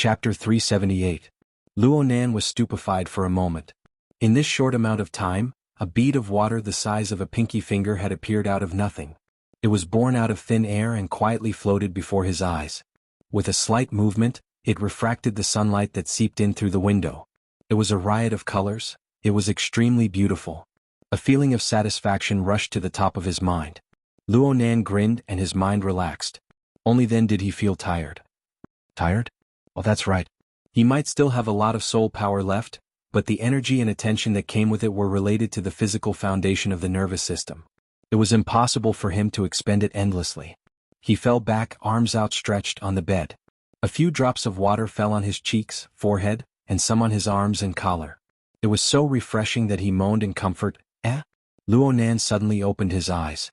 Chapter 378. Luonan was stupefied for a moment. In this short amount of time, a bead of water the size of a pinky finger had appeared out of nothing. It was born out of thin air and quietly floated before his eyes. With a slight movement, it refracted the sunlight that seeped in through the window. It was a riot of colors. It was extremely beautiful. A feeling of satisfaction rushed to the top of his mind. Luonan grinned and his mind relaxed. Only then did he feel tired. Tired? Well, that's right. He might still have a lot of soul power left, but the energy and attention that came with it were related to the physical foundation of the nervous system. It was impossible for him to expend it endlessly. He fell back, arms outstretched, on the bed. A few drops of water fell on his cheeks, forehead, and some on his arms and collar. It was so refreshing that he moaned in comfort. Luonan suddenly opened his eyes.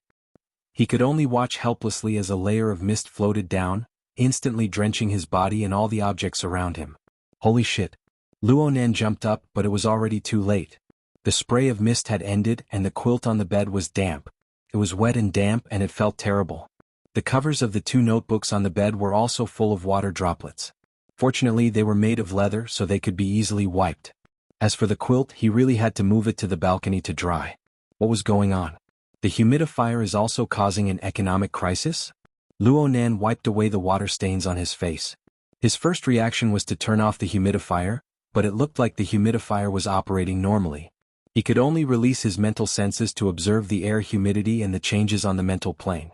He could only watch helplessly as a layer of mist floated down, instantly drenching his body and all the objects around him. Holy shit. Luonan jumped up, but it was already too late. The spray of mist had ended and the quilt on the bed was damp. It was wet and damp and it felt terrible. The covers of the two notebooks on the bed were also full of water droplets. Fortunately, they were made of leather so they could be easily wiped. As for the quilt, he really had to move it to the balcony to dry. What was going on? The humidifier is also causing an economic crisis? Luonan wiped away the water stains on his face. His first reaction was to turn off the humidifier, but it looked like the humidifier was operating normally. He could only release his mental senses to observe the air humidity and the changes on the mental plane.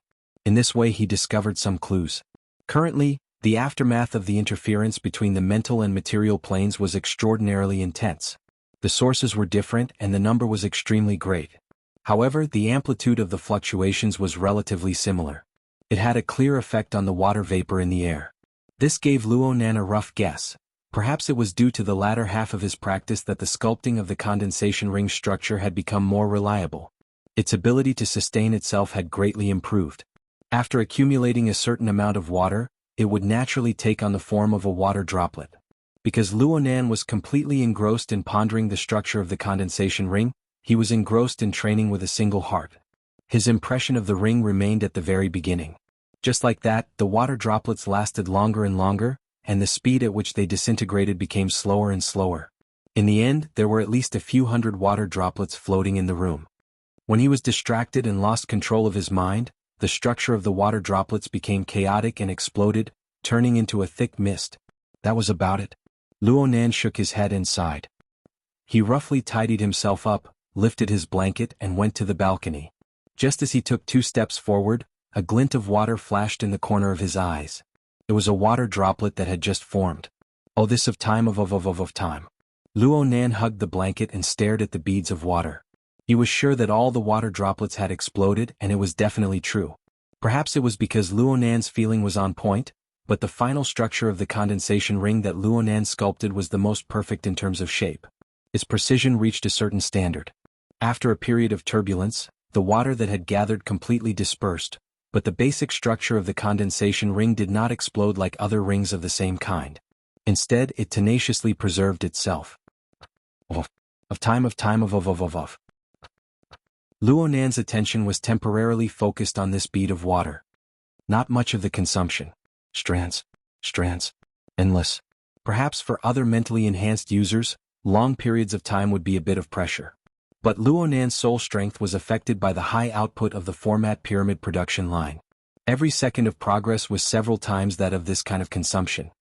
In this way he discovered some clues. Currently, the aftermath of the interference between the mental and material planes was extraordinarily intense. The sources were different and the number was extremely great. However, the amplitude of the fluctuations was relatively similar. It had a clear effect on the water vapor in the air. This gave Luonan a rough guess. Perhaps it was due to the latter half of his practice that the sculpting of the condensation ring structure had become more reliable. Its ability to sustain itself had greatly improved. After accumulating a certain amount of water, it would naturally take on the form of a water droplet. Because Luonan was completely engrossed in pondering the structure of the condensation ring, he was engrossed in training with a single heart. His impression of the ring remained at the very beginning. Just like that, the water droplets lasted longer and longer, and the speed at which they disintegrated became slower and slower. In the end, there were at least a few hundred water droplets floating in the room. When he was distracted and lost control of his mind, the structure of the water droplets became chaotic and exploded, turning into a thick mist. That was about it. Luonan shook his head and sighed. He roughly tidied himself up, lifted his blanket and went to the balcony. Just as he took 2 steps forward, a glint of water flashed in the corner of his eyes. It was a water droplet that had just formed. Oh, this of time of time. Luonan hugged the blanket and stared at the beads of water. He was sure that all the water droplets had exploded and it was definitely true. Perhaps it was because Luonan's feeling was on point, but the final structure of the condensation ring that Luonan sculpted was the most perfect in terms of shape. Its precision reached a certain standard. After a period of turbulence, the water that had gathered completely dispersed, but the basic structure of the condensation ring did not explode like other rings of the same kind. Instead, it tenaciously preserved itself. Luonan's attention was temporarily focused on this bead of water. Not much of the consumption. Strands. Endless. Perhaps for other mentally enhanced users, long periods of time would be a bit of pressure. But Luonan's soul strength was affected by the high output of the format pyramid production line. Every second of progress was several times that of this kind of consumption.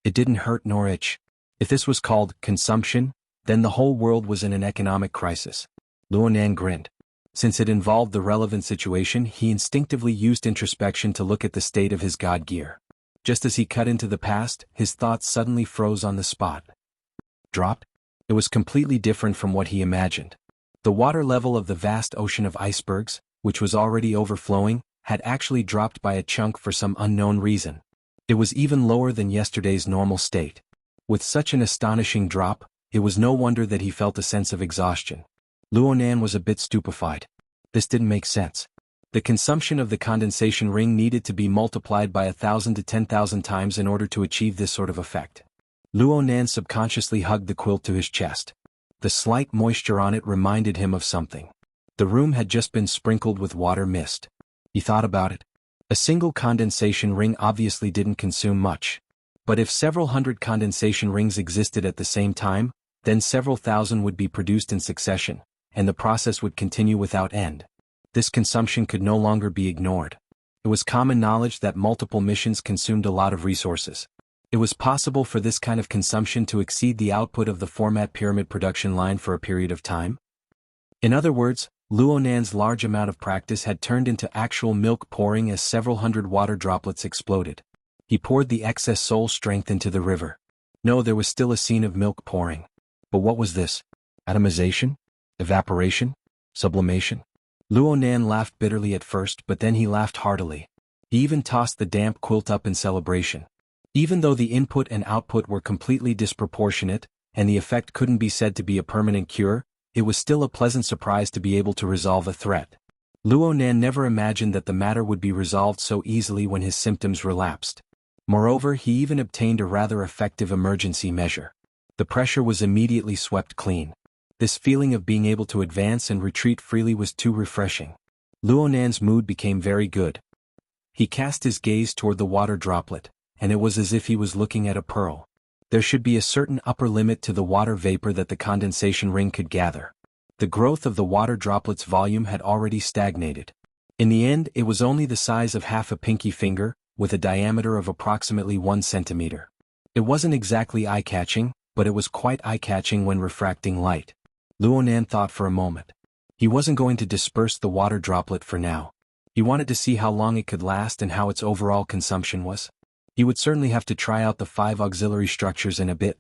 It didn't hurt nor itch. If this was called consumption, then the whole world was in an economic crisis. Luonan grinned. Since it involved the relevant situation, he instinctively used introspection to look at the state of his god gear. Just as he cut into the past, his thoughts suddenly froze on the spot. Dropped? It was completely different from what he imagined. The water level of the vast ocean of icebergs, which was already overflowing, had actually dropped by a chunk for some unknown reason. It was even lower than yesterday's normal state. With such an astonishing drop, it was no wonder that he felt a sense of exhaustion. Luonan was a bit stupefied. This didn't make sense. The consumption of the condensation ring needed to be multiplied by 1,000 to 10,000 times in order to achieve this sort of effect. Luonan subconsciously hugged the quilt to his chest. The slight moisture on it reminded him of something. The room had just been sprinkled with water mist. He thought about it. A single condensation ring obviously didn't consume much. But if several hundred condensation rings existed at the same time, then several thousand would be produced in succession, and the process would continue without end. This consumption could no longer be ignored. It was common knowledge that multiple missions consumed a lot of resources. It was possible for this kind of consumption to exceed the output of the format pyramid production line for a period of time. In other words, Luonan's large amount of practice had turned into actual milk pouring as several hundred water droplets exploded. He poured the excess soul strength into the river. No, there was still a scene of milk pouring. But what was this? Atomization? Evaporation? Sublimation? Luonan laughed bitterly at first, but then he laughed heartily. He even tossed the damp quilt up in celebration. Even though the input and output were completely disproportionate, and the effect couldn't be said to be a permanent cure, it was still a pleasant surprise to be able to resolve a threat. Luonan never imagined that the matter would be resolved so easily when his symptoms relapsed. Moreover, he even obtained a rather effective emergency measure. The pressure was immediately swept clean. This feeling of being able to advance and retreat freely was too refreshing. Luonan's mood became very good. He cast his gaze toward the water droplet, and it was as if he was looking at a pearl. There should be a certain upper limit to the water vapor that the condensation ring could gather. The growth of the water droplet's volume had already stagnated. In the end, it was only the size of half a pinky finger, with a diameter of approximately 1 centimeter. It wasn't exactly eye-catching, but it was quite eye-catching when refracting light. Luonan thought for a moment. He wasn't going to disperse the water droplet for now. He wanted to see how long it could last and how its overall consumption was. He would certainly have to try out the 5 auxiliary structures in a bit.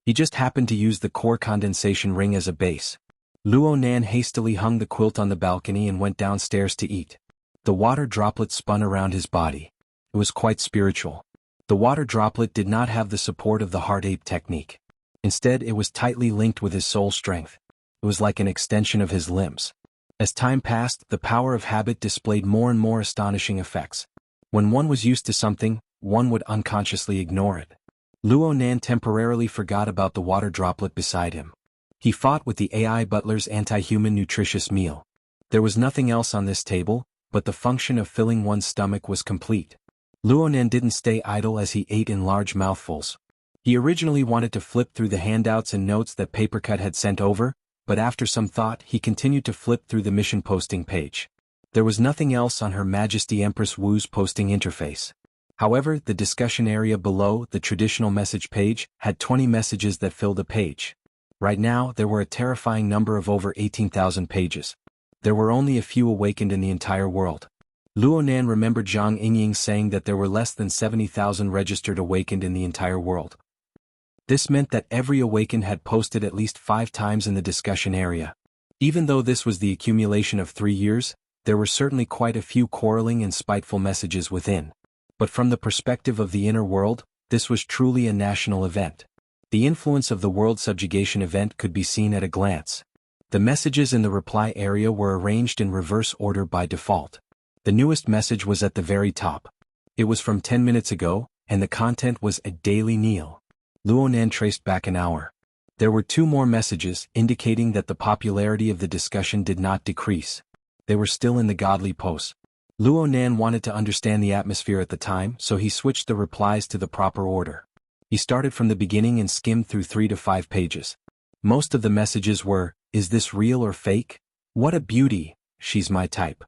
He just happened to use the core condensation ring as a base. Luonan hastily hung the quilt on the balcony and went downstairs to eat. The water droplet spun around his body. It was quite spiritual. The water droplet did not have the support of the heart ape technique. Instead, it was tightly linked with his soul strength. It was like an extension of his limbs. As time passed, the power of habit displayed more and more astonishing effects. When one was used to something, one would unconsciously ignore it. Luonan temporarily forgot about the water droplet beside him. He fought with the AI butler's anti-human nutritious meal. There was nothing else on this table, but the function of filling one's stomach was complete. Luonan didn't stay idle as he ate in large mouthfuls. He originally wanted to flip through the handouts and notes that Papercut had sent over, but after some thought he continued to flip through the mission posting page. There was nothing else on Her Majesty Empress Wu's posting interface. However, the discussion area below the traditional message page had 20 messages that filled a page. Right now, there were a terrifying number of over 18,000 pages. There were only a few awakened in the entire world. Luonan remembered Zhang Yingying saying that there were less than 70,000 registered awakened in the entire world. This meant that every awakened had posted at least 5 times in the discussion area. Even though this was the accumulation of 3 years, there were certainly quite a few quarreling and spiteful messages within. But from the perspective of the inner world, this was truly a national event. The influence of the world subjugation event could be seen at a glance. The messages in the reply area were arranged in reverse order by default. The newest message was at the very top. It was from 10 minutes ago, and the content was a daily kneel. Luonan traced back an hour. There were 2 more messages, indicating that the popularity of the discussion did not decrease. They were still in the godly pose. Luonan wanted to understand the atmosphere at the time, so he switched the replies to the proper order. He started from the beginning and skimmed through 3 to 5 pages. Most of the messages were, "Is this real or fake? What a beauty, she's my type.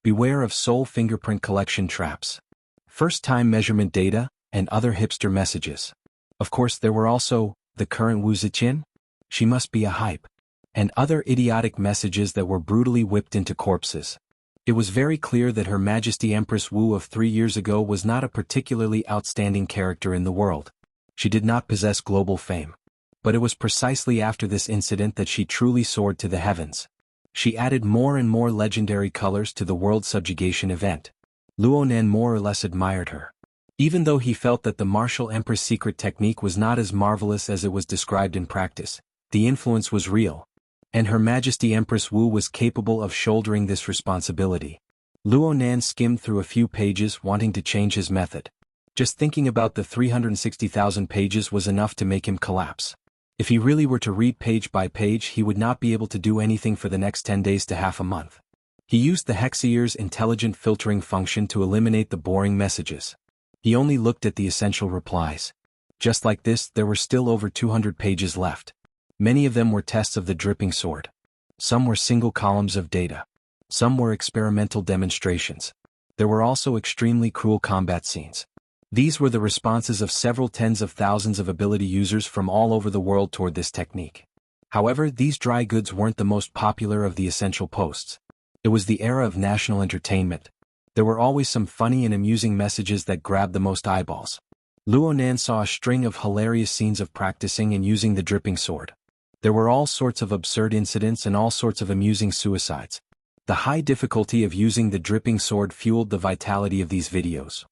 Beware of soul fingerprint collection traps. First-time measurement data, and other hipster messages." Of course, there were also, "The current Wu Zichin? She must be a hype," and other idiotic messages that were brutally whipped into corpses. It was very clear that Her Majesty Empress Wu of 3 years ago was not a particularly outstanding character in the world. She did not possess global fame. But it was precisely after this incident that she truly soared to the heavens. She added more and more legendary colors to the world subjugation event. Luonan more or less admired her. Even though he felt that the martial empress secret technique was not as marvelous as it was described in practice, the influence was real. And Her Majesty Empress Wu was capable of shouldering this responsibility. Luonan skimmed through a few pages wanting to change his method. Just thinking about the 360,000 pages was enough to make him collapse. If he really were to read page by page, he would not be able to do anything for the next 10 days to half a month. He used the Hexaear's intelligent filtering function to eliminate the boring messages. He only looked at the essential replies. Just like this, there were still over 200 pages left. Many of them were tests of the dripping sword. Some were single columns of data. Some were experimental demonstrations. There were also extremely cruel combat scenes. These were the responses of several tens of thousands of ability users from all over the world toward this technique. However, these dry goods weren't the most popular of the essential posts. It was the era of national entertainment. There were always some funny and amusing messages that grabbed the most eyeballs. Luo Nan saw a string of hilarious scenes of practicing and using the dripping sword. There were all sorts of absurd incidents and all sorts of amusing suicides. The high difficulty of using the dripping sword fueled the vitality of these videos.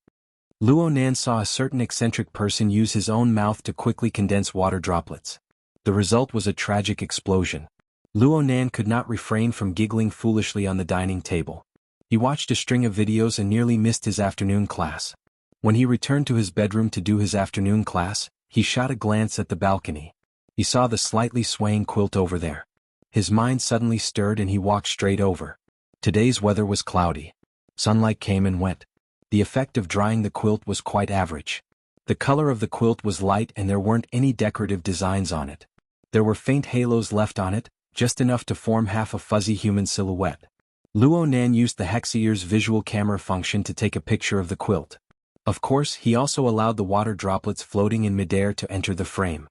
Luo Nan saw a certain eccentric person use his own mouth to quickly condense water droplets. The result was a tragic explosion. Luo Nan could not refrain from giggling foolishly on the dining table. He watched a string of videos and nearly missed his afternoon class. When he returned to his bedroom to do his afternoon class, he shot a glance at the balcony. He saw the slightly swaying quilt over there. His mind suddenly stirred and he walked straight over. Today's weather was cloudy. Sunlight came and went. The effect of drying the quilt was quite average. The color of the quilt was light and there weren't any decorative designs on it. There were faint halos left on it, just enough to form half a fuzzy human silhouette. Luo Nan used the Hexaear's visual camera function to take a picture of the quilt. Of course, he also allowed the water droplets floating in midair to enter the frame.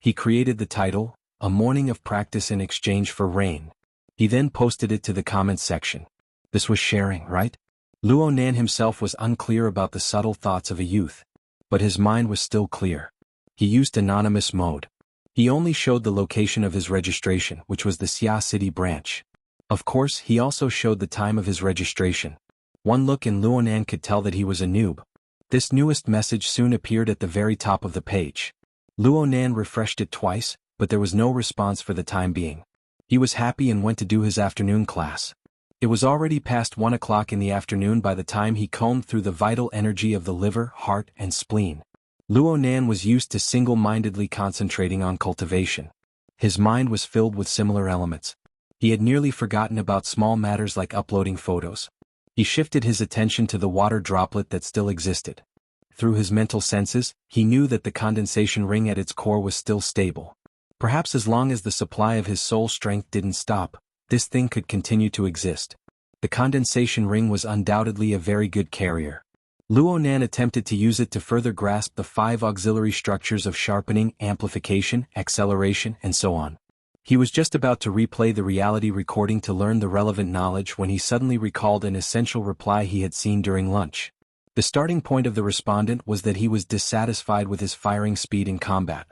He created the title, "A Morning of Practice in Exchange for Rain." He then posted it to the comments section. This was sharing, right? Luo Nan himself was unclear about the subtle thoughts of a youth. But his mind was still clear. He used anonymous mode. He only showed the location of his registration, which was the Xia City branch. Of course, he also showed the time of his registration. One look and Luo Nan could tell that he was a noob. This newest message soon appeared at the very top of the page. Luo Nan refreshed it twice, but there was no response for the time being. He was happy and went to do his afternoon class. It was already past 1 o'clock in the afternoon by the time he combed through the vital energy of the liver, heart, and spleen. Luo Nan was used to single-mindedly concentrating on cultivation. His mind was filled with similar elements. He had nearly forgotten about small matters like uploading photos. He shifted his attention to the water droplet that still existed. Through his mental senses, he knew that the condensation ring at its core was still stable. Perhaps as long as the supply of his soul strength didn't stop, this thing could continue to exist. The condensation ring was undoubtedly a very good carrier. Luo Nan attempted to use it to further grasp the 5 auxiliary structures of sharpening, amplification, acceleration, and so on. He was just about to replay the reality recording to learn the relevant knowledge when he suddenly recalled an essential reply he had seen during lunch. The starting point of the respondent was that he was dissatisfied with his firing speed in combat.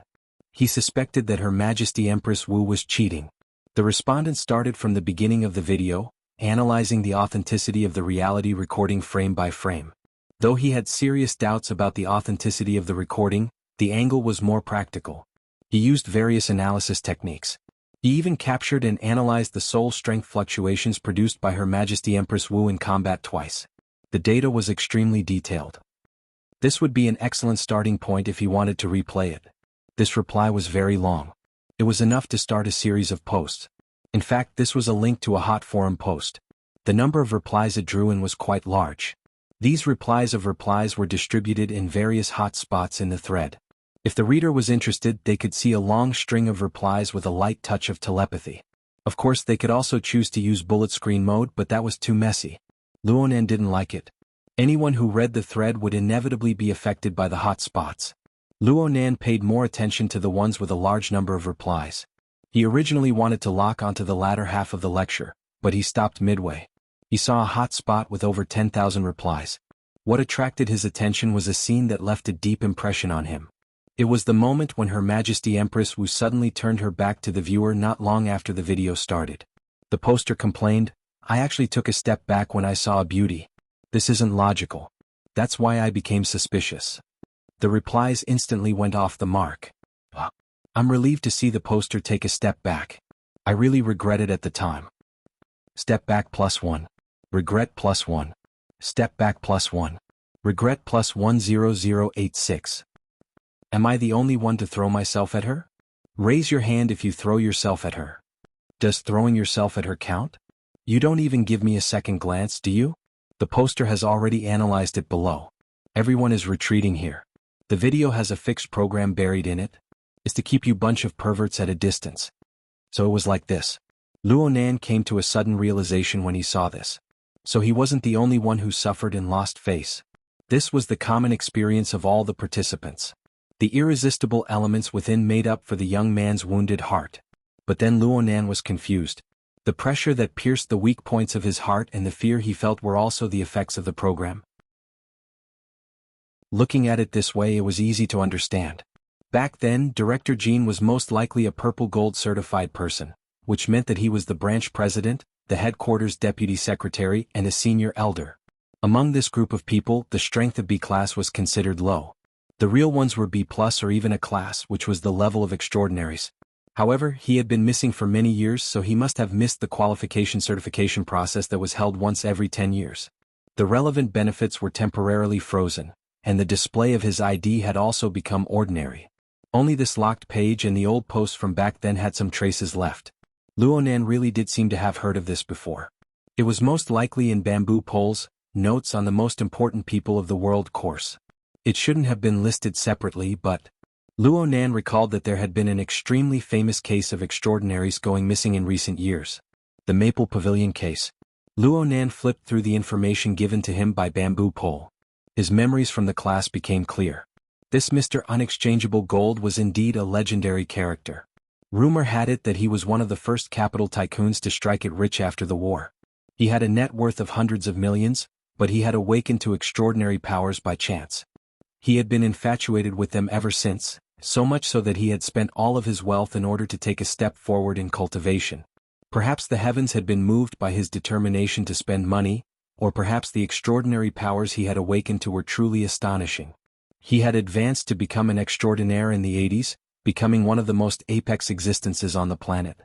He suspected that Her Majesty Empress Wu was cheating. The respondent started from the beginning of the video, analyzing the authenticity of the reality recording frame by frame. Though he had serious doubts about the authenticity of the recording, the angle was more practical. He used various analysis techniques. He even captured and analyzed the soul strength fluctuations produced by Her Majesty Empress Wu in combat twice. The data was extremely detailed. This would be an excellent starting point if he wanted to replay it. This reply was very long. It was enough to start a series of posts. In fact, this was a link to a hot forum post. The number of replies it drew in was quite large. These replies were distributed in various hot spots in the thread. If the reader was interested, they could see a long string of replies with a light touch of telepathy. Of course, they could also choose to use bullet screen mode, but that was too messy. Luo Nan didn't like it. Anyone who read the thread would inevitably be affected by the hot spots. Luo Nan paid more attention to the ones with a large number of replies. He originally wanted to lock onto the latter half of the lecture, but he stopped midway. He saw a hot spot with over 10,000 replies. What attracted his attention was a scene that left a deep impression on him. It was the moment when Her Majesty Empress Wu suddenly turned her back to the viewer not long after the video started. The poster complained, "I actually took a step back when I saw a beauty. This isn't logical. That's why I became suspicious." The replies instantly went off the mark. "I'm relieved to see the poster take a step back. I really regret it at the time. Step back +1. Regret +1. Step back +1. Regret +10086. Am I the only one to throw myself at her? Raise your hand if you throw yourself at her. Does throwing yourself at her count? You don't even give me a second glance, do you?" The poster has already analyzed it below. Everyone is retreating here. The video has a fixed program buried in it. It's to keep you bunch of perverts at a distance. So it was like this. Luo Nan came to a sudden realization when he saw this. So he wasn't the only one who suffered and lost face. This was the common experience of all the participants. The irresistible elements within made up for the young man's wounded heart. But then Luo Nan was confused. The pressure that pierced the weak points of his heart and the fear he felt were also the effects of the program. Looking at it this way, it was easy to understand. Back then, Director Jean was most likely a purple gold certified person, which meant that he was the branch president, the headquarters deputy secretary, and a senior elder. Among this group of people, the strength of B class was considered low. The real ones were B+ or even a class, which was the level of extraordinaries. However, he had been missing for many years, so he must have missed the qualification certification process that was held once every 10 years. The relevant benefits were temporarily frozen, and the display of his ID had also become ordinary. Only this locked page and the old post from back then had some traces left. Luo Nan really did seem to have heard of this before. It was most likely in Bamboo Pole's Notes on the Most Important People of the World course. It shouldn't have been listed separately, but Luo Nan recalled that there had been an extremely famous case of extraordinaries going missing in recent years. The Maple Pavilion case. Luo Nan flipped through the information given to him by Bamboo Pole. His memories from the class became clear. This Mr. Unexchangeable Gold was indeed a legendary character. Rumor had it that he was one of the first capital tycoons to strike it rich after the war. He had a net worth of hundreds of millions, but he had awakened to extraordinary powers by chance. He had been infatuated with them ever since, so much so that he had spent all of his wealth in order to take a step forward in cultivation. Perhaps the heavens had been moved by his determination to spend money, or perhaps the extraordinary powers he had awakened to were truly astonishing. He had advanced to become an extraordinaire in the 80s, becoming one of the most apex existences on the planet.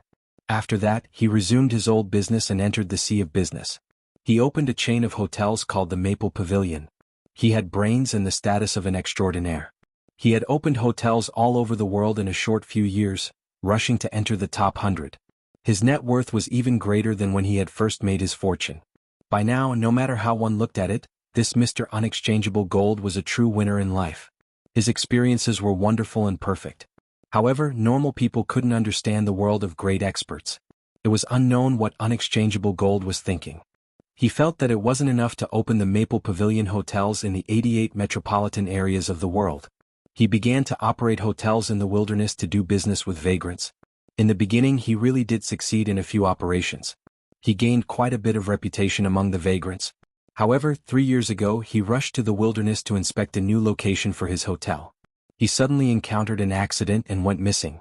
After that, he resumed his old business and entered the sea of business. He opened a chain of hotels called the Maple Pavilion. He had brains and the status of an extraordinaire. He had opened hotels all over the world in a short few years, rushing to enter the top 100. His net worth was even greater than when he had first made his fortune. By now, no matter how one looked at it, this Mr. Unexchangeable Gold was a true winner in life. His experiences were wonderful and perfect. However, normal people couldn't understand the world of great experts. It was unknown what Unexchangeable Gold was thinking. He felt that it wasn't enough to open the Maple Pavilion hotels in the 88 metropolitan areas of the world. He began to operate hotels in the wilderness to do business with vagrants. In the beginning, he really did succeed in a few operations. He gained quite a bit of reputation among the vagrants. However, 3 years ago, he rushed to the wilderness to inspect a new location for his hotel. He suddenly encountered an accident and went missing.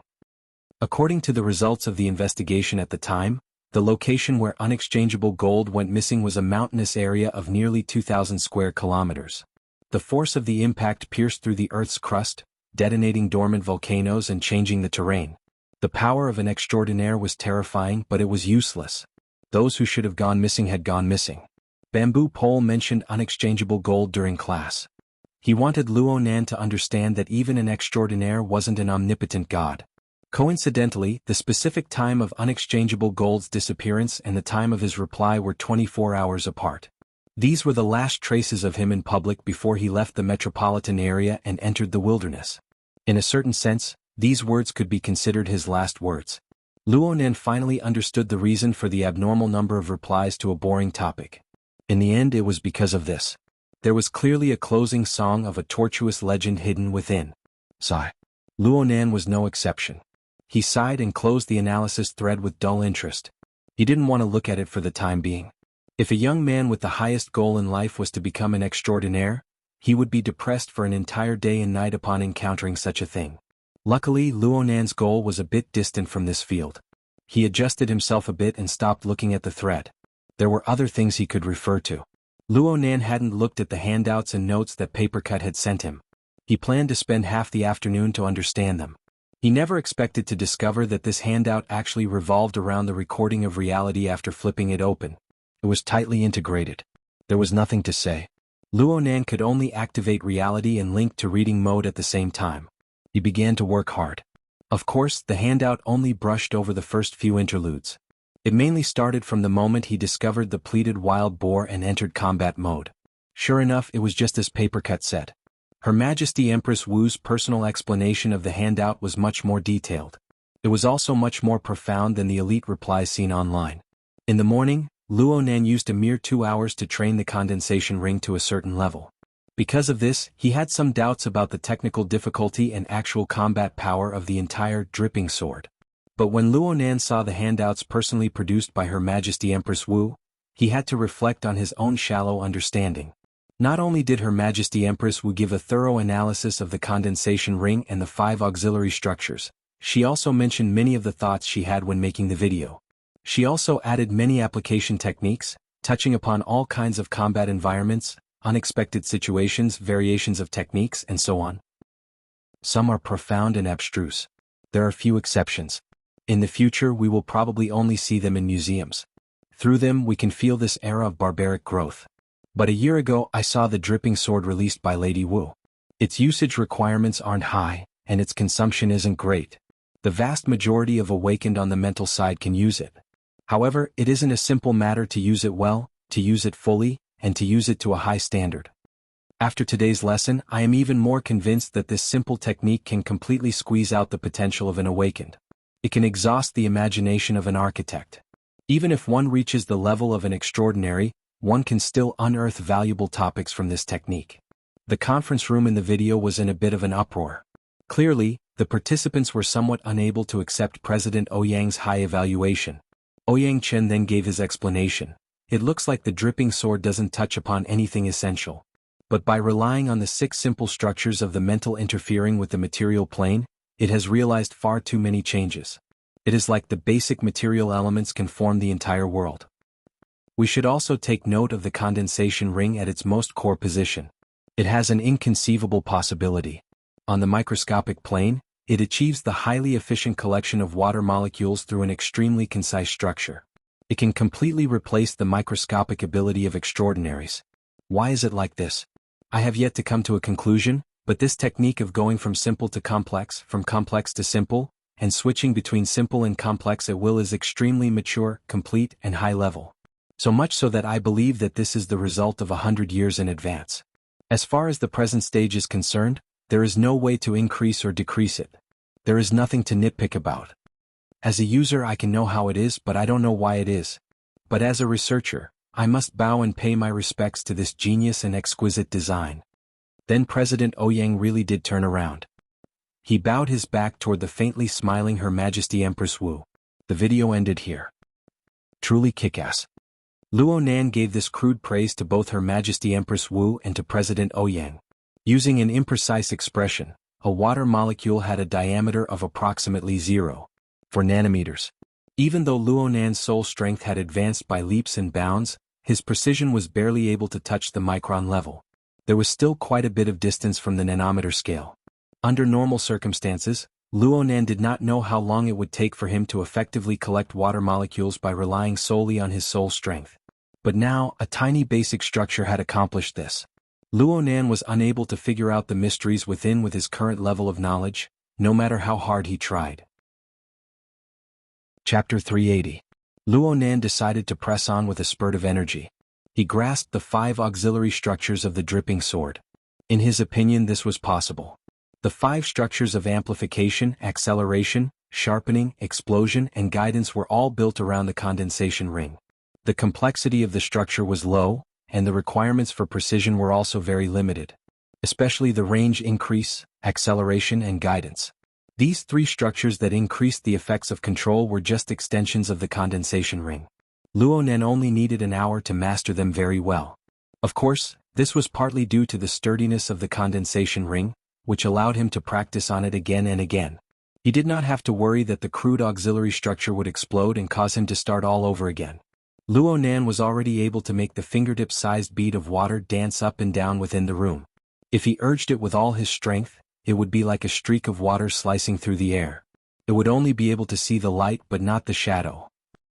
According to the results of the investigation at the time, the location where Unexchangeable Gold went missing was a mountainous area of nearly 2,000 square kilometers. The force of the impact pierced through the Earth's crust, detonating dormant volcanoes and changing the terrain. The power of an extraordinaire was terrifying, but it was useless. Those who should have gone missing had gone missing. Bamboo Pole mentioned Unexchangeable Gold during class. He wanted Luo Nan to understand that even an extraordinaire wasn't an omnipotent god. Coincidentally, the specific time of Unexchangeable Gold's disappearance and the time of his reply were 24 hours apart. These were the last traces of him in public before he left the metropolitan area and entered the wilderness. In a certain sense, these words could be considered his last words. Luo Nan finally understood the reason for the abnormal number of replies to a boring topic. In the end, it was because of this. There was clearly a closing song of a tortuous legend hidden within. Sigh. Luo Nan was no exception. He sighed and closed the analysis thread with dull interest. He didn't want to look at it for the time being. If a young man with the highest goal in life was to become an extraordinaire, he would be depressed for an entire day and night upon encountering such a thing. Luckily, Luo Nan's goal was a bit distant from this field. He adjusted himself a bit and stopped looking at the thread. There were other things he could refer to. Luo Nan hadn't looked at the handouts and notes that Papercut had sent him. He planned to spend half the afternoon to understand them. He never expected to discover that this handout actually revolved around the recording of reality after flipping it open. It was tightly integrated. There was nothing to say. Luo Nan could only activate reality and link to reading mode at the same time. He began to work hard. Of course, the handout only brushed over the first few interludes. It mainly started from the moment he discovered the pleated wild boar and entered combat mode. Sure enough, it was just as Papercut said. Her Majesty Empress Wu's personal explanation of the handout was much more detailed. It was also much more profound than the elite replies seen online. In the morning, Luo Nan used a mere 2 hours to train the condensation ring to a certain level. Because of this, he had some doubts about the technical difficulty and actual combat power of the entire dripping sword. But when Luo Nan saw the handouts personally produced by Her Majesty Empress Wu, he had to reflect on his own shallow understanding. Not only did Her Majesty Empress Wu give a thorough analysis of the condensation ring and the 5 auxiliary structures, she also mentioned many of the thoughts she had when making the video. She also added many application techniques, touching upon all kinds of combat environments, unexpected situations, variations of techniques, and so on. Some are profound and abstruse. There are few exceptions. In the future we will probably only see them in museums. Through them we can feel this era of barbaric growth. But a year ago I saw the dripping sword released by Lady Wu. Its usage requirements aren't high, and its consumption isn't great. The vast majority of awakened on the mental side can use it. However, it isn't a simple matter to use it well, to use it fully, and to use it to a high standard. After today's lesson, I am even more convinced that this simple technique can completely squeeze out the potential of an awakened. It can exhaust the imagination of an architect. Even if one reaches the level of an extraordinary, one can still unearth valuable topics from this technique. The conference room in the video was in a bit of an uproar. Clearly, the participants were somewhat unable to accept President Ouyang's high evaluation. Ouyang Chen then gave his explanation. It looks like the dripping sword doesn't touch upon anything essential. But by relying on the 6 simple structures of the mental interfering with the material plane, it has realized far too many changes. It is like the basic material elements can form the entire world. We should also take note of the condensation ring at its most core position. It has an inconceivable possibility. On the microscopic plane, it achieves the highly efficient collection of water molecules through an extremely concise structure. It can completely replace the microscopic ability of extraordinaries. Why is it like this? I have yet to come to a conclusion, but this technique of going from simple to complex, from complex to simple, and switching between simple and complex at will is extremely mature, complete, and high level. So much so that I believe that this is the result of 100 years in advance. As far as the present stage is concerned, there is no way to increase or decrease it. There is nothing to nitpick about. As a user I can know how it is, but I don't know why it is. But as a researcher, I must bow and pay my respects to this genius and exquisite design. Then President Ouyang really did turn around. He bowed his back toward the faintly smiling Her Majesty Empress Wu. The video ended here. Truly kick-ass. Luo Nan gave this crude praise to both Her Majesty Empress Wu and to President Ouyang. Using an imprecise expression, a water molecule had a diameter of approximately 0.4 nanometers. Even though Luo Nan's soul strength had advanced by leaps and bounds, his precision was barely able to touch the micron level. There was still quite a bit of distance from the nanometer scale. Under normal circumstances, Luo Nan did not know how long it would take for him to effectively collect water molecules by relying solely on his soul strength. But now, a tiny basic structure had accomplished this. Luo Nan was unable to figure out the mysteries within with his current level of knowledge, no matter how hard he tried. Chapter 380. Luo Nan decided to press on with a spurt of energy. He grasped the 5 auxiliary structures of the dripping sword. In his opinion, this was possible. The 5 structures of amplification, acceleration, sharpening, explosion, and guidance were all built around the condensation ring. The complexity of the structure was low, and the requirements for precision were also very limited. Especially the range increase, acceleration, and guidance. These 3 structures that increased the effects of control were just extensions of the condensation ring. Luo Nan only needed an hour to master them very well. Of course, this was partly due to the sturdiness of the condensation ring, which allowed him to practice on it again and again. He did not have to worry that the crude auxiliary structure would explode and cause him to start all over again. Luo Nan was already able to make the fingertip-sized bead of water dance up and down within the room. If he urged it with all his strength, it would be like a streak of water slicing through the air. It would only be able to see the light but not the shadow.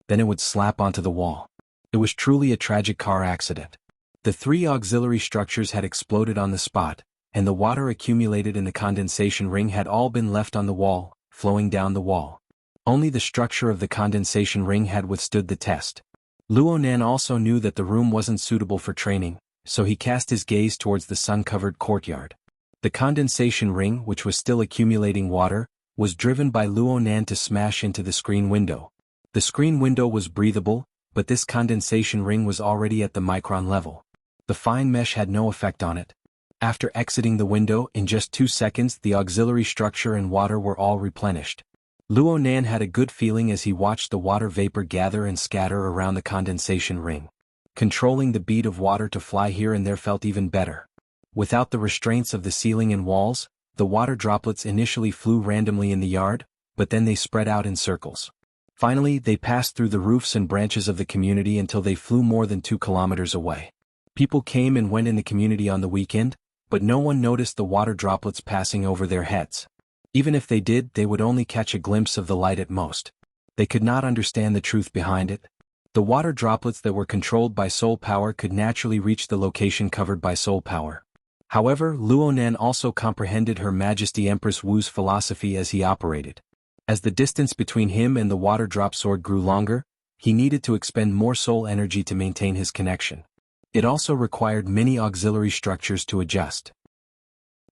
Then it would slap onto the wall. It was truly a tragic car accident. The 3 auxiliary structures had exploded on the spot, and the water accumulated in the condensation ring had all been left on the wall, flowing down the wall. Only the structure of the condensation ring had withstood the test. Luo Nan also knew that the room wasn't suitable for training, so he cast his gaze towards the sun-covered courtyard. The condensation ring, which was still accumulating water, was driven by Luo Nan to smash into the screen window. The screen window was breathable, but this condensation ring was already at the micron level. The fine mesh had no effect on it. After exiting the window, in just 2 seconds the auxiliary structure and water were all replenished. Luo Nan had a good feeling as he watched the water vapor gather and scatter around the condensation ring. Controlling the bead of water to fly here and there felt even better. Without the restraints of the ceiling and walls, the water droplets initially flew randomly in the yard, but then they spread out in circles. Finally, they passed through the roofs and branches of the community until they flew more than 2 kilometers away. People came and went in the community on the weekend, but no one noticed the water droplets passing over their heads. Even if they did, they would only catch a glimpse of the light at most. They could not understand the truth behind it. The water droplets that were controlled by soul power could naturally reach the location covered by soul power. However, Luo Nan also comprehended Her Majesty Empress Wu's philosophy as he operated. As the distance between him and the water drop sword grew longer, he needed to expend more soul energy to maintain his connection. It also required many auxiliary structures to adjust.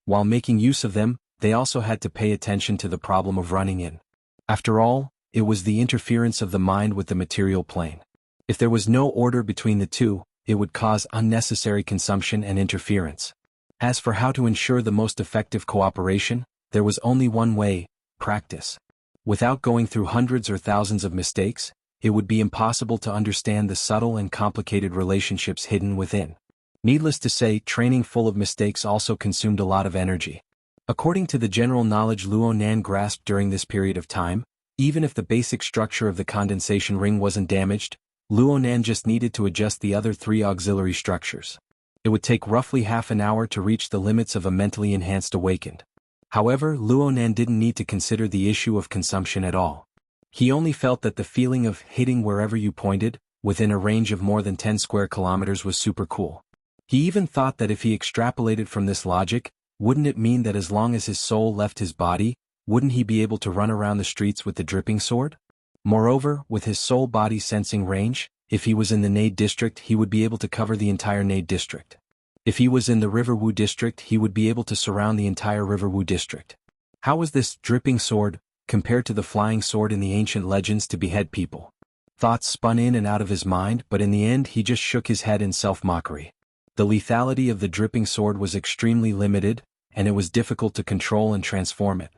While making use of them, they also had to pay attention to the problem of running in. After all, it was the interference of the mind with the material plane. If there was no order between the two, it would cause unnecessary consumption and interference. As for how to ensure the most effective cooperation, there was only one way: practice. Without going through hundreds or thousands of mistakes, it would be impossible to understand the subtle and complicated relationships hidden within. Needless to say, training full of mistakes also consumed a lot of energy. According to the general knowledge Luo Nan grasped during this period of time, even if the basic structure of the condensation ring wasn't damaged, Luo Nan just needed to adjust the other 3 auxiliary structures. It would take roughly half an hour to reach the limits of a mentally enhanced awakened. However, Luo Nan didn't need to consider the issue of consumption at all. He only felt that the feeling of hitting wherever you pointed, within a range of more than 10 square kilometers, was super cool. He even thought that if he extrapolated from this logic, wouldn't it mean that as long as his soul left his body, wouldn't he be able to run around the streets with the dripping sword? Moreover, with his soul body sensing range, if he was in the Nade district he would be able to cover the entire Nade district. If he was in the River Wu district he would be able to surround the entire River Wu district. How was this dripping sword compared to the flying sword in the ancient legends to behead people? Thoughts spun in and out of his mind, but in the end he just shook his head in self-mockery. The lethality of the dripping sword was extremely limited, and it was difficult to control and transform it.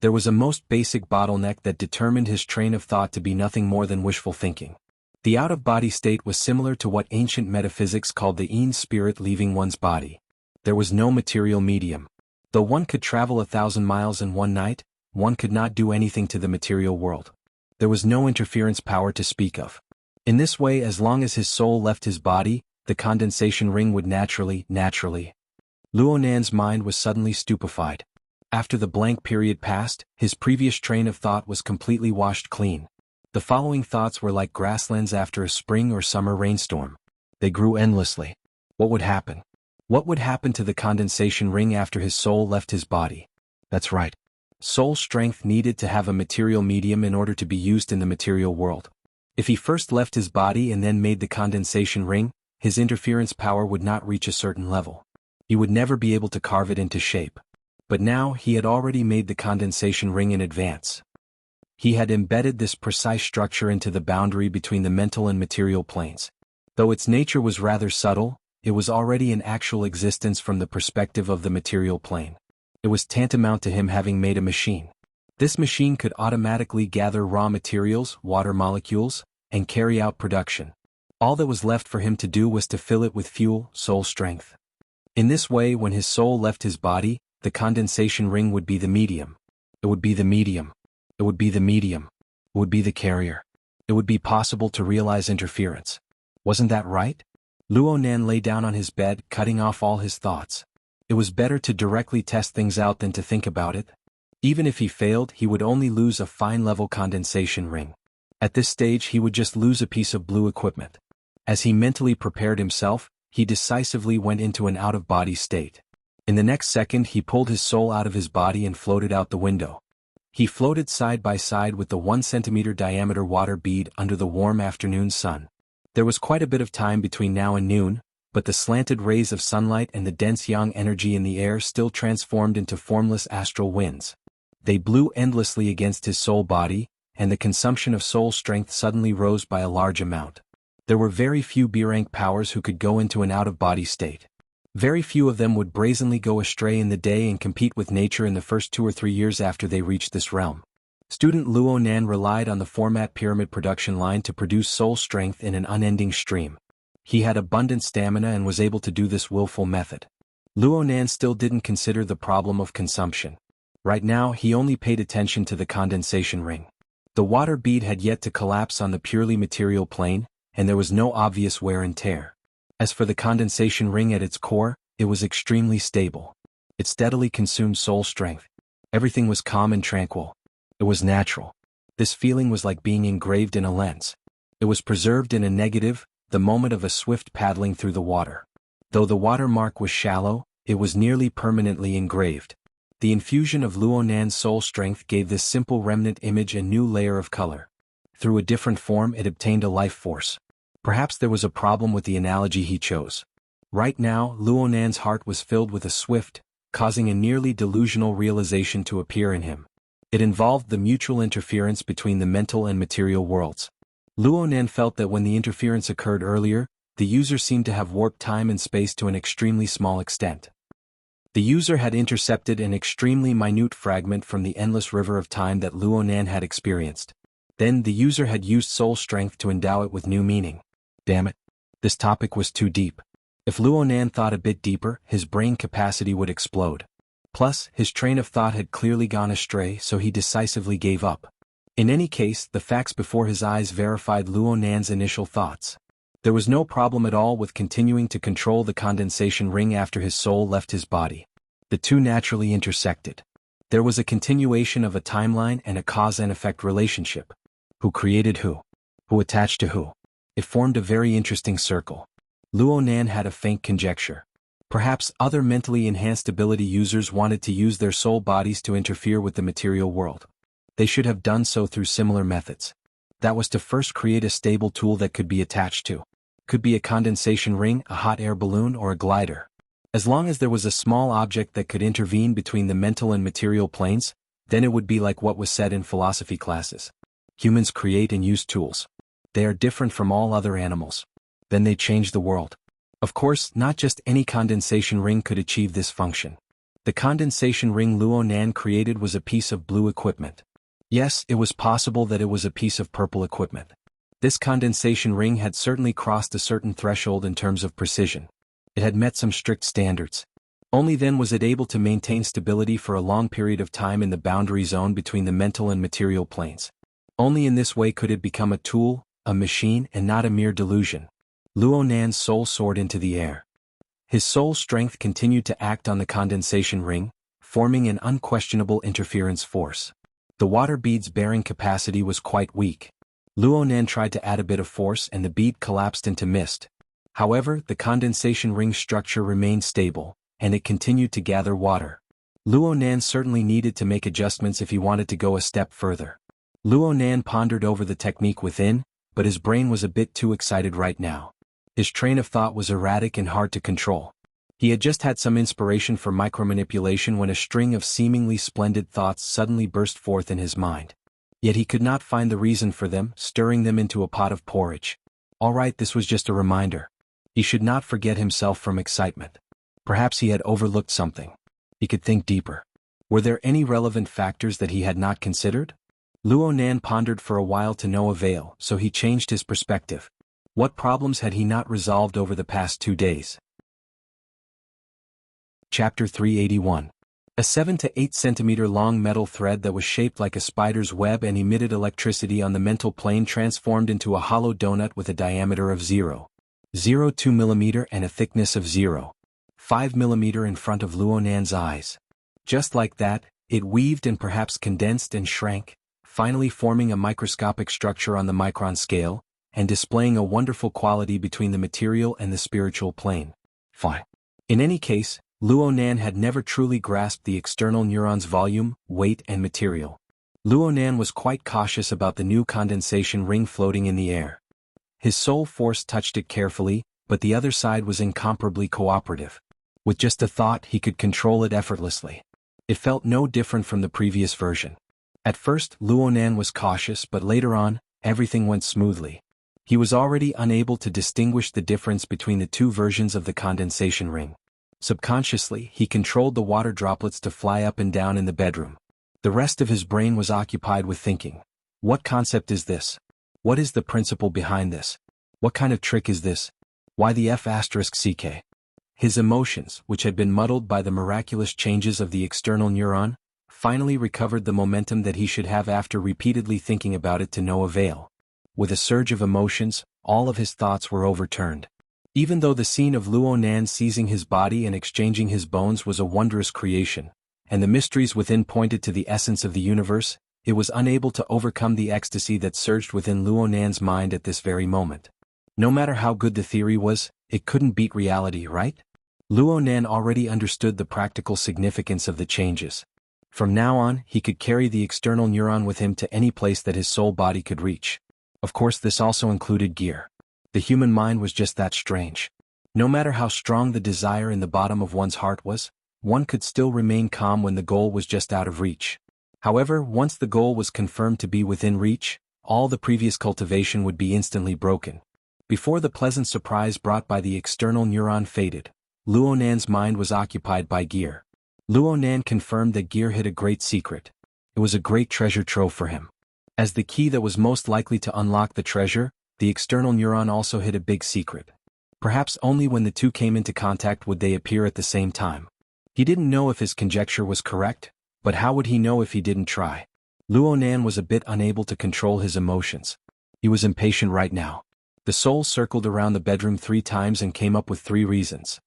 There was a most basic bottleneck that determined his train of thought to be nothing more than wishful thinking. The out-of-body state was similar to what ancient metaphysics called the Ein spirit leaving one's body. There was no material medium. Though one could travel 1,000 miles in one night, one could not do anything to the material world. There was no interference power to speak of. In this way, as long as his soul left his body, the condensation ring would naturally. Luo Nan's mind was suddenly stupefied. After the blank period passed, his previous train of thought was completely washed clean. The following thoughts were like grasslands after a spring or summer rainstorm. They grew endlessly. What would happen? What would happen to the condensation ring after his soul left his body? That's right. Soul strength needed to have a material medium in order to be used in the material world. If he first left his body and then made the condensation ring, his interference power would not reach a certain level. He would never be able to carve it into shape. But now he had already made the condensation ring in advance. He had embedded this precise structure into the boundary between the mental and material planes. Though its nature was rather subtle, it was already in actual existence from the perspective of the material plane. It was tantamount to him having made a machine. This machine could automatically gather raw materials, water molecules, and carry out production. All that was left for him to do was to fill it with fuel, soul strength. In this way, when his soul left his body, the condensation ring would be the medium. It would be the medium. It would be the medium. It would be the carrier. It would be possible to realize interference. Wasn't that right? Luo Nan lay down on his bed, cutting off all his thoughts. It was better to directly test things out than to think about it. Even if he failed, he would only lose a fine-level condensation ring. At this stage he would just lose a piece of blue equipment. As he mentally prepared himself, he decisively went into an out-of-body state. In the next second he pulled his soul out of his body and floated out the window. He floated side by side with the 1 centimeter diameter water bead under the warm afternoon sun. There was quite a bit of time between now and noon, but the slanted rays of sunlight and the dense yang energy in the air still transformed into formless astral winds. They blew endlessly against his soul body, and the consumption of soul strength suddenly rose by a large amount. There were very few B-rank powers who could go into an out-of-body state. Very few of them would brazenly go astray in the day and compete with nature in the first 2 or 3 years after they reached this realm. Student Luo Nan relied on the format pyramid production line to produce soul strength in an unending stream. He had abundant stamina and was able to do this willful method. Luo Nan still didn't consider the problem of consumption. Right now he only paid attention to the condensation ring. The water bead had yet to collapse on the purely material plane, and there was no obvious wear and tear. As for the condensation ring at its core, it was extremely stable. It steadily consumed soul strength. Everything was calm and tranquil. It was natural. This feeling was like being engraved in a lens. It was preserved in a negative, the moment of a swift paddling through the water. Though the water mark was shallow, it was nearly permanently engraved. The infusion of Luo Nan's soul strength gave this simple remnant image a new layer of color. Through a different form it obtained a life force. Perhaps there was a problem with the analogy he chose. Right now, Luo Nan's heart was filled with a swift, causing a nearly delusional realization to appear in him. It involved the mutual interference between the mental and material worlds. Luo Nan felt that when the interference occurred earlier, the user seemed to have warped time and space to an extremely small extent. The user had intercepted an extremely minute fragment from the endless river of time that Luo Nan had experienced. Then the user had used soul strength to endow it with new meaning. Damn it. This topic was too deep. If Luo Nan thought a bit deeper, his brain capacity would explode. Plus, his train of thought had clearly gone astray, so he decisively gave up. In any case, the facts before his eyes verified Luo Nan's initial thoughts. There was no problem at all with continuing to control the condensation ring after his soul left his body. The two naturally intersected. There was a continuation of a timeline and a cause and effect relationship. Who created who? Who attached to who? It formed a very interesting circle. Luo Nan had a faint conjecture. Perhaps other mentally enhanced ability users wanted to use their soul bodies to interfere with the material world. They should have done so through similar methods. That was to first create a stable tool that could be attached to. Could be a condensation ring, a hot air balloon, or a glider. As long as there was a small object that could intervene between the mental and material planes, then it would be like what was said in philosophy classes. Humans create and use tools. They are different from all other animals. Then they change the world. Of course, not just any condensation ring could achieve this function. The condensation ring Luo Nan created was a piece of blue equipment. Yes, it was possible that it was a piece of purple equipment. This condensation ring had certainly crossed a certain threshold in terms of precision. It had met some strict standards. Only then was it able to maintain stability for a long period of time in the boundary zone between the mental and material planes. Only in this way could it become a tool, a machine, and not a mere delusion. Luo Nan's soul soared into the air. His soul strength continued to act on the condensation ring, forming an unquestionable interference force. The water bead's bearing capacity was quite weak. Luo Nan tried to add a bit of force and the bead collapsed into mist. However, the condensation ring structure remained stable, and it continued to gather water. Luo Nan certainly needed to make adjustments if he wanted to go a step further. Luo Nan pondered over the technique within, but his brain was a bit too excited right now. His train of thought was erratic and hard to control. He had just had some inspiration for micromanipulation when a string of seemingly splendid thoughts suddenly burst forth in his mind. Yet he could not find the reason for them, stirring them into a pot of porridge. All right, this was just a reminder. He should not forget himself from excitement. Perhaps he had overlooked something. He could think deeper. Were there any relevant factors that he had not considered? Luo Nan pondered for a while to no avail, so he changed his perspective. What problems had he not resolved over the past 2 days? Chapter 381. A 7 to 8 centimeter long metal thread that was shaped like a spider's web and emitted electricity on the mental plane transformed into a hollow donut with a diameter of 0.02 mm and a thickness of 0.5 mm in front of Luo Nan's eyes. Just like that, it weaved and perhaps condensed and shrank, finally forming a microscopic structure on the micron scale, and displaying a wonderful quality between the material and the spiritual plane. Fine. In any case, Luo Nan had never truly grasped the external neuron's volume, weight, and material. Luo Nan was quite cautious about the new condensation ring floating in the air. His soul force touched it carefully, but the other side was incomparably cooperative. With just a thought, he could control it effortlessly. It felt no different from the previous version. At first, Luonan was cautious, but later on, everything went smoothly. He was already unable to distinguish the difference between the two versions of the condensation ring. Subconsciously, he controlled the water droplets to fly up and down in the bedroom. The rest of his brain was occupied with thinking. What concept is this? What is the principle behind this? What kind of trick is this? Why the F***ck? His emotions, which had been muddled by the miraculous changes of the external neuron, finally recovered the momentum that he should have after repeatedly thinking about it to no avail. With a surge of emotions, all of his thoughts were overturned. Even though the scene of Luonan seizing his body and exchanging his bones was a wondrous creation, and the mysteries within pointed to the essence of the universe, it was unable to overcome the ecstasy that surged within Luonan's mind at this very moment. No matter how good the theory was, it couldn't beat reality, right? Luonan already understood the practical significance of the changes. From now on, he could carry the external neuron with him to any place that his soul body could reach. Of course, this also included gear. The human mind was just that strange. No matter how strong the desire in the bottom of one's heart was, one could still remain calm when the goal was just out of reach. However, once the goal was confirmed to be within reach, all the previous cultivation would be instantly broken. Before the pleasant surprise brought by the external neuron faded, Luonan's mind was occupied by gear. Luonan confirmed that gear hid a great secret. It was a great treasure trove for him. As the key that was most likely to unlock the treasure, the external neuron also hid a big secret. Perhaps only when the two came into contact would they appear at the same time. He didn't know if his conjecture was correct, but how would he know if he didn't try? Luonan was a bit unable to control his emotions. He was impatient right now. The soul circled around the bedroom 3 times and came up with 3 reasons.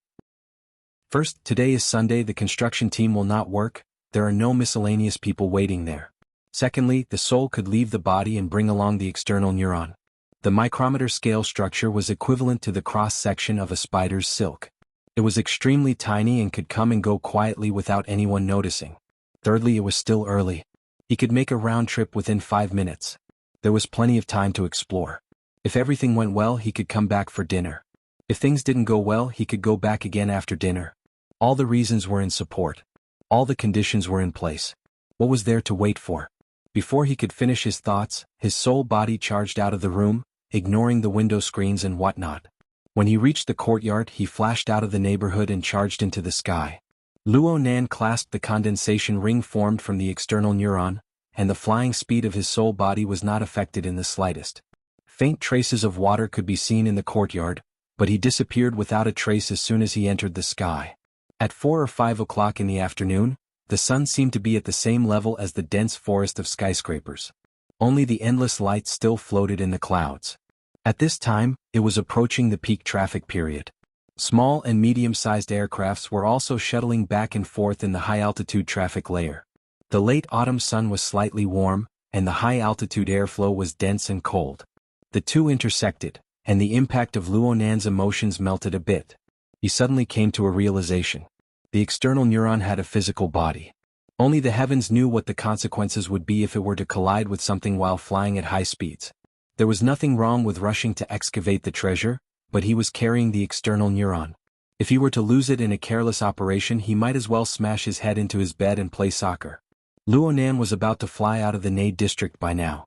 First, today is Sunday, the construction team will not work, there are no miscellaneous people waiting there. Secondly, the soul could leave the body and bring along the external neuron. The micrometer scale structure was equivalent to the cross-section of a spider's silk. It was extremely tiny and could come and go quietly without anyone noticing. Thirdly, it was still early. He could make a round trip within 5 minutes. There was plenty of time to explore. If everything went well, he could come back for dinner. If things didn't go well, he could go back again after dinner. All the reasons were in support. All the conditions were in place. What was there to wait for? Before he could finish his thoughts, his soul body charged out of the room, ignoring the window screens and whatnot. When he reached the courtyard, he flashed out of the neighborhood and charged into the sky. Luonan clasped the condensation ring formed from the external neuron, and the flying speed of his soul body was not affected in the slightest. Faint traces of water could be seen in the courtyard, but he disappeared without a trace as soon as he entered the sky. At 4 or 5 o'clock in the afternoon, the sun seemed to be at the same level as the dense forest of skyscrapers. Only the endless light still floated in the clouds. At this time, it was approaching the peak traffic period. Small and medium-sized aircrafts were also shuttling back and forth in the high-altitude traffic layer. The late autumn sun was slightly warm, and the high-altitude airflow was dense and cold. The two intersected, and the impact of Luonan's emotions melted a bit. He suddenly came to a realization. The external neuron had a physical body. Only the heavens knew what the consequences would be if it were to collide with something while flying at high speeds. There was nothing wrong with rushing to excavate the treasure, but he was carrying the external neuron. If he were to lose it in a careless operation, he might as well smash his head into his bed and play soccer. Luonan was about to fly out of the Nade district by now.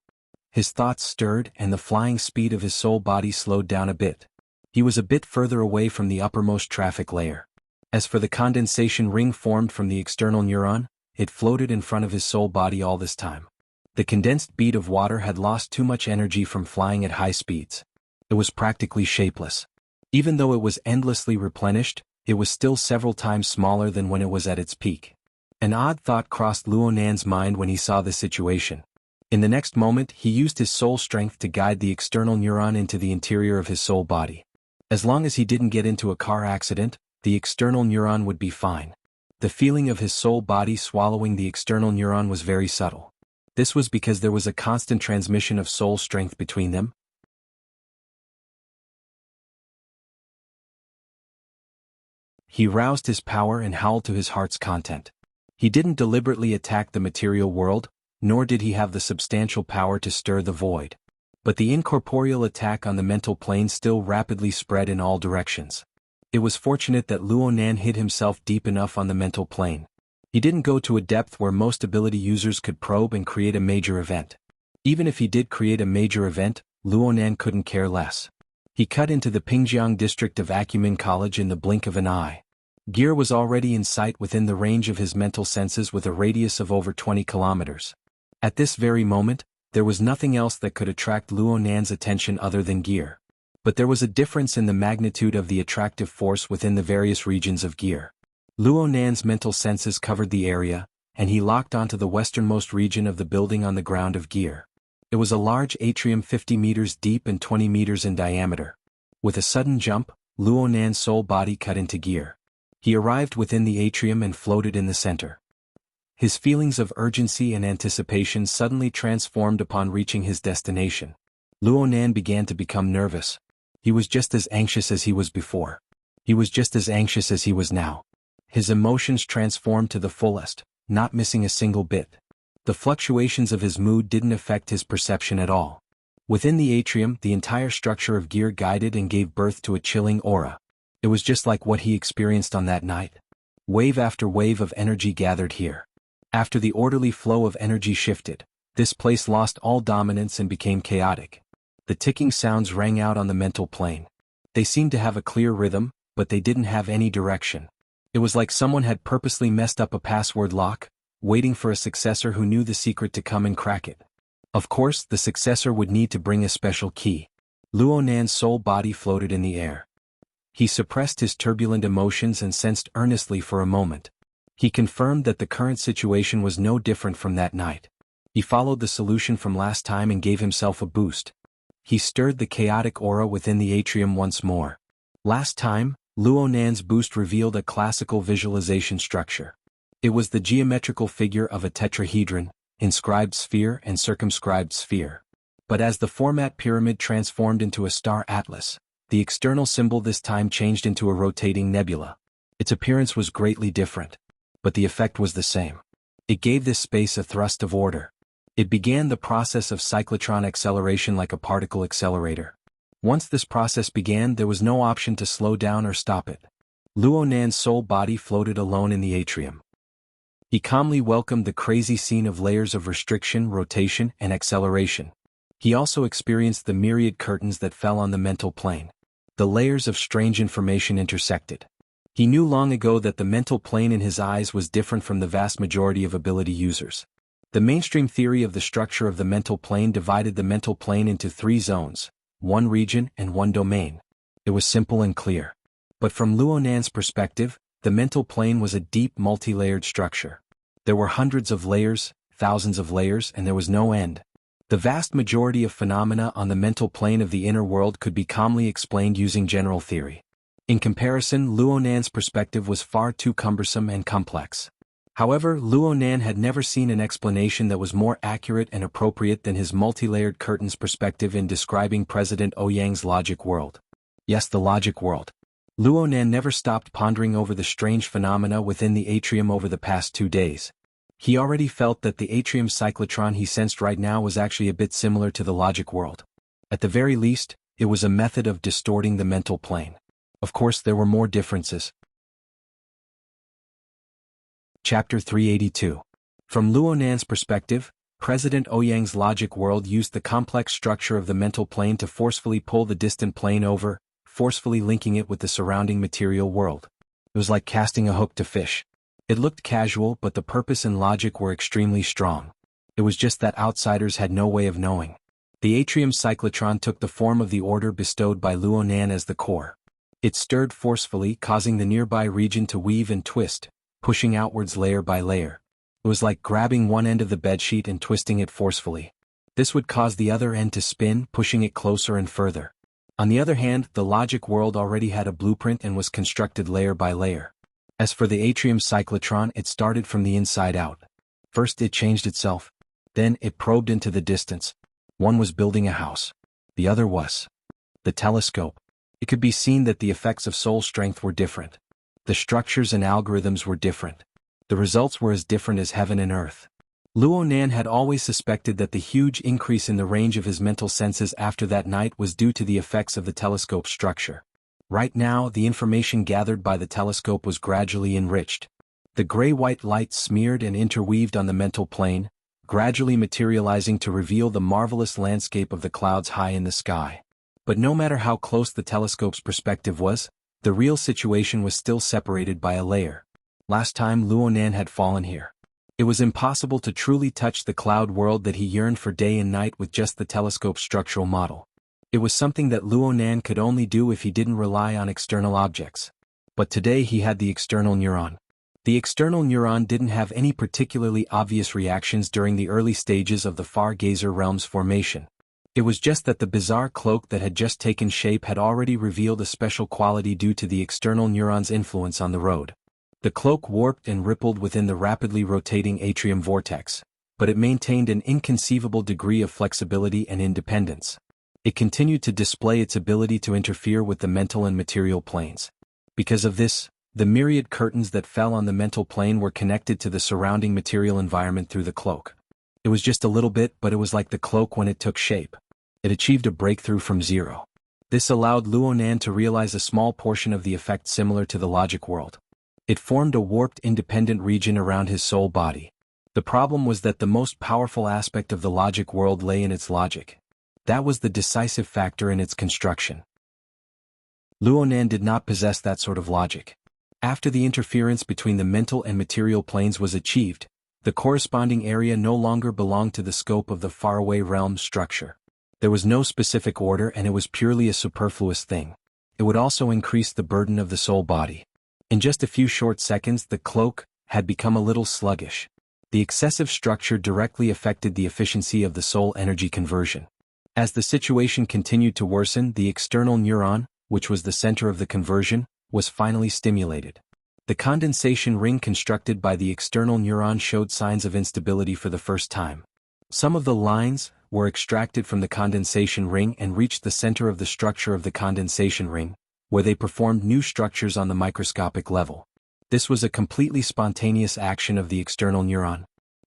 His thoughts stirred and the flying speed of his soul body slowed down a bit. He was a bit further away from the uppermost traffic layer. As for the condensation ring formed from the external neuron, it floated in front of his soul body all this time. The condensed bead of water had lost too much energy from flying at high speeds. It was practically shapeless. Even though it was endlessly replenished, it was still several times smaller than when it was at its peak. An odd thought crossed Luonan's mind when he saw the situation. In the next moment, he used his soul strength to guide the external neuron into the interior of his soul body. As long as he didn't get into a car accident, the external neuron would be fine. The feeling of his soul body swallowing the external neuron was very subtle. This was because there was a constant transmission of soul strength between them. He roused his power and howled to his heart's content. He didn't deliberately attack the material world, nor did he have the substantial power to stir the void. But the incorporeal attack on the mental plane still rapidly spread in all directions. It was fortunate that Luo Nan hid himself deep enough on the mental plane. He didn't go to a depth where most ability users could probe and create a major event. Even if he did create a major event, Luo Nan couldn't care less. He cut into the Pingjiang district of Acumen College in the blink of an eye. Gear was already in sight within the range of his mental senses with a radius of over 20 kilometers. At this very moment, there was nothing else that could attract Luo Nan's attention other than Gear. But there was a difference in the magnitude of the attractive force within the various regions of Gear. Luo Nan's mental senses covered the area, and he locked onto the westernmost region of the building on the ground of Gear. It was a large atrium 50 meters deep and 20 meters in diameter. With a sudden jump, Luo Nan's soul body cut into Gear. He arrived within the atrium and floated in the center. His feelings of urgency and anticipation suddenly transformed upon reaching his destination. Luo Nan began to become nervous. He was just as anxious as he was before. He was just as anxious as he was now. His emotions transformed to the fullest, not missing a single bit. The fluctuations of his mood didn't affect his perception at all. Within the atrium, the entire structure of Gear guided and gave birth to a chilling aura. It was just like what he experienced on that night. Wave after wave of energy gathered here. After the orderly flow of energy shifted, this place lost all dominance and became chaotic. The ticking sounds rang out on the mental plane. They seemed to have a clear rhythm, but they didn't have any direction. It was like someone had purposely messed up a password lock, waiting for a successor who knew the secret to come and crack it. Of course, the successor would need to bring a special key. Luo Nan's soul body floated in the air. He suppressed his turbulent emotions and sensed earnestly for a moment. He confirmed that the current situation was no different from that night. He followed the solution from last time and gave himself a boost. He stirred the chaotic aura within the atrium once more. Last time, Luo Nan's boost revealed a classical visualization structure. It was the geometrical figure of a tetrahedron, inscribed sphere and circumscribed sphere. But as the format pyramid transformed into a star atlas, the external symbol this time changed into a rotating nebula. Its appearance was greatly different. But the effect was the same. It gave this space a thrust of order. It began the process of cyclotron acceleration like a particle accelerator. Once this process began, there was no option to slow down or stop it. Luo Nan's soul body floated alone in the atrium. He calmly welcomed the crazy scene of layers of restriction, rotation, and acceleration. He also experienced the myriad curtains that fell on the mental plane. The layers of strange information intersected. He knew long ago that the mental plane in his eyes was different from the vast majority of ability users. The mainstream theory of the structure of the mental plane divided the mental plane into 3 zones, 1 region and 1 domain. It was simple and clear. But from Luo Nan's perspective, the mental plane was a deep multi-layered structure. There were hundreds of layers, thousands of layers, and there was no end. The vast majority of phenomena on the mental plane of the inner world could be calmly explained using general theory. In comparison, Luo Nan's perspective was far too cumbersome and complex. However, Luo Nan had never seen an explanation that was more accurate and appropriate than his multi-layered curtains perspective in describing President Ouyang's logic world. Yes, the logic world. Luo Nan never stopped pondering over the strange phenomena within the atrium over the past 2 days. He already felt that the atrium cyclotron he sensed right now was actually a bit similar to the logic world. At the very least, it was a method of distorting the mental plane. Of course, there were more differences. Chapter 382. From Luo Nan's perspective, President Ouyang's logic world used the complex structure of the mental plane to forcefully pull the distant plane over, forcefully linking it with the surrounding material world. It was like casting a hook to fish. It looked casual, but the purpose and logic were extremely strong. It was just that outsiders had no way of knowing. The atrium cyclotron took the form of the order bestowed by Luo Nan as the core. It stirred forcefully, causing the nearby region to weave and twist, pushing outwards layer by layer. It was like grabbing one end of the bedsheet and twisting it forcefully. This would cause the other end to spin, pushing it closer and further. On the other hand, the logic world already had a blueprint and was constructed layer by layer. As for the atrium cyclotron, it started from the inside out. First it changed itself. Then it probed into the distance. One was building a house. The other was the telescope. It could be seen that the effects of soul strength were different. The structures and algorithms were different. The results were as different as heaven and earth. Luo Nan had always suspected that the huge increase in the range of his mental senses after that night was due to the effects of the telescope structure. Right now, the information gathered by the telescope was gradually enriched. The gray-white light smeared and interweaved on the mental plane, gradually materializing to reveal the marvelous landscape of the clouds high in the sky. But no matter how close the telescope's perspective was, the real situation was still separated by a layer. Last time Luo Nan had fallen here, it was impossible to truly touch the cloud world that he yearned for day and night with just the telescope's structural model. It was something that Luo Nan could only do if he didn't rely on external objects. But today he had the external neuron. The external neuron didn't have any particularly obvious reactions during the early stages of the Far-Gazer realm's formation. It was just that the bizarre cloak that had just taken shape had already revealed a special quality due to the external neuron's influence on the road. The cloak warped and rippled within the rapidly rotating atrium vortex, but it maintained an inconceivable degree of flexibility and independence. It continued to display its ability to interfere with the mental and material planes. Because of this, the myriad curtains that fell on the mental plane were connected to the surrounding material environment through the cloak. It was just a little bit, but it was like the cloak when it took shape. It achieved a breakthrough from zero. This allowed Luo Nan to realize a small portion of the effect similar to the logic world. It formed a warped independent region around his soul body. The problem was that the most powerful aspect of the logic world lay in its logic. That was the decisive factor in its construction. Luo Nan did not possess that sort of logic. After the interference between the mental and material planes was achieved, the corresponding area no longer belonged to the scope of the faraway realm structure. There was no specific order and it was purely a superfluous thing. It would also increase the burden of the soul body. In just a few short seconds, the cloak had become a little sluggish. The excessive structure directly affected the efficiency of the soul energy conversion. As the situation continued to worsen, the external neuron, which was the center of the conversion, was finally stimulated. The condensation ring constructed by the external neuron showed signs of instability for the first time. Some of the lines were extracted from the condensation ring and reached the center of the structure of the condensation ring, where they performed new structures on the microscopic level. This was a completely spontaneous action of the external neuron.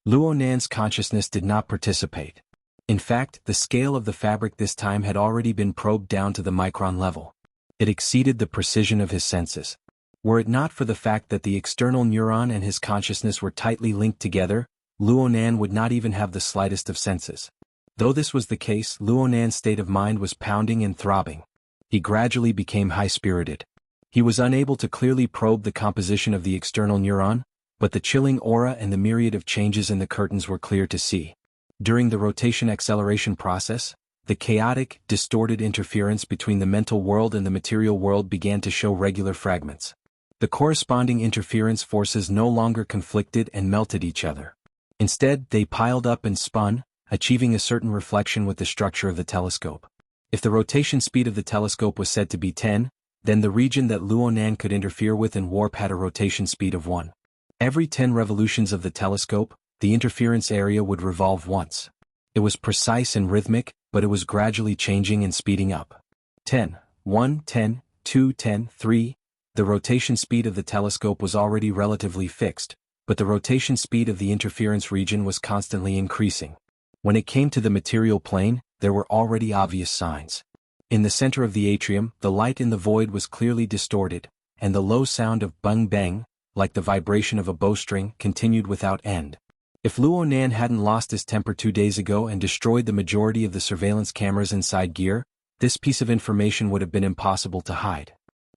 Luo Nan's consciousness did not participate. In fact, the scale of the fabric this time had already been probed down to the micron level. It exceeded the precision of his senses. Were it not for the fact that the external neuron and his consciousness were tightly linked together, Luo Nan would not even have the slightest of senses. Though this was the case, Luo Nan's state of mind was pounding and throbbing. He gradually became high-spirited. He was unable to clearly probe the composition of the external neuron, but the chilling aura and the myriad of changes in the curtains were clear to see. During the rotation acceleration process, the chaotic, distorted interference between the mental world and the material world began to show regular fragments. The corresponding interference forces no longer conflicted and melted each other. Instead, they piled up and spun, achieving a certain reflection with the structure of the telescope. If the rotation speed of the telescope was said to be 10, then the region that Luo Nan could interfere with and warp had a rotation speed of 1. Every 10 revolutions of the telescope, the interference area would revolve once. It was precise and rhythmic, but it was gradually changing and speeding up. 10, 1, 10, 2, 10, 3. The rotation speed of the telescope was already relatively fixed, but the rotation speed of the interference region was constantly increasing. When it came to the material plane, there were already obvious signs. In the center of the atrium, the light in the void was clearly distorted, and the low sound of bang bang, like the vibration of a bowstring, continued without end. If Luo Nan hadn't lost his temper 2 days ago and destroyed the majority of the surveillance cameras inside gear, this piece of information would have been impossible to hide.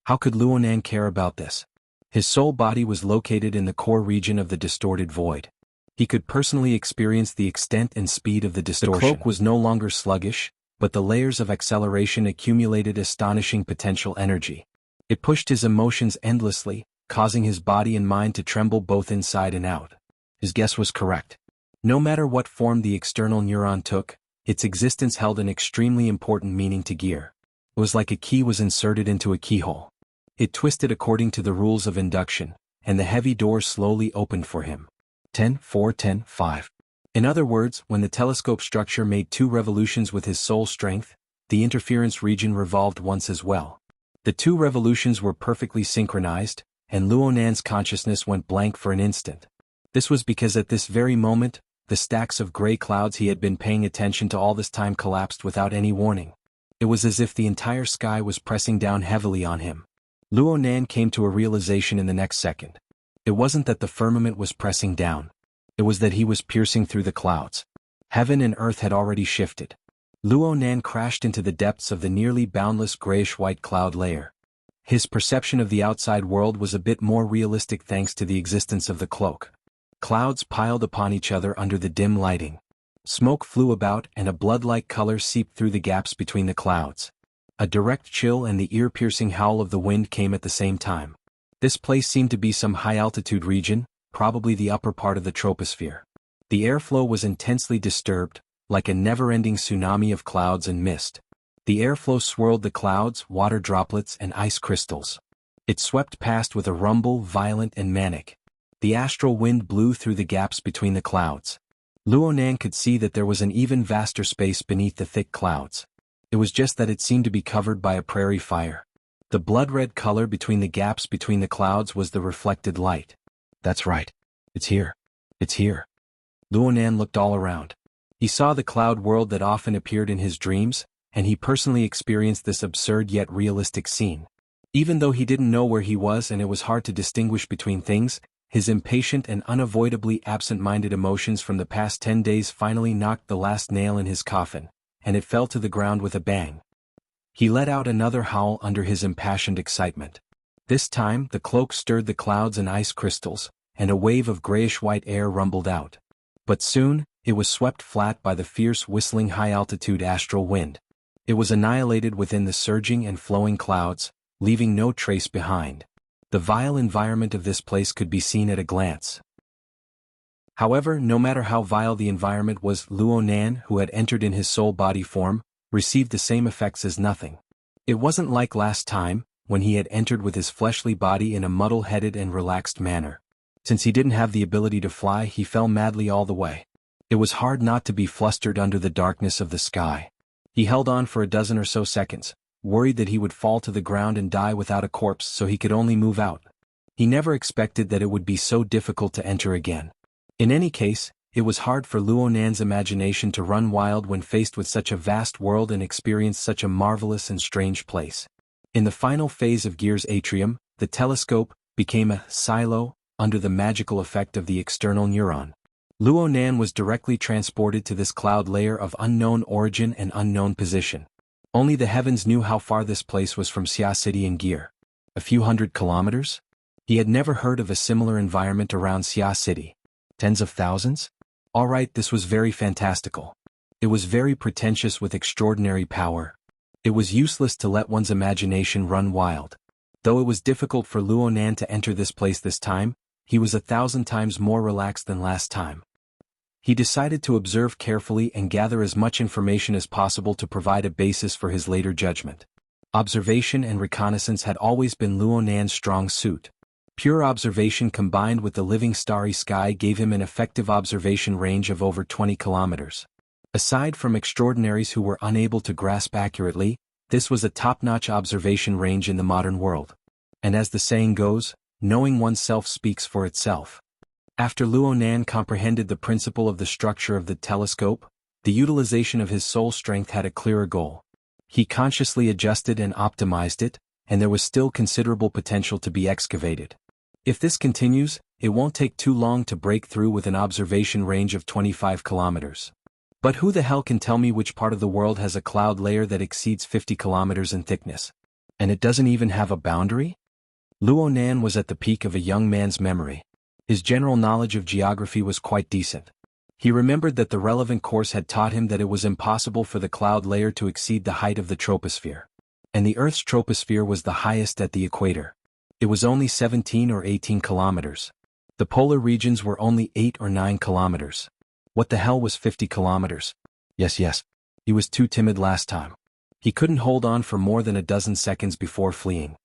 How could Luo Nan care about this? His soul body was located in the core region of the distorted void. He could personally experience the extent and speed of the distortion. The cloak was no longer sluggish, but the layers of acceleration accumulated astonishing potential energy. It pushed his emotions endlessly, causing his body and mind to tremble both inside and out. His guess was correct. No matter what form the external neuron took, its existence held an extremely important meaning to Gear. It was like a key was inserted into a keyhole. It twisted according to the rules of induction, and the heavy door slowly opened for him. 10, 4, 10, 5. In other words, when the telescope structure made 2 revolutions with his soul strength, the interference region revolved once as well. The 2 revolutions were perfectly synchronized, and Luo Nan's consciousness went blank for an instant. This was because at this very moment, the stacks of gray clouds he had been paying attention to all this time collapsed without any warning. It was as if the entire sky was pressing down heavily on him. Luo Nan came to a realization in the next second. It wasn't that the firmament was pressing down. It was that he was piercing through the clouds. Heaven and earth had already shifted. Luo Nan crashed into the depths of the nearly boundless grayish-white cloud layer. His perception of the outside world was a bit more realistic thanks to the existence of the cloak. Clouds piled upon each other under the dim lighting. Smoke flew about and a blood-like color seeped through the gaps between the clouds. A direct chill and the ear-piercing howl of the wind came at the same time. This place seemed to be some high-altitude region, probably the upper part of the troposphere. The airflow was intensely disturbed, like a never-ending tsunami of clouds and mist. The airflow swirled the clouds, water droplets, and ice crystals. It swept past with a rumble, violent and manic. The astral wind blew through the gaps between the clouds. Luo Nan could see that there was an even vaster space beneath the thick clouds. It was just that it seemed to be covered by a prairie fire. The blood-red color between the gaps between the clouds was the reflected light. That's right. It's here. It's here. Luo Nan looked all around. He saw the cloud world that often appeared in his dreams, and he personally experienced this absurd yet realistic scene. Even though he didn't know where he was and it was hard to distinguish between things, his impatient and unavoidably absent-minded emotions from the past 10 days finally knocked the last nail in his coffin, and it fell to the ground with a bang. He let out another howl under his impassioned excitement. This time, the cloak stirred the clouds and ice crystals, and a wave of grayish-white air rumbled out. But soon, it was swept flat by the fierce whistling high-altitude astral wind. It was annihilated within the surging and flowing clouds, leaving no trace behind. The vile environment of this place could be seen at a glance. However, no matter how vile the environment was, Luo Nan, who had entered in his soul-body form, received the same effects as nothing. It wasn't like last time, when he had entered with his fleshly body in a muddle-headed and relaxed manner. Since he didn't have the ability to fly, he fell madly all the way. It was hard not to be flustered under the darkness of the sky. He held on for a dozen or so seconds, worried that he would fall to the ground and die without a corpse, so he could only move out. He never expected that it would be so difficult to enter again. In any case, it was hard for Luo Nan's imagination to run wild when faced with such a vast world and experience such a marvelous and strange place. In the final phase of Gear's atrium, the telescope became a silo under the magical effect of the external neuron. Luo Nan was directly transported to this cloud layer of unknown origin and unknown position. Only the heavens knew how far this place was from Xia City and Gear. A few hundred kilometers? He had never heard of a similar environment around Xia City. Tens of thousands? Alright, this was very fantastical. It was very pretentious with extraordinary power. It was useless to let one's imagination run wild. Though it was difficult for Luo Nan to enter this place this time, he was 1,000 times more relaxed than last time. He decided to observe carefully and gather as much information as possible to provide a basis for his later judgment. Observation and reconnaissance had always been Luo Nan's strong suit. Pure observation combined with the living starry sky gave him an effective observation range of over 20 kilometers. Aside from extraordinaries who were unable to grasp accurately, this was a top-notch observation range in the modern world. And as the saying goes, knowing oneself speaks for itself. After Luo Nan comprehended the principle of the structure of the telescope, the utilization of his soul strength had a clearer goal. He consciously adjusted and optimized it, and there was still considerable potential to be excavated. If this continues, it won't take too long to break through with an observation range of 25 kilometers. But who the hell can tell me which part of the world has a cloud layer that exceeds 50 kilometers in thickness? And it doesn't even have a boundary? Luo Nan was at the peak of a young man's memory. His general knowledge of geography was quite decent. He remembered that the relevant course had taught him that it was impossible for the cloud layer to exceed the height of the troposphere. And the Earth's troposphere was the highest at the equator. It was only 17 or 18 kilometers. The polar regions were only 8 or 9 kilometers. What the hell was 50 kilometers? Yes. He was too timid last time. He couldn't hold on for more than a dozen seconds before fleeing.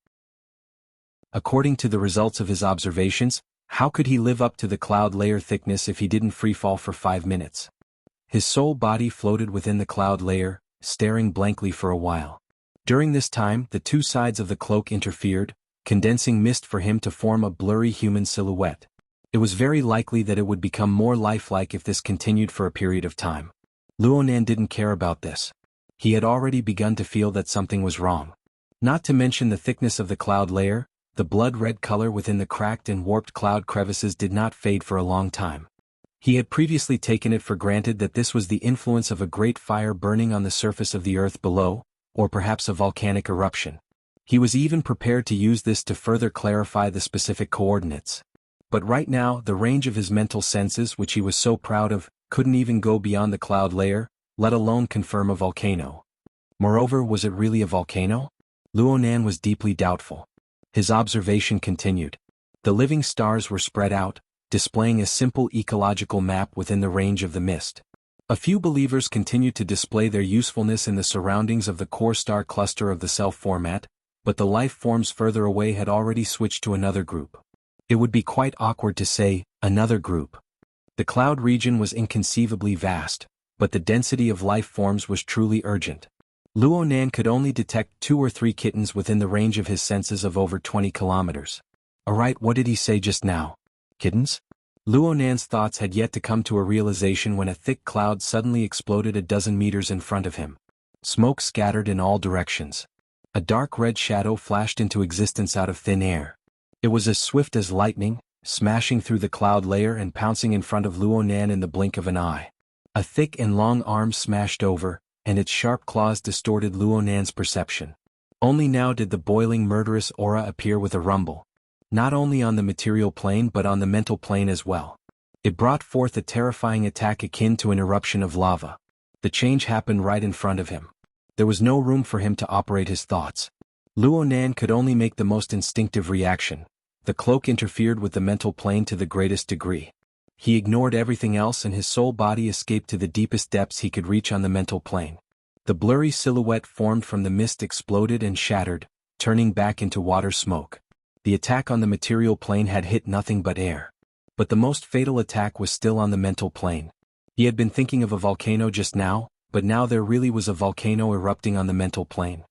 According to the results of his observations, how could he live up to the cloud layer thickness if he didn't freefall for 5 minutes? His soul body floated within the cloud layer, staring blankly for a while. During this time, the two sides of the cloak interfered, condensing mist for him to form a blurry human silhouette. It was very likely that it would become more lifelike if this continued for a period of time. Luonan didn't care about this. He had already begun to feel that something was wrong. Not to mention the thickness of the cloud layer, the blood-red color within the cracked and warped cloud crevices did not fade for a long time. He had previously taken it for granted that this was the influence of a great fire burning on the surface of the earth below, or perhaps a volcanic eruption. He was even prepared to use this to further clarify the specific coordinates. But right now, the range of his mental senses, which he was so proud of, couldn't even go beyond the cloud layer, let alone confirm a volcano. Moreover, was it really a volcano? Luonan was deeply doubtful. His observation continued. The living stars were spread out, displaying a simple ecological map within the range of the mist. A few believers continued to display their usefulness in the surroundings of the core star cluster of the self format, but the life forms further away had already switched to another group. It would be quite awkward to say, another group. The cloud region was inconceivably vast, but the density of life forms was truly urgent. Luonan could only detect 2 or 3 kittens within the range of his senses of over 20 kilometers. Alright, what did he say just now? Kittens? Luonan's thoughts had yet to come to a realization when a thick cloud suddenly exploded a dozen meters in front of him. Smoke scattered in all directions. A dark red shadow flashed into existence out of thin air. It was as swift as lightning, smashing through the cloud layer and pouncing in front of Luonan in the blink of an eye. A thick and long arm smashed over, and its sharp claws distorted Luonan's perception. Only now did the boiling murderous aura appear with a rumble. Not only on the material plane but on the mental plane as well. It brought forth a terrifying attack akin to an eruption of lava. The change happened right in front of him. There was no room for him to operate his thoughts. Luonan could only make the most instinctive reaction. The cloak interfered with the mental plane to the greatest degree. He ignored everything else and his soul body escaped to the deepest depths he could reach on the mental plane. The blurry silhouette formed from the mist exploded and shattered, turning back into water smoke. The attack on the material plane had hit nothing but air. But the most fatal attack was still on the mental plane. He had been thinking of a volcano just now, but now there really was a volcano erupting on the mental plane.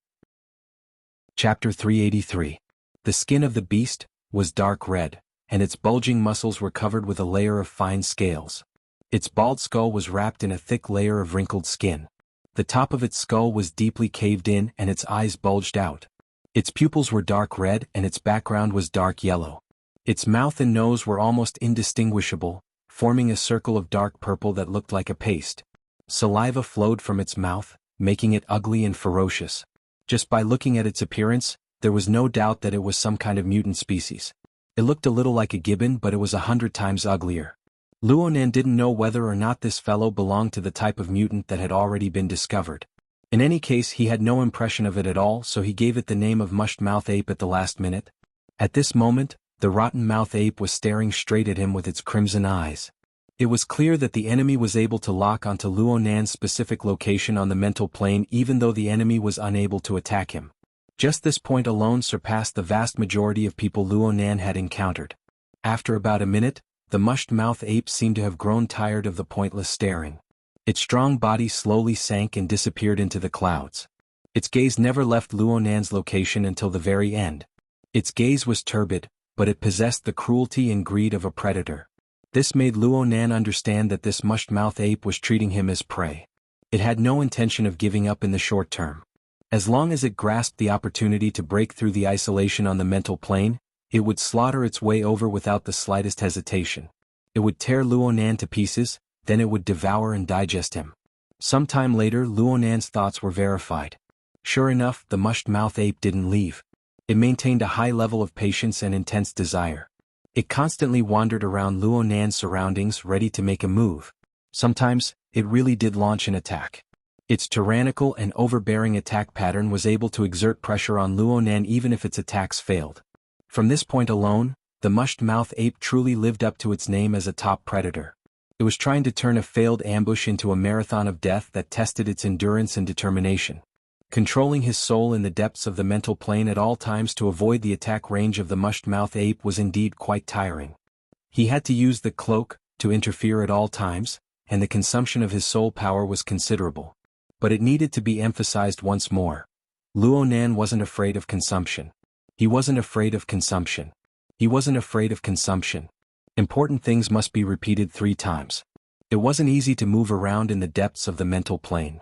Chapter 383. The skin of the beast was dark red, and its bulging muscles were covered with a layer of fine scales. Its bald skull was wrapped in a thick layer of wrinkled skin. The top of its skull was deeply caved in and its eyes bulged out. Its pupils were dark red and its background was dark yellow. Its mouth and nose were almost indistinguishable, forming a circle of dark purple that looked like a paste. Saliva flowed from its mouth, making it ugly and ferocious. Just by looking at its appearance, there was no doubt that it was some kind of mutant species. It looked a little like a gibbon, but it was 100 times uglier. Luonan didn't know whether or not this fellow belonged to the type of mutant that had already been discovered. In any case, he had no impression of it at all, so he gave it the name of mush-mouth ape at the last minute. At this moment, the rotten-mouth ape was staring straight at him with its crimson eyes. It was clear that the enemy was able to lock onto Luonan's specific location on the mental plane even though the enemy was unable to attack him. Just this point alone surpassed the vast majority of people Luonan had encountered. After about a minute, the mushed-mouth ape seemed to have grown tired of the pointless staring. Its strong body slowly sank and disappeared into the clouds. Its gaze never left Luonan's location until the very end. Its gaze was turbid, but it possessed the cruelty and greed of a predator. This made Luonan understand that this mushed-mouth ape was treating him as prey. It had no intention of giving up in the short term. As long as it grasped the opportunity to break through the isolation on the mental plane, it would slaughter its way over without the slightest hesitation. It would tear Luonan to pieces, then it would devour and digest him. Sometime later, Luonan's thoughts were verified. Sure enough, the mushed-mouth ape didn't leave. It maintained a high level of patience and intense desire. It constantly wandered around Luonan's surroundings ready to make a move. Sometimes, it really did launch an attack. Its tyrannical and overbearing attack pattern was able to exert pressure on Luonan even if its attacks failed. From this point alone, the mushed-mouth ape truly lived up to its name as a top predator. It was trying to turn a failed ambush into a marathon of death that tested its endurance and determination. Controlling his soul in the depths of the mental plane at all times to avoid the attack range of the mushed-mouth ape was indeed quite tiring. He had to use the cloak to interfere at all times, and the consumption of his soul power was considerable. But it needed to be emphasized once more. Luonan wasn't afraid of consumption. He wasn't afraid of consumption. He wasn't afraid of consumption. Important things must be repeated 3 times. It wasn't easy to move around in the depths of the mental plane.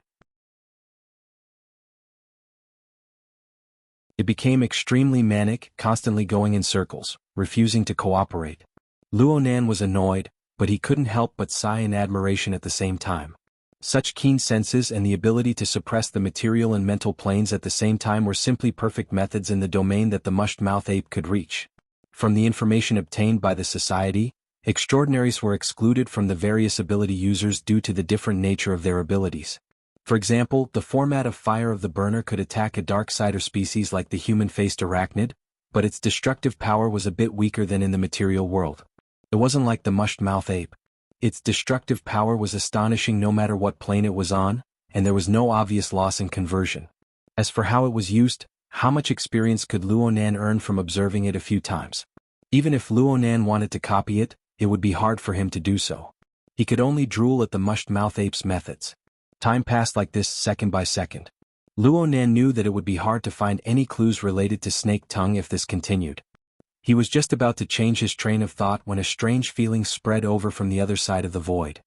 It became extremely manic, constantly going in circles, refusing to cooperate. Luonan was annoyed, but he couldn't help but sigh in admiration at the same time. Such keen senses and the ability to suppress the material and mental planes at the same time were simply perfect methods in the domain that the mushed-mouth ape could reach. From the information obtained by the society, extraordinaries were excluded from the various ability users due to the different nature of their abilities. For example, the format of Fire of the Burner could attack a darksider species like the human-faced arachnid, but its destructive power was a bit weaker than in the material world. It wasn't like the mushed-mouth ape. Its destructive power was astonishing no matter what plane it was on, and there was no obvious loss in conversion. As for how it was used, how much experience could Luonan earn from observing it a few times? Even if Luonan wanted to copy it, it would be hard for him to do so. He could only drool at the mushed-mouth ape's methods. Time passed like this second by second. Luonan knew that it would be hard to find any clues related to Snake Tongue if this continued. He was just about to change his train of thought when a strange feeling spread over from the other side of the void.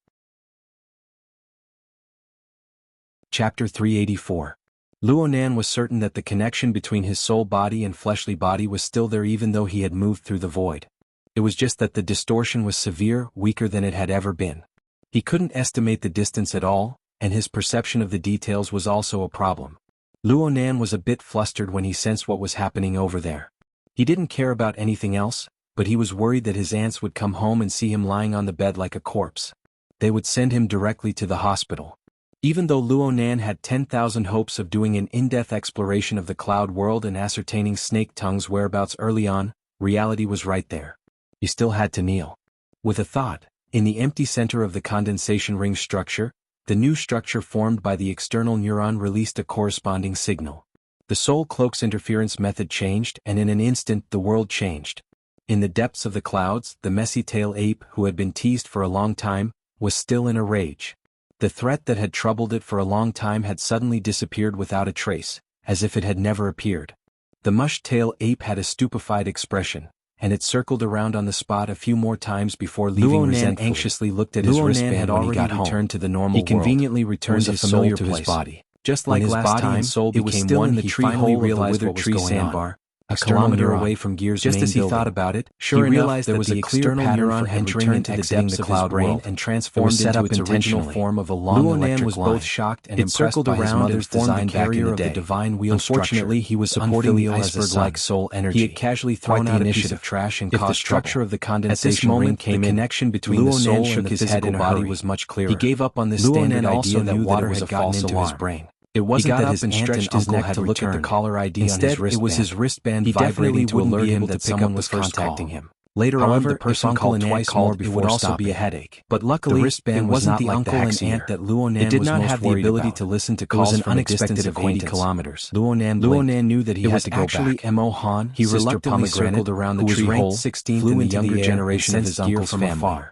Chapter 384. Luonan was certain that the connection between his soul body and fleshly body was still there even though he had moved through the void. It was just that the distortion was severe, weaker than it had ever been. He couldn't estimate the distance at all, and his perception of the details was also a problem. Luonan was a bit flustered when he sensed what was happening over there. He didn't care about anything else, but he was worried that his aunts would come home and see him lying on the bed like a corpse. They would send him directly to the hospital. Even though Luonan had 10,000 hopes of doing an in-depth exploration of the cloud world and ascertaining Snake Tongue's whereabouts early on, reality was right there. He still had to kneel. With a thought, in the empty center of the condensation ring structure, the new structure formed by the external neuron released a corresponding signal. The soul cloak's interference method changed, and in an instant the world changed. In the depths of the clouds, the messy tail ape, who had been teased for a long time, was still in a rage. The threat that had troubled it for a long time had suddenly disappeared without a trace, as if it had never appeared. The mushed-tail ape had a stupefied expression, and it circled around on the spot a few more times before leaving resentfully. Luonan anxiously looked at his wristband when he got home. To the normal world. He conveniently returned his soul to his body. Just like last time, it was still in the tree hole of the withered tree sandbar, a kilometer away from Gear's main building. Just as he thought about it, he realized there was a clear pattern for entering and exiting the cloud world and transformed into its original form of a long electric line. Luonan was both shocked and impressed by his mother's design carrier of the divine wheel structure. Unfortunately, he was supporting the iceberg-like soul energy. He had casually thrown out a piece of trash and caused trouble. If the structure of the condensation ring came in, the connection between the soul and the physical body was much clearer. He gave up on this standard idea that water had gotten into his brain. It wasn't that his aunt and uncle had to look at the caller ID on his wristband. It was his wristband vibrating to alert him that someone was contacting him. Later on, the person called twice more before it would also be a headache. But luckily, it wasn't the uncle and aunt that Luonan was most have the ability to listen to calls from a distance of 80 kilometers. Luonan knew that he had to go back. It was actually Mo Han, he reluctantly circled around the tree hole, 16th in the younger generation of his uncle's family.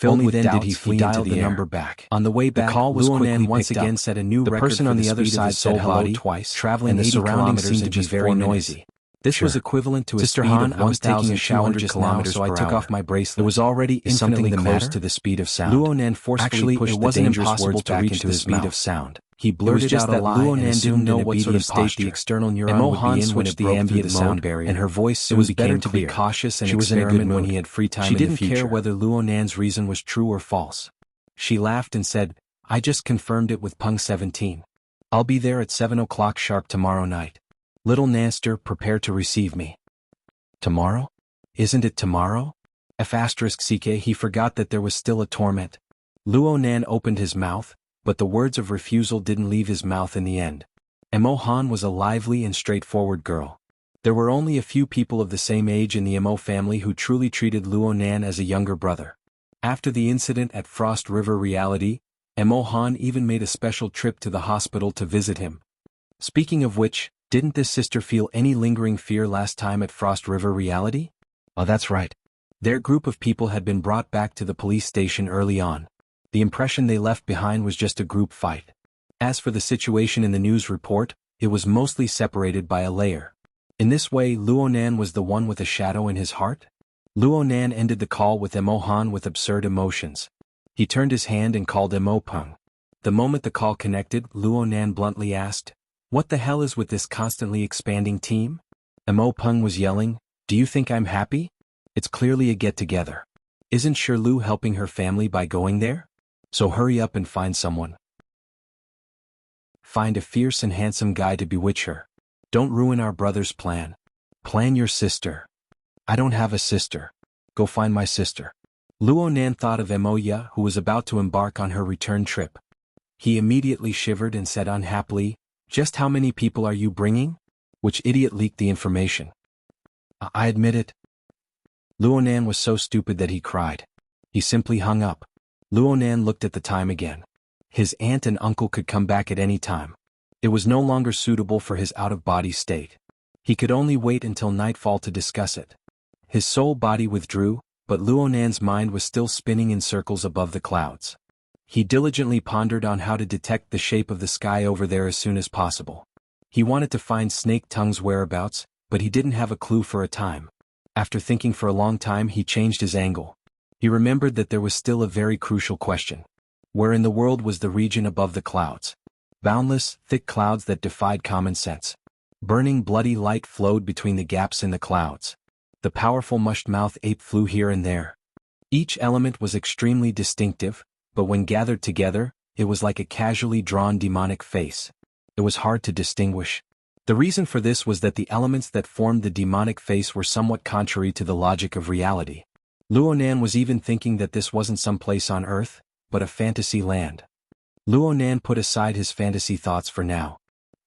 Only then did he flee into the number back. On the way back, the call was Luonan once again set a new record. The person on the other side said hello twice, traveling the surroundings seemed to be very noisy. This was equivalent to a speed of 1,200 kilometers so I took off my bracelet. It was already infinitely close to the speed of sound. Luonan forcefully pushed the dangerous words back into the speed of sound. He blurted out a lie and didn't know what sort of state the external neuron would be in when it broke through the sound barrier, and her voice soon became clear. Be cautious and experiment when he had free time in the future. She didn't care whether Luonan's reason was true or false. She laughed and said, "I just confirmed it with Pung 17. I'll be there at 7 o'clock sharp tomorrow night. Little Nanster, prepare to receive me." Tomorrow? Isn't it tomorrow? F***ck, he forgot that there was still a torment. Luonan opened his mouth, but the words of refusal didn't leave his mouth in the end. Mo Han was a lively and straightforward girl. There were only a few people of the same age in the Mo family who truly treated Luonan as a younger brother. After the incident at Frost River Reality, Mo Han even made a special trip to the hospital to visit him. Speaking of which, didn't this sister feel any lingering fear last time at Frost River Reality? Oh, that's right. Their group of people had been brought back to the police station early on. The impression they left behind was just a group fight. As for the situation in the news report, it was mostly separated by a layer. In this way, Luonan was the one with a shadow in his heart? Luo Nan ended the call with Mo Han with absurd emotions. He turned his hand and called Mo Peng. The moment the call connected, Luo Nan bluntly asked, "What the hell is with this constantly expanding team?" Mo Peng was yelling, "Do you think I'm happy? It's clearly a get-together. Isn't Shirlu helping her family by going there? So hurry up and find someone. Find a fierce and handsome guy to bewitch her. Don't ruin our brother's plan. Plan your sister." "I don't have a sister. Go find my sister." Luo Nan thought of Emoya, who was about to embark on her return trip. He immediately shivered and said unhappily, "Just how many people are you bringing? Which idiot leaked the information?" I admit it." Luo Nan was so stupid that he cried. He simply hung up. Luo Nan looked at the time again. His aunt and uncle could come back at any time. It was no longer suitable for his out-of-body state. He could only wait until nightfall to discuss it. His soul body withdrew, but Luo Nan's mind was still spinning in circles above the clouds. He diligently pondered on how to detect the shape of the sky over there as soon as possible. He wanted to find Snake Tongue's whereabouts, but he didn't have a clue for a time. After thinking for a long time, he changed his angle. He remembered that there was still a very crucial question. Where in the world was the region above the clouds? Boundless, thick clouds that defied common sense. Burning bloody light flowed between the gaps in the clouds. The powerful mushed-mouth ape flew here and there. Each element was extremely distinctive, but when gathered together, it was like a casually drawn demonic face. It was hard to distinguish. The reason for this was that the elements that formed the demonic face were somewhat contrary to the logic of reality. Luo Nan was even thinking that this wasn't some place on Earth, but a fantasy land. Luo Nan put aside his fantasy thoughts for now.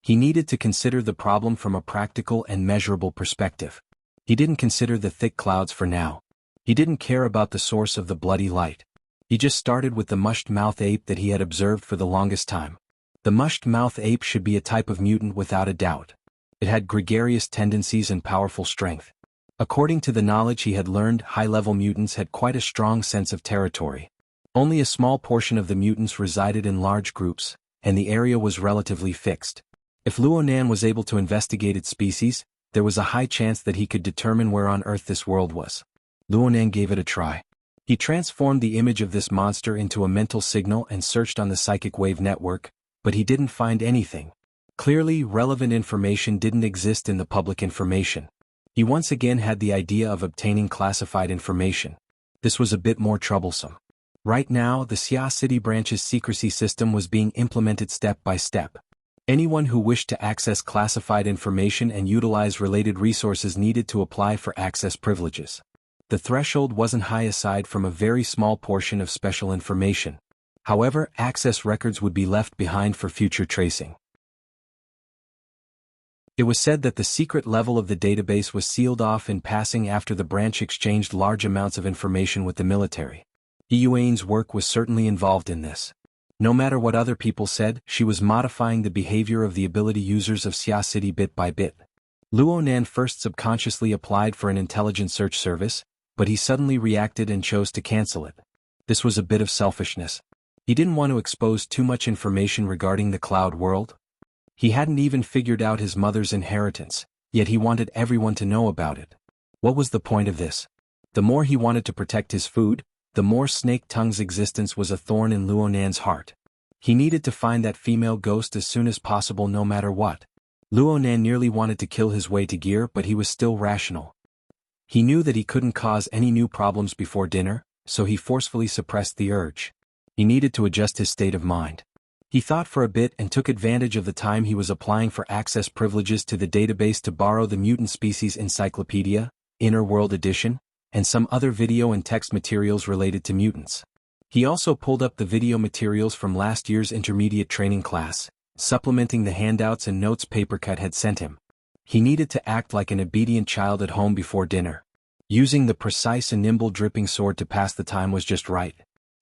He needed to consider the problem from a practical and measurable perspective. He didn't consider the thick clouds for now. He didn't care about the source of the bloody light. He just started with the mushed-mouth ape that he had observed for the longest time. The mushed-mouth ape should be a type of mutant without a doubt. It had gregarious tendencies and powerful strength. According to the knowledge he had learned, high-level mutants had quite a strong sense of territory. Only a small portion of the mutants resided in large groups, and the area was relatively fixed. If Luo Nan was able to investigate its species, there was a high chance that he could determine where on Earth this world was. Luo Nan gave it a try. He transformed the image of this monster into a mental signal and searched on the psychic wave network, but he didn't find anything. Clearly, relevant information didn't exist in the public information. He once again had the idea of obtaining classified information. This was a bit more troublesome. Right now, the Xia City branch's secrecy system was being implemented step by step. Anyone who wished to access classified information and utilize related resources needed to apply for access privileges. The threshold wasn't high aside from a very small portion of special information. However, access records would be left behind for future tracing. It was said that the secret level of the database was sealed off in passing after the branch exchanged large amounts of information with the military. Yuan's work was certainly involved in this. No matter what other people said, she was modifying the behavior of the ability users of Xia City bit by bit. Luo Nan first subconsciously applied for an intelligent search service, but he suddenly reacted and chose to cancel it. This was a bit of selfishness. He didn't want to expose too much information regarding the cloud world. He hadn't even figured out his mother's inheritance, yet he wanted everyone to know about it. What was the point of this? The more he wanted to protect his food, the more Snake Tongue's existence was a thorn in Luo Nan's heart. He needed to find that female ghost as soon as possible no matter what. Luo Nan nearly wanted to kill his way to gear, but he was still rational. He knew that he couldn't cause any new problems before dinner, so he forcefully suppressed the urge. He needed to adjust his state of mind. He thought for a bit and took advantage of the time he was applying for access privileges to the database to borrow the Mutant Species Encyclopedia, Inner World Edition, and some other video and text materials related to mutants. He also pulled up the video materials from last year's intermediate training class, supplementing the handouts and notes Papercut had sent him. He needed to act like an obedient child at home before dinner. Using the precise and nimble dripping sword to pass the time was just right.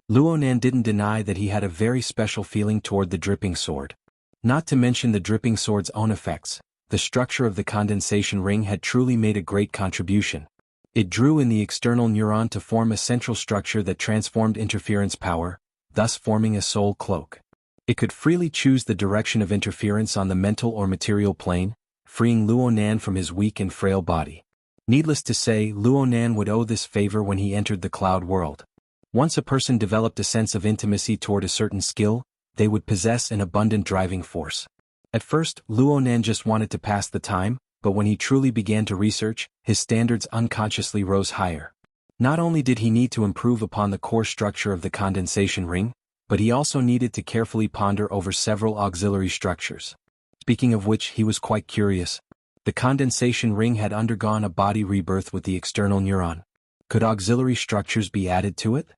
Luo Nan didn't deny that he had a very special feeling toward the dripping sword. Not to mention the dripping sword's own effects, the structure of the condensation ring had truly made a great contribution. It drew in the external neuron to form a central structure that transformed interference power, thus forming a soul cloak. It could freely choose the direction of interference on the mental or material plane, freeing Luo Nan from his weak and frail body. Needless to say, Luo Nan would owe this favor when he entered the cloud world. Once a person developed a sense of intimacy toward a certain skill, they would possess an abundant driving force. At first, Luo Nan just wanted to pass the time, but when he truly began to research, his standards unconsciously rose higher. Not only did he need to improve upon the core structure of the condensation ring, but he also needed to carefully ponder over several auxiliary structures. Speaking of which, he was quite curious. The condensation ring had undergone a body rebirth with the external neuron. Could auxiliary structures be added to it?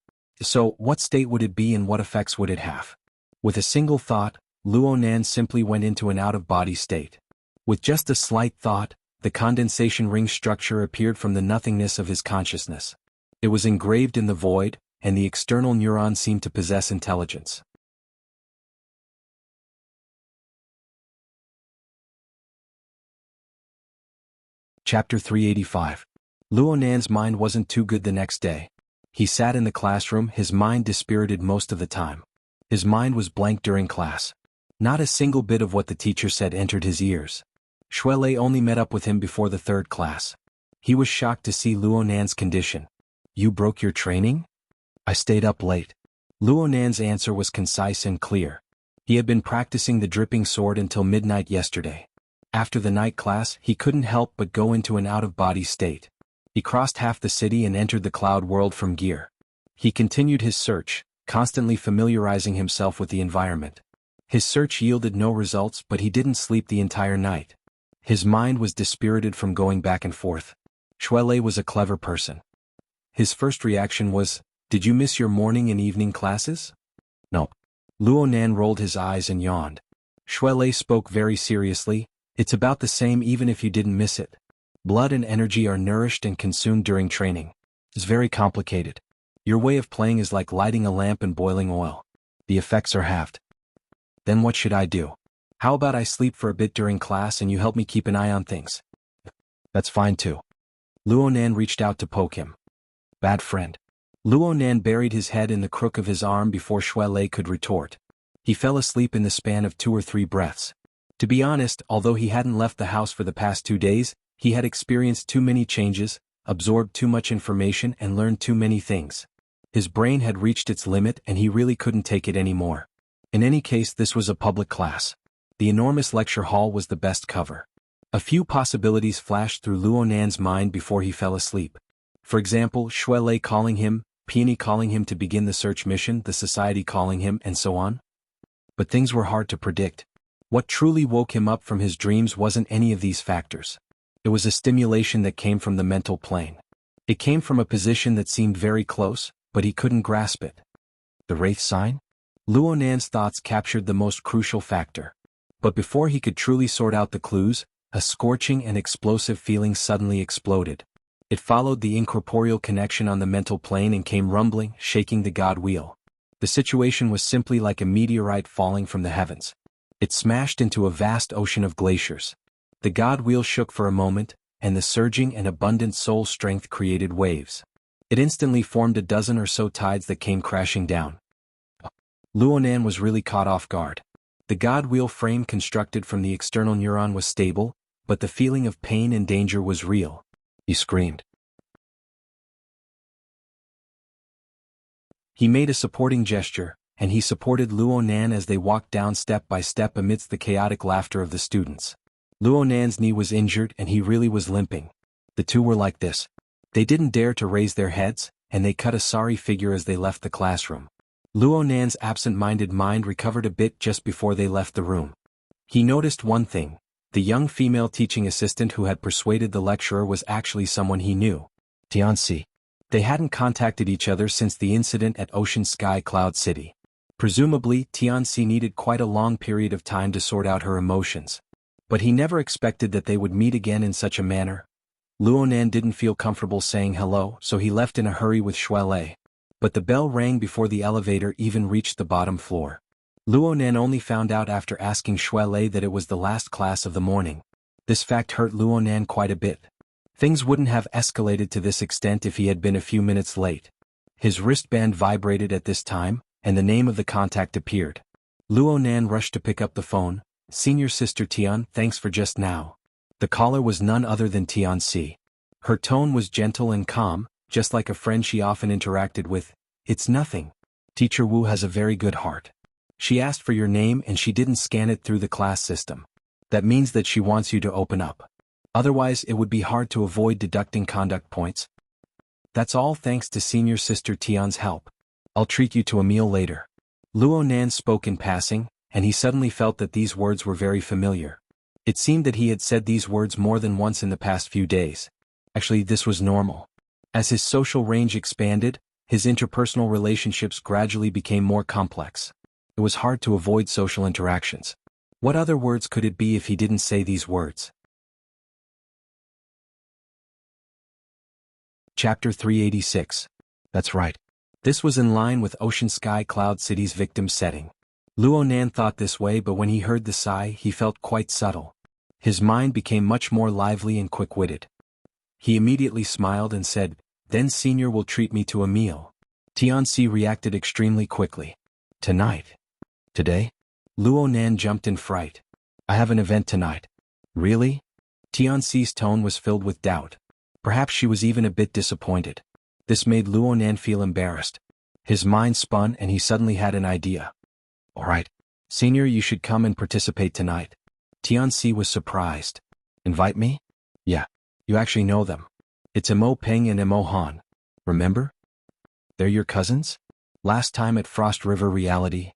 So, what state would it be and what effects would it have? With a single thought, Luo Nan simply went into an out-of-body state. With just a slight thought, the condensation ring structure appeared from the nothingness of his consciousness. It was engraved in the void, and the external neuron seemed to possess intelligence. Chapter 385. Luo Nan's mind wasn't too good the next day. He sat in the classroom, his mind dispirited most of the time. His mind was blank during class. Not a single bit of what the teacher said entered his ears. Shuelei only met up with him before the third class. He was shocked to see Luo Nan's condition. "You broke your training?" "I stayed up late." Luo Nan's answer was concise and clear. He had been practicing the dripping sword until midnight yesterday. After the night class, he couldn't help but go into an out-of-body state. He crossed half the city and entered the cloud world from gear. He continued his search, constantly familiarizing himself with the environment. His search yielded no results, but he didn't sleep the entire night. His mind was dispirited from going back and forth. Shuelei was a clever person. His first reaction was, "Did you miss your morning and evening classes?" "No." Luo Nan rolled his eyes and yawned. Shuelei spoke very seriously, "It's about the same even if you didn't miss it. Blood and energy are nourished and consumed during training. It's very complicated. Your way of playing is like lighting a lamp and boiling oil. The effects are halved." "Then what should I do? How about I sleep for a bit during class and you help me keep an eye on things?" "That's fine too." Luo Nan reached out to poke him. "Bad friend." Luo Nan buried his head in the crook of his arm before Shuelei could retort. He fell asleep in the span of 2 or 3 breaths. To be honest, although he hadn't left the house for the past 2 days, he had experienced too many changes, absorbed too much information and learned too many things. His brain had reached its limit and he really couldn't take it anymore. In any case, this was a public class. The enormous lecture hall was the best cover. A few possibilities flashed through Luo Nan's mind before he fell asleep. For example, Shuelei calling him, Peony calling him to begin the search mission, the society calling him, and so on. But things were hard to predict. What truly woke him up from his dreams wasn't any of these factors. It was a stimulation that came from the mental plane. It came from a position that seemed very close, but he couldn't grasp it. The Wraith sign? Luo Nan's thoughts captured the most crucial factor. But before he could truly sort out the clues, a scorching and explosive feeling suddenly exploded. It followed the incorporeal connection on the mental plane and came rumbling, shaking the god wheel. The situation was simply like a meteorite falling from the heavens. It smashed into a vast ocean of glaciers. The god wheel shook for a moment, and the surging and abundant soul strength created waves. It instantly formed a dozen or so tides that came crashing down. Luo Nan was really caught off guard. The god wheel frame constructed from the external neuron was stable, but the feeling of pain and danger was real. He screamed. He made a supporting gesture, and he supported Luo Nan as they walked down step by step amidst the chaotic laughter of the students. Luo Nan's knee was injured and he really was limping. The two were like this. They didn't dare to raise their heads, and they cut a sorry figure as they left the classroom. Luo Nan's absent-minded mind recovered a bit just before they left the room. He noticed one thing. The young female teaching assistant who had persuaded the lecturer was actually someone he knew. Tianxi. They hadn't contacted each other since the incident at Ocean Sky Cloud City. Presumably, Tianxi needed quite a long period of time to sort out her emotions. But he never expected that they would meet again in such a manner. Luo Nan didn't feel comfortable saying hello, so he left in a hurry with Shuelei. But the bell rang before the elevator even reached the bottom floor. Luo Nan only found out after asking Shuelei that it was the last class of the morning. This fact hurt Luo Nan quite a bit. Things wouldn't have escalated to this extent if he had been a few minutes late. His wristband vibrated at this time, and the name of the contact appeared. Luo Nan rushed to pick up the phone. "Senior Sister Tian, thanks for just now." The caller was none other than Tianxi. Her tone was gentle and calm, just like a friend she often interacted with. "It's nothing. Teacher Wu has a very good heart. She asked for your name and she didn't scan it through the class system. That means that she wants you to open up. Otherwise it would be hard to avoid deducting conduct points. That's all thanks to senior sister Tian's help. I'll treat you to a meal later." Luo Nan spoke in passing, and he suddenly felt that these words were very familiar. It seemed that he had said these words more than once in the past few days. Actually, this was normal. As his social range expanded, his interpersonal relationships gradually became more complex. It was hard to avoid social interactions. What other words could it be if he didn't say these words? Chapter 386. That's right. This was in line with Ocean Sky Cloud City's victim setting. Luo Nan thought this way, but when he heard the sigh he felt quite subtle. His mind became much more lively and quick-witted. He immediately smiled and said, "Then Senior will treat me to a meal." Tianxi reacted extremely quickly. "Tonight? Today?" Luo Nan jumped in fright. "I have an event tonight." "Really?" Tianxi's tone was filled with doubt. Perhaps she was even a bit disappointed. This made Luo Nan feel embarrassed. His mind spun and he suddenly had an idea. "All right, Senior, you should come and participate tonight." Tianxi was surprised. "Invite me?" "Yeah, you actually know them. It's Mo Peng and Mo Han. Remember? They're your cousins? Last time at Frost River Reality."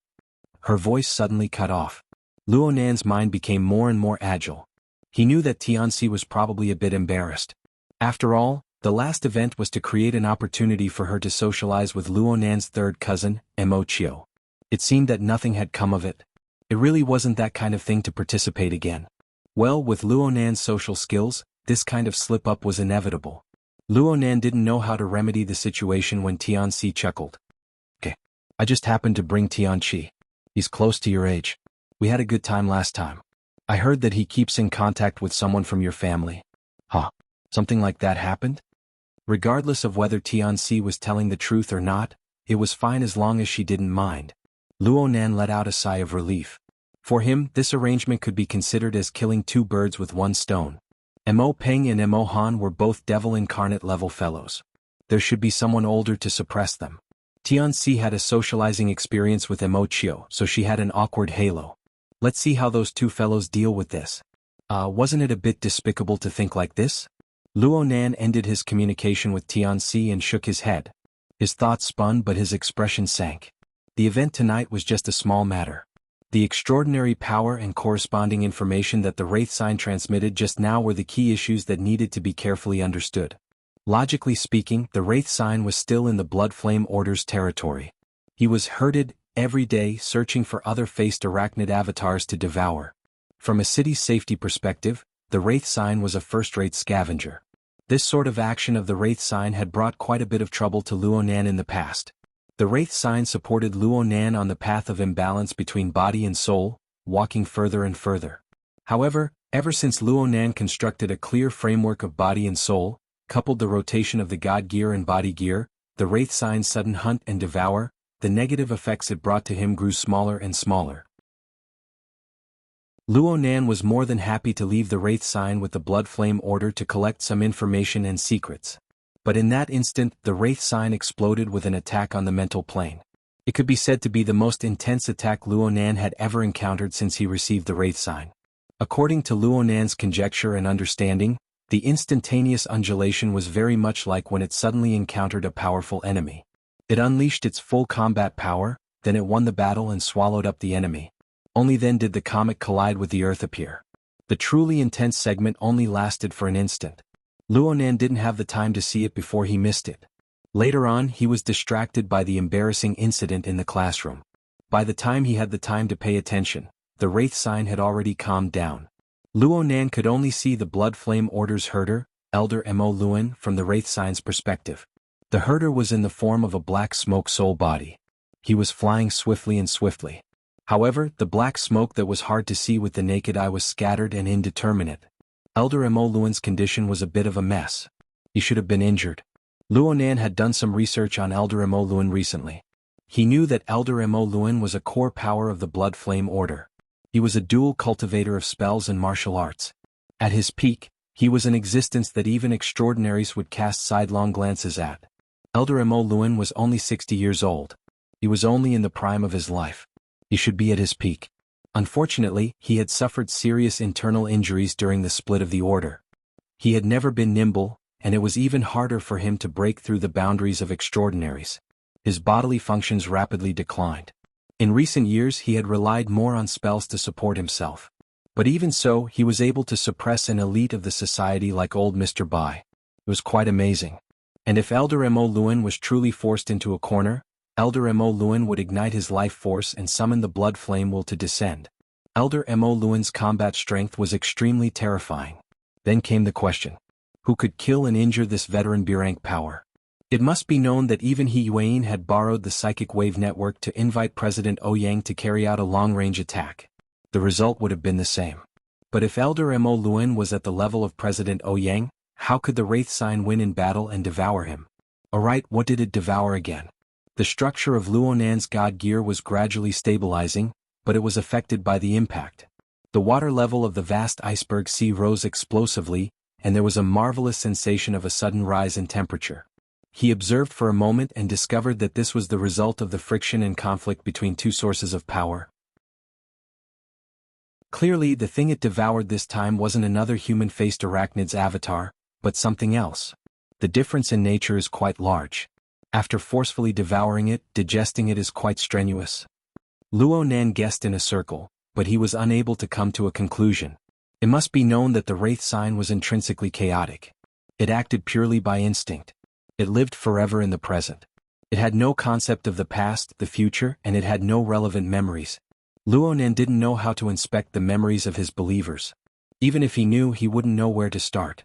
Her voice suddenly cut off. Luo Nan's mind became more and more agile. He knew that Tianxi was probably a bit embarrassed. After all, the last event was to create an opportunity for her to socialize with Luo Nan's third cousin, Mo Chio. It seemed that nothing had come of it. It really wasn't that kind of thing to participate again. Well, with Luo Nan's social skills, this kind of slip-up was inevitable. Luo Nan didn't know how to remedy the situation when Tianxi chuckled. "Okay, I just happened to bring Tianqi. He's close to your age. We had a good time last time. I heard that he keeps in contact with someone from your family." "Huh? Something like that happened?" Regardless of whether Tianxi was telling the truth or not, it was fine as long as she didn't mind. Luo Nan let out a sigh of relief. For him, this arrangement could be considered as killing two birds with one stone. Mo Peng and Mo Han were both devil incarnate level fellows. There should be someone older to suppress them. Tianxi had a socializing experience with Mo Chio, so she had an awkward halo. Let's see how those two fellows deal with this. Wasn't it a bit despicable to think like this? Luo Nan ended his communication with Tianxi and shook his head. His thoughts spun but his expression sank. The event tonight was just a small matter. The extraordinary power and corresponding information that the Wraith sign transmitted just now were the key issues that needed to be carefully understood. Logically speaking, the Wraith sign was still in the Blood Flame Order's territory. He was herded every day searching for other faced arachnid avatars to devour. From a city's safety perspective, the Wraith sign was a first-rate scavenger. This sort of action of the Wraith sign had brought quite a bit of trouble to Luo Nan in the past. The Wraith sign supported Luo Nan on the path of imbalance between body and soul, walking further and further. However, ever since Luo Nan constructed a clear framework of body and soul, coupled the rotation of the God Gear and Body Gear, the Wraith sign's sudden hunt and devour, the negative effects it brought to him grew smaller and smaller. Luo Nan was more than happy to leave the Wraith sign with the Blood Flame Order to collect some information and secrets. But in that instant, the Wraith sign exploded with an attack on the mental plane. It could be said to be the most intense attack Luo Nan had ever encountered since he received the Wraith sign. According to Luo Nan's conjecture and understanding, the instantaneous undulation was very much like when it suddenly encountered a powerful enemy. It unleashed its full combat power, then it won the battle and swallowed up the enemy. Only then did the comet collide with the Earth appear. The truly intense segment only lasted for an instant. Luo Nan didn't have the time to see it before he missed it. Later on, he was distracted by the embarrassing incident in the classroom. By the time he had the time to pay attention, the Wraith sign had already calmed down. Luo Nan could only see the Blood Flame Order's herder, Elder Mo Luan, from the Wraith sign's perspective. The herder was in the form of a black smoke soul body. He was flying swiftly and swiftly. However, the black smoke that was hard to see with the naked eye was scattered and indeterminate. Elder Mo Luan's condition was a bit of a mess. He should have been injured. Luo Nan had done some research on Elder Mo Luan recently. He knew that Elder Mo Luan was a core power of the Blood Flame Order. He was a dual cultivator of spells and martial arts. At his peak, He was an existence that even extraordinaries would cast sidelong glances at. Elder Mo Luan was only 60 years old. He was only in the prime of his life. He should be at his peak. Unfortunately, he had suffered serious internal injuries during the split of the order. He had never been nimble, and it was even harder for him to break through the boundaries of extraordinaries. His bodily functions rapidly declined. In recent years he had relied more on spells to support himself. But even so, he was able to suppress an elite of the society like old Mr. Bai. It was quite amazing. And if Elder Mo Luan was truly forced into a corner, Elder Mo Luan would ignite his life force and summon the blood flame will to descend. Elder Mo Luan's combat strength was extremely terrifying. Then came the question. Who could kill and injure this veteran B-rank power? It must be known that even He Yuan had borrowed the psychic wave network to invite President Ouyang to carry out a long-range attack. The result would have been the same. But if Elder Mo Luan was at the level of President Ouyang, how could the Wraith Sign win in battle and devour him? Alright, what did it devour again? The structure of Luonan's god gear was gradually stabilizing, but it was affected by the impact. The water level of the vast iceberg sea rose explosively, and there was a marvelous sensation of a sudden rise in temperature. He observed for a moment and discovered that this was the result of the friction and conflict between two sources of power. Clearly, the thing it devoured this time wasn't another human-faced arachnid's avatar, but something else. The difference in nature is quite large. After forcefully devouring it, digesting it is quite strenuous. Luonan guessed in a circle, but he was unable to come to a conclusion. It must be known that the Wraith Sign was intrinsically chaotic. It acted purely by instinct. It lived forever in the present. It had no concept of the past, the future, and it had no relevant memories. Luonan didn't know how to inspect the memories of his believers. Even if he knew, he wouldn't know where to start.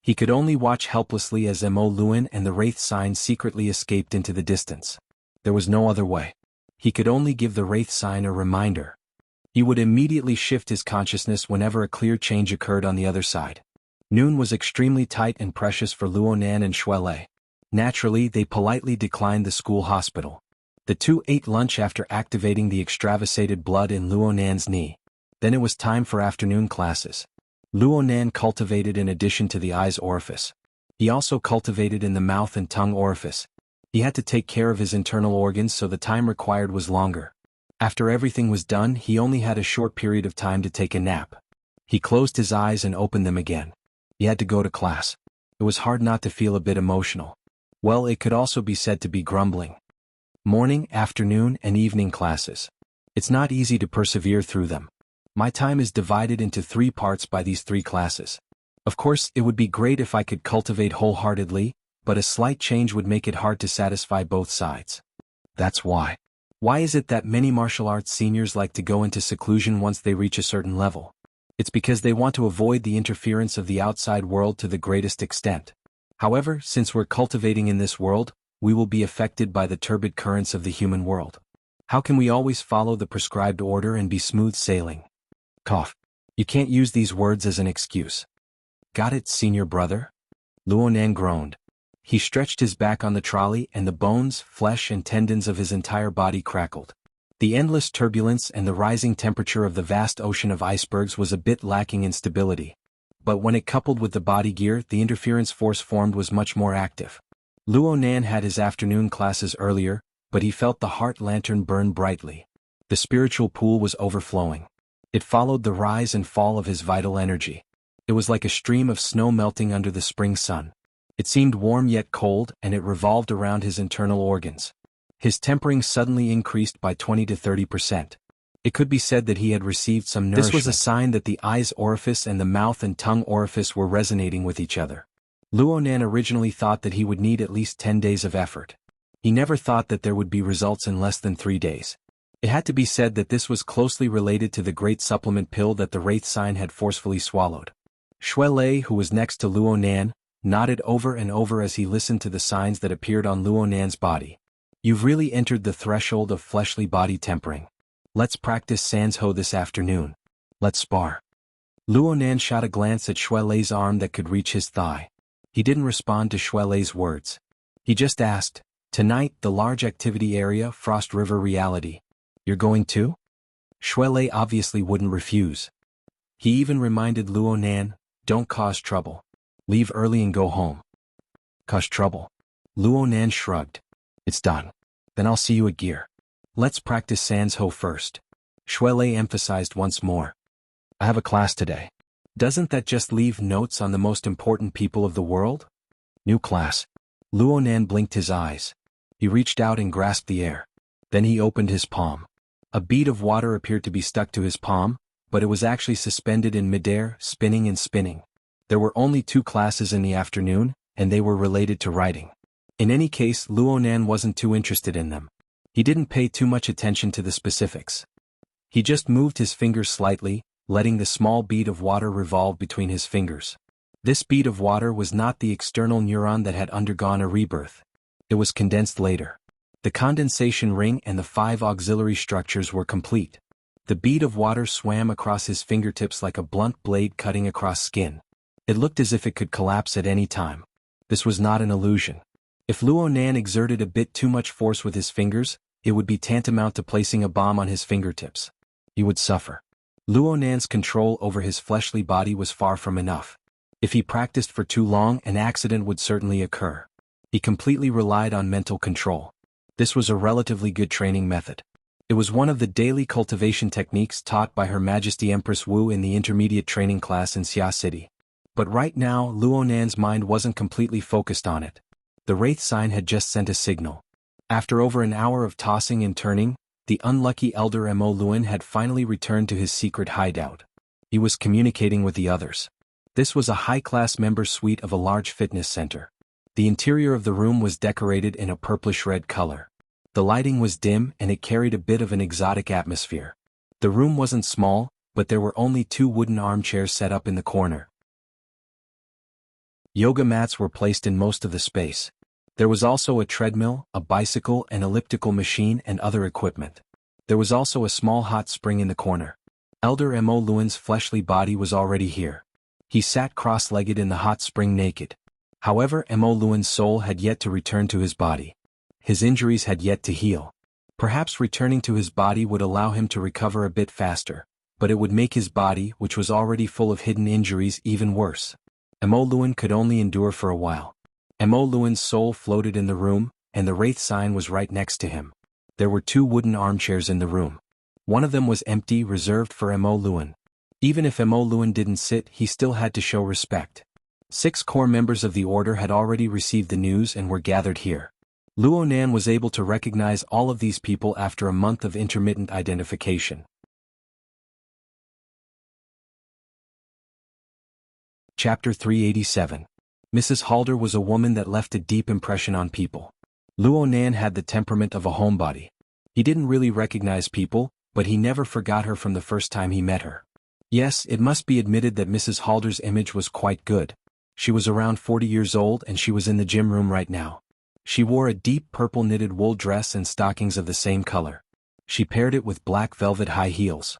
He could only watch helplessly as Mo Luan and the Wraith Sign secretly escaped into the distance. There was no other way. He could only give the Wraith Sign a reminder. He would immediately shift his consciousness whenever a clear change occurred on the other side. Noon was extremely tight and precious for Luonan and Shuelei. Naturally, they politely declined the school hospital. The two ate lunch after activating the extravasated blood in Luonan's knee. Then it was time for afternoon classes. Luonan cultivated in addition to the eye's orifice. He also cultivated in the mouth and tongue orifice. He had to take care of his internal organs, so the time required was longer. After everything was done, he only had a short period of time to take a nap. He closed his eyes and opened them again. He had to go to class. It was hard not to feel a bit emotional. Well, it could also be said to be grumbling. Morning, afternoon, and evening classes. It's not easy to persevere through them. My time is divided into 3 parts by these 3 classes. Of course, it would be great if I could cultivate wholeheartedly, but a slight change would make it hard to satisfy both sides. That's why. Why is it that many martial arts seniors like to go into seclusion once they reach a certain level? It's because they want to avoid the interference of the outside world to the greatest extent. However, since we're cultivating in this world, we will be affected by the turbid currents of the human world. How can we always follow the prescribed order and be smooth sailing? Cough. You can't use these words as an excuse. Got it, senior brother? Luonan groaned. He stretched his back on the trolley and the bones, flesh and tendons of his entire body crackled. The endless turbulence and the rising temperature of the vast ocean of icebergs was a bit lacking in stability. But when it coupled with the body gear, the interference force formed was much more active. Luonan had his afternoon classes earlier, but he felt the heart lantern burn brightly. The spiritual pool was overflowing. It followed the rise and fall of his vital energy. It was like a stream of snow melting under the spring sun. It seemed warm yet cold, and it revolved around his internal organs. His tempering suddenly increased by 20 to 30%. It could be said that he had received some nourishment. This was a sign that the eye's orifice and the mouth and tongue orifice were resonating with each other. Luonan originally thought that he would need at least 10 days of effort. He never thought that there would be results in less than 3 days. It had to be said that this was closely related to the great supplement pill that the Wraith Sign had forcefully swallowed. Shuelei, who was next to Luonan, nodded over and over as he listened to the signs that appeared on Luonan's body. You've really entered the threshold of fleshly body tempering. Let's practice Sansho this afternoon. Let's spar. Luonan shot a glance at Shuelei's arm that could reach his thigh. He didn't respond to Shuelei's words. He just asked, "Tonight, the large activity area, Frost River reality. You're going too?" Shuelei obviously wouldn't refuse. He even reminded Luonan, Don't cause trouble. Leave early and go home. Cause trouble. Luo Nan shrugged. It's done. Then I'll see you at gear. Let's practice sans ho first. Shui Lei emphasized once more. I have a class today. Doesn't that just leave notes on the most important people of the world? New class. Luo Nan blinked his eyes. He reached out and grasped the air. Then he opened his palm. A bead of water appeared to be stuck to his palm, but it was actually suspended in midair, spinning and spinning. There were only 2 classes in the afternoon, and they were related to writing. In any case, Luo Nan wasn't too interested in them. He didn't pay too much attention to the specifics. He just moved his fingers slightly, letting the small bead of water revolve between his fingers. This bead of water was not the external neuron that had undergone a rebirth. It was condensed later. The condensation ring and the 5 auxiliary structures were complete. The bead of water swam across his fingertips like a blunt blade cutting across skin. It looked as if it could collapse at any time. This was not an illusion. If Luo Nan exerted a bit too much force with his fingers, it would be tantamount to placing a bomb on his fingertips. He would suffer. Luo Nan's control over his fleshly body was far from enough. If he practiced for too long, an accident would certainly occur. He completely relied on mental control. This was a relatively good training method. It was one of the daily cultivation techniques taught by Her Majesty Empress Wu in the intermediate training class in Xia City. But right now, Luo Nan's mind wasn't completely focused on it. The Wraith sign had just sent a signal. After over an hour of tossing and turning, the unlucky Elder Mo Luan had finally returned to his secret hideout. He was communicating with the others. This was a high-class member suite of a large fitness center. The interior of the room was decorated in a purplish-red color. The lighting was dim and it carried a bit of an exotic atmosphere. The room wasn't small, but there were only 2 wooden armchairs set up in the corner. Yoga mats were placed in most of the space. There was also a treadmill, a bicycle, an elliptical machine and other equipment. There was also a small hot spring in the corner. Elder Mo Luan's fleshly body was already here. He sat cross-legged in the hot spring naked. However, Mo Luan's soul had yet to return to his body. His injuries had yet to heal. Perhaps returning to his body would allow him to recover a bit faster, but it would make his body, which was already full of hidden injuries, even worse. Mo Luan could only endure for a while. Mo Luan's soul floated in the room, and the Wraith sign was right next to him. There were 2 wooden armchairs in the room. One of them was empty, reserved for Mo Luan. Even if Mo Luan didn't sit, he still had to show respect. 6 core members of the order had already received the news and were gathered here. Luo Nan was able to recognize all of these people after a month of intermittent identification. Chapter 387. Mrs. Halder was a woman that left a deep impression on people. Luo Nan had the temperament of a homebody. He didn't really recognize people, but he never forgot her from the first time he met her. Yes, it must be admitted that Mrs. Halder's image was quite good. She was around 40 years old and she was in the gym room right now. She wore a deep purple knitted wool dress and stockings of the same color. She paired it with black velvet high heels.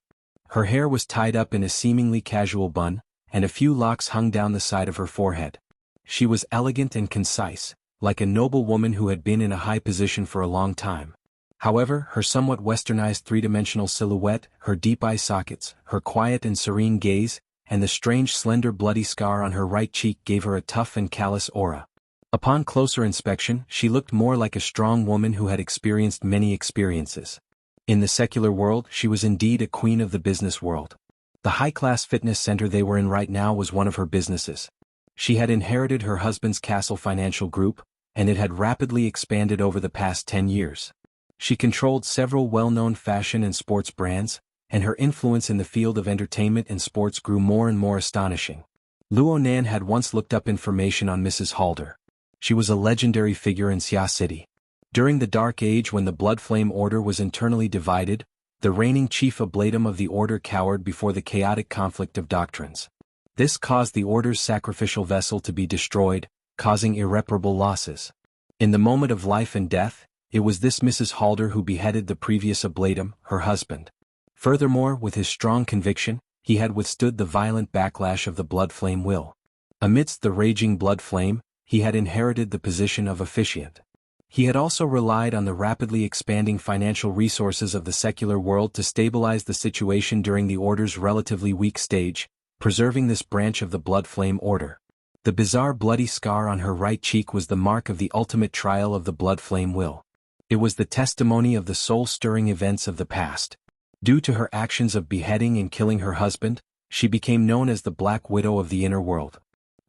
Her hair was tied up in a seemingly casual bun, and a few locks hung down the side of her forehead. She was elegant and concise, like a noble woman who had been in a high position for a long time. However, her somewhat westernized 3-dimensional silhouette, her deep eye sockets, her quiet and serene gaze, and the strange slender bloody scar on her right cheek gave her a tough and callous aura. Upon closer inspection, she looked more like a strong woman who had experienced many experiences. In the secular world, she was indeed a queen of the business world. The high-class fitness center they were in right now was one of her businesses. She had inherited her husband's Castle Financial Group, and it had rapidly expanded over the past 10 years. She controlled several well-known fashion and sports brands, and her influence in the field of entertainment and sports grew more and more astonishing. Luo Nan had once looked up information on Mrs. Halder. She was a legendary figure in Xia City. During the Dark Age when the Blood Flame Order was internally divided, the reigning chief ablatum of the Order cowered before the chaotic conflict of doctrines. This caused the Order's sacrificial vessel to be destroyed, causing irreparable losses. In the moment of life and death, it was this Mrs. Halder who beheaded the previous ablatum, her husband. Furthermore, with his strong conviction, he had withstood the violent backlash of the Blood Flame will. Amidst the raging blood flame, he had inherited the position of officiant. He had also relied on the rapidly expanding financial resources of the secular world to stabilize the situation during the Order's relatively weak stage, preserving this branch of the Blood Flame Order. The bizarre bloody scar on her right cheek was the mark of the ultimate trial of the Blood Flame will. It was the testimony of the soul-stirring events of the past. Due to her actions of beheading and killing her husband, she became known as the Black Widow of the inner world.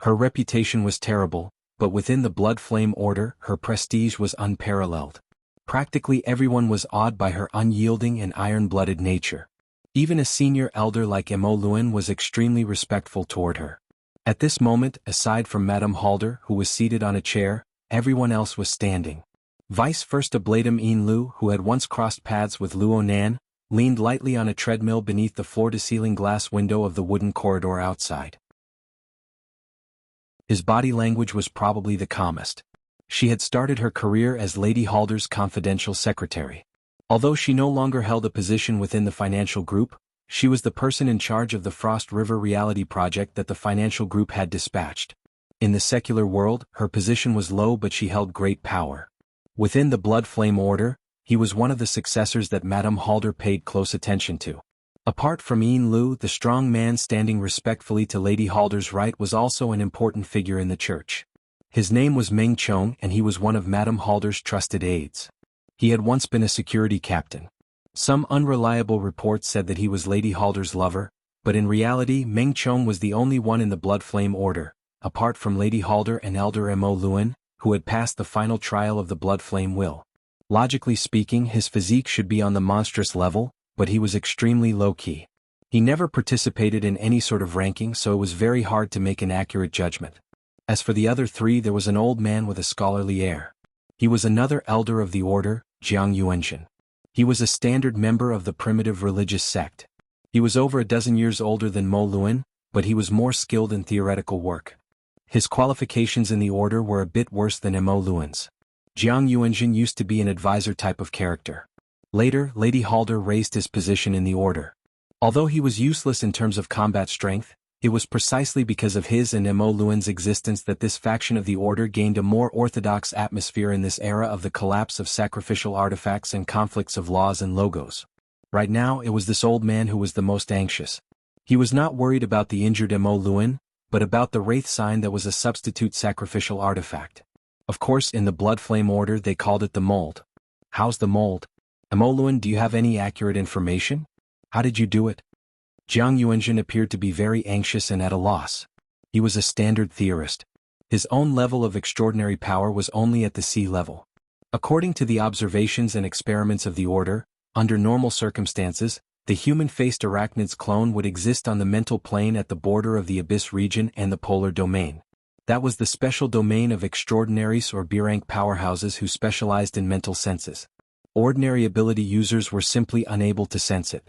Her reputation was terrible, but within the Blood Flame Order, her prestige was unparalleled. Practically everyone was awed by her unyielding and iron-blooded nature. Even a senior elder like Emo Luen was extremely respectful toward her. At this moment, aside from Madame Halder, who was seated on a chair, everyone else was standing. Vice First Ablatum Yin Lu, who had once crossed paths with Luo Nan, leaned lightly on a treadmill beneath the floor-to-ceiling glass window of the wooden corridor outside. His body language was probably the calmest. She had started her career as Lady Halder's confidential secretary. Although she no longer held a position within the financial group, she was the person in charge of the Frost River reality project that the financial group had dispatched. In the secular world, her position was low, but she held great power. Within the Blood Flame Order, he was one of the successors that Madame Halder paid close attention to. Apart from Yin Lu, the strong man standing respectfully to Lady Halder's right was also an important figure in the church. His name was Meng Chong, and he was one of Madame Halder's trusted aides. He had once been a security captain. Some unreliable reports said that he was Lady Halder's lover, but in reality Meng Chong was the only one in the Blood Flame Order, apart from Lady Halder and Elder Mo Luen, who had passed the final trial of the Blood Flame will. Logically speaking, his physique should be on the monstrous level, but he was extremely low-key. He never participated in any sort of ranking, so it was very hard to make an accurate judgment. As for the other three, there was an old man with a scholarly air. He was another elder of the order, Jiang Yuanzhen. He was a standard member of the primitive religious sect. He was over a dozen years older than Mo Luen, but he was more skilled in theoretical work. His qualifications in the order were a bit worse than Mo Luen's. Jiang Yuanzhen used to be an advisor type of character. Later, Lady Halder raised his position in the order. Although he was useless in terms of combat strength, it was precisely because of his and Mo Luen's existence that this faction of the order gained a more orthodox atmosphere in this era of the collapse of sacrificial artifacts and conflicts of laws and logos. Right now, it was this old man who was the most anxious. He was not worried about the injured Mo Luen, but about the wraith sign that was a substitute sacrificial artifact. Of course, in the Blood Flame Order they called it the mold. How's the mold? Mo Luen, do you have any accurate information? How did you do it? Jiang Yuanzhen appeared to be very anxious and at a loss. He was a standard theorist. His own level of extraordinary power was only at the sea level. According to the observations and experiments of the Order, under normal circumstances, the human-faced arachnid's clone would exist on the mental plane at the border of the Abyss region and the Polar Domain. That was the special domain of extraordinaries or B-rank powerhouses who specialized in mental senses. Ordinary ability users were simply unable to sense it.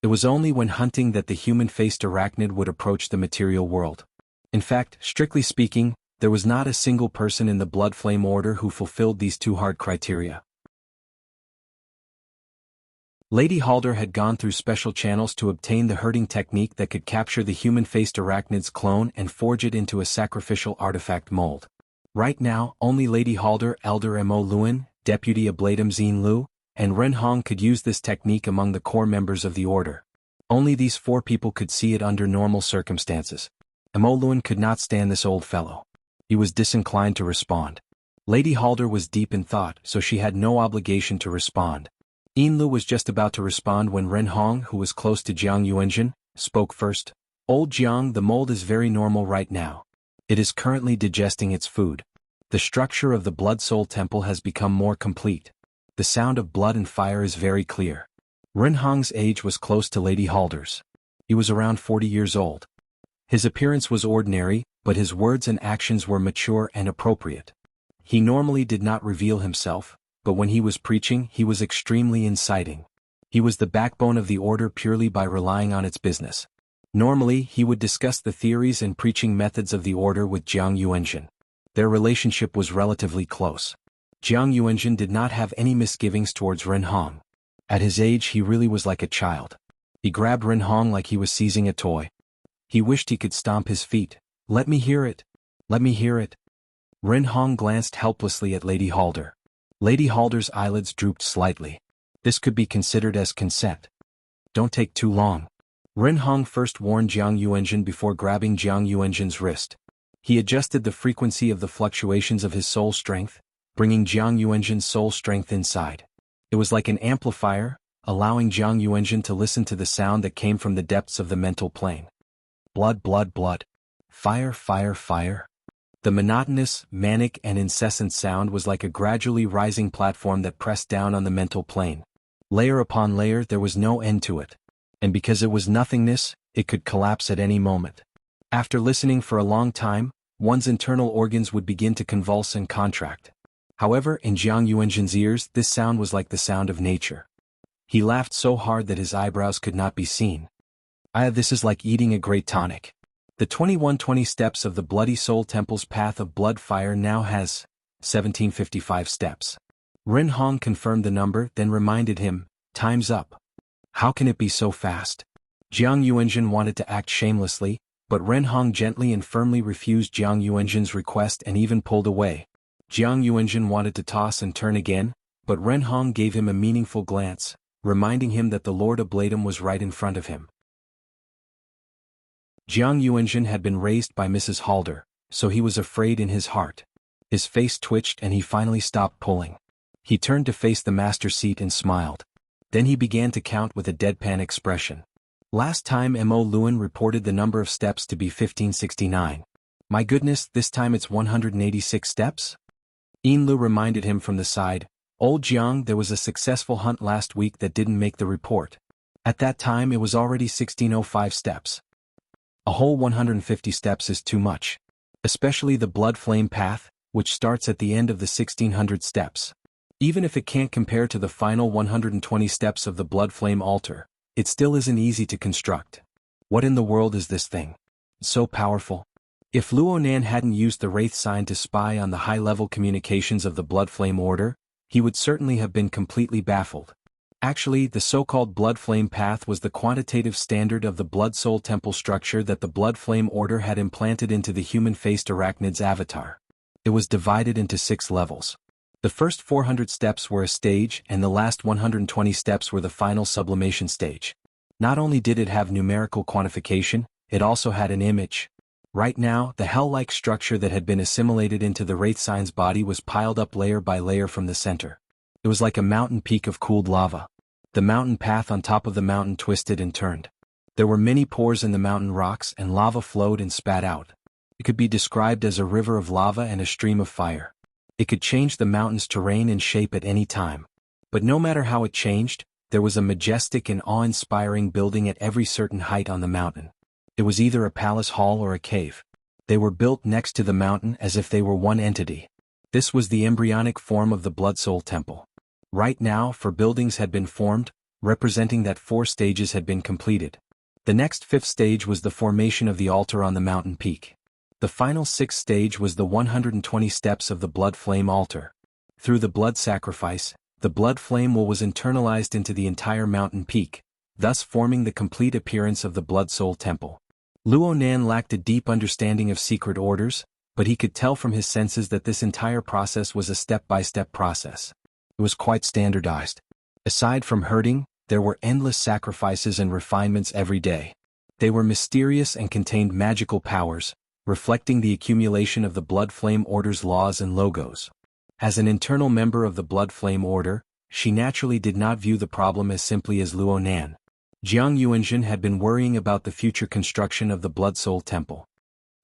It was only when hunting that the human-faced arachnid would approach the material world. In fact, strictly speaking, there was not a single person in the Blood Flame Order who fulfilled these two hard criteria. Lady Halder had gone through special channels to obtain the herding technique that could capture the human-faced arachnid's clone and forge it into a sacrificial artifact mold. Right now, only Lady Halder, Elder Mo Luen, Deputy Ablatum Xin Lu, and Ren Hong could use this technique among the core members of the Order. Only these four people could see it under normal circumstances. Mo Luen could not stand this old fellow. He was disinclined to respond. Lady Halder was deep in thought, so she had no obligation to respond. Yin Lu was just about to respond when Ren Hong, who was close to Jiang Yuanzhen, spoke first. Old Jiang, the mold is very normal right now. It is currently digesting its food. The structure of the Blood Soul Temple has become more complete. The sound of blood and fire is very clear. Ren Hong's age was close to Lady Halder's. He was around 40 years old. His appearance was ordinary, but his words and actions were mature and appropriate. He normally did not reveal himself, but when he was preaching, he was extremely inciting. He was the backbone of the Order purely by relying on its business. Normally, he would discuss the theories and preaching methods of the Order with Jiang Yuanzhen. Their relationship was relatively close. Jiang Yuanzhen did not have any misgivings towards Ren Hong. At his age, he really was like a child. He grabbed Ren Hong like he was seizing a toy. He wished he could stomp his feet. Let me hear it. Let me hear it. Ren Hong glanced helplessly at Lady Halder. Lady Halder's eyelids drooped slightly. This could be considered as consent. Don't take too long. Ren Hong first warned Jiang Yuanjun before grabbing Jiang Yuanjun's wrist. He adjusted the frequency of the fluctuations of his soul strength, bringing Jiang Yuanjun's soul strength inside. It was like an amplifier, allowing Jiang Yuanjun to listen to the sound that came from the depths of the mental plane. Blood, blood, blood. Fire, fire, fire. The monotonous, manic and incessant sound was like a gradually rising platform that pressed down on the mental plane. Layer upon layer, there was no end to it. And because it was nothingness, it could collapse at any moment. After listening for a long time, one's internal organs would begin to convulse and contract. However, in Jiang Yuanjun's ears, this sound was like the sound of nature. He laughed so hard that his eyebrows could not be seen. This is like eating a great tonic. The 2120 steps of the Bloody Soul Temple's path of blood fire now has 1755 steps. Ren Hong confirmed the number, then reminded him, time's up. How can it be so fast? Jiang Yuanjun wanted to act shamelessly, but Ren Hong gently and firmly refused Jiang Yuanjun's request and even pulled away. Jiang Yuanjun wanted to toss and turn again, but Ren Hong gave him a meaningful glance, reminding him that the Lord Ablatum was right in front of him. Jiang Yuanjun had been raised by Mrs. Halder, so he was afraid in his heart. His face twitched and he finally stopped pulling. He turned to face the master seat and smiled. Then he began to count with a deadpan expression. Last time Mo Luan reported the number of steps to be 1569. My goodness, this time it's 186 steps? Yin Lu reminded him from the side, Old Jiang, there was a successful hunt last week that didn't make the report. At that time it was already 1605 steps. A whole 150 steps is too much. Especially the blood flame path, which starts at the end of the 1600 steps. Even if it can't compare to the final 120 steps of the blood flame altar, it still isn't easy to construct. What in the world is this thing? So powerful. If Luo Nan hadn't used the Wraith sign to spy on the high-level communications of the blood flame order, he would certainly have been completely baffled. Actually, the so-called blood flame path was the quantitative standard of the blood soul temple structure that the blood flame order had implanted into the human-faced arachnid's avatar. It was divided into 6 levels. The first 400 steps were a stage and the last 120 steps were the final sublimation stage. Not only did it have numerical quantification, it also had an image. Right now, the hell-like structure that had been assimilated into the Wraith sign's body was piled up layer by layer from the center. It was like a mountain peak of cooled lava. The mountain path on top of the mountain twisted and turned. There were many pores in the mountain rocks and lava flowed and spat out. It could be described as a river of lava and a stream of fire. It could change the mountain's terrain and shape at any time. But no matter how it changed, there was a majestic and awe-inspiring building at every certain height on the mountain. It was either a palace hall or a cave. They were built next to the mountain as if they were one entity. This was the embryonic form of the Blood Soul Temple. Right now, 4 buildings had been formed, representing that 4 stages had been completed. The next 5th stage was the formation of the altar on the mountain peak. The final 6th stage was the 120 steps of the blood flame altar. Through the blood sacrifice, the blood flame was internalized into the entire mountain peak, thus forming the complete appearance of the Blood Soul Temple. Luo Nan lacked a deep understanding of secret orders, but he could tell from his senses that this entire process was a step-by-step process. It was quite standardized. Aside from hurting, there were endless sacrifices and refinements every day. They were mysterious and contained magical powers, reflecting the accumulation of the Blood Flame Order's laws and logos. As an internal member of the Blood Flame Order, she naturally did not view the problem as simply as Luo Nan. Jiang Yuanjun had been worrying about the future construction of the Blood Soul Temple.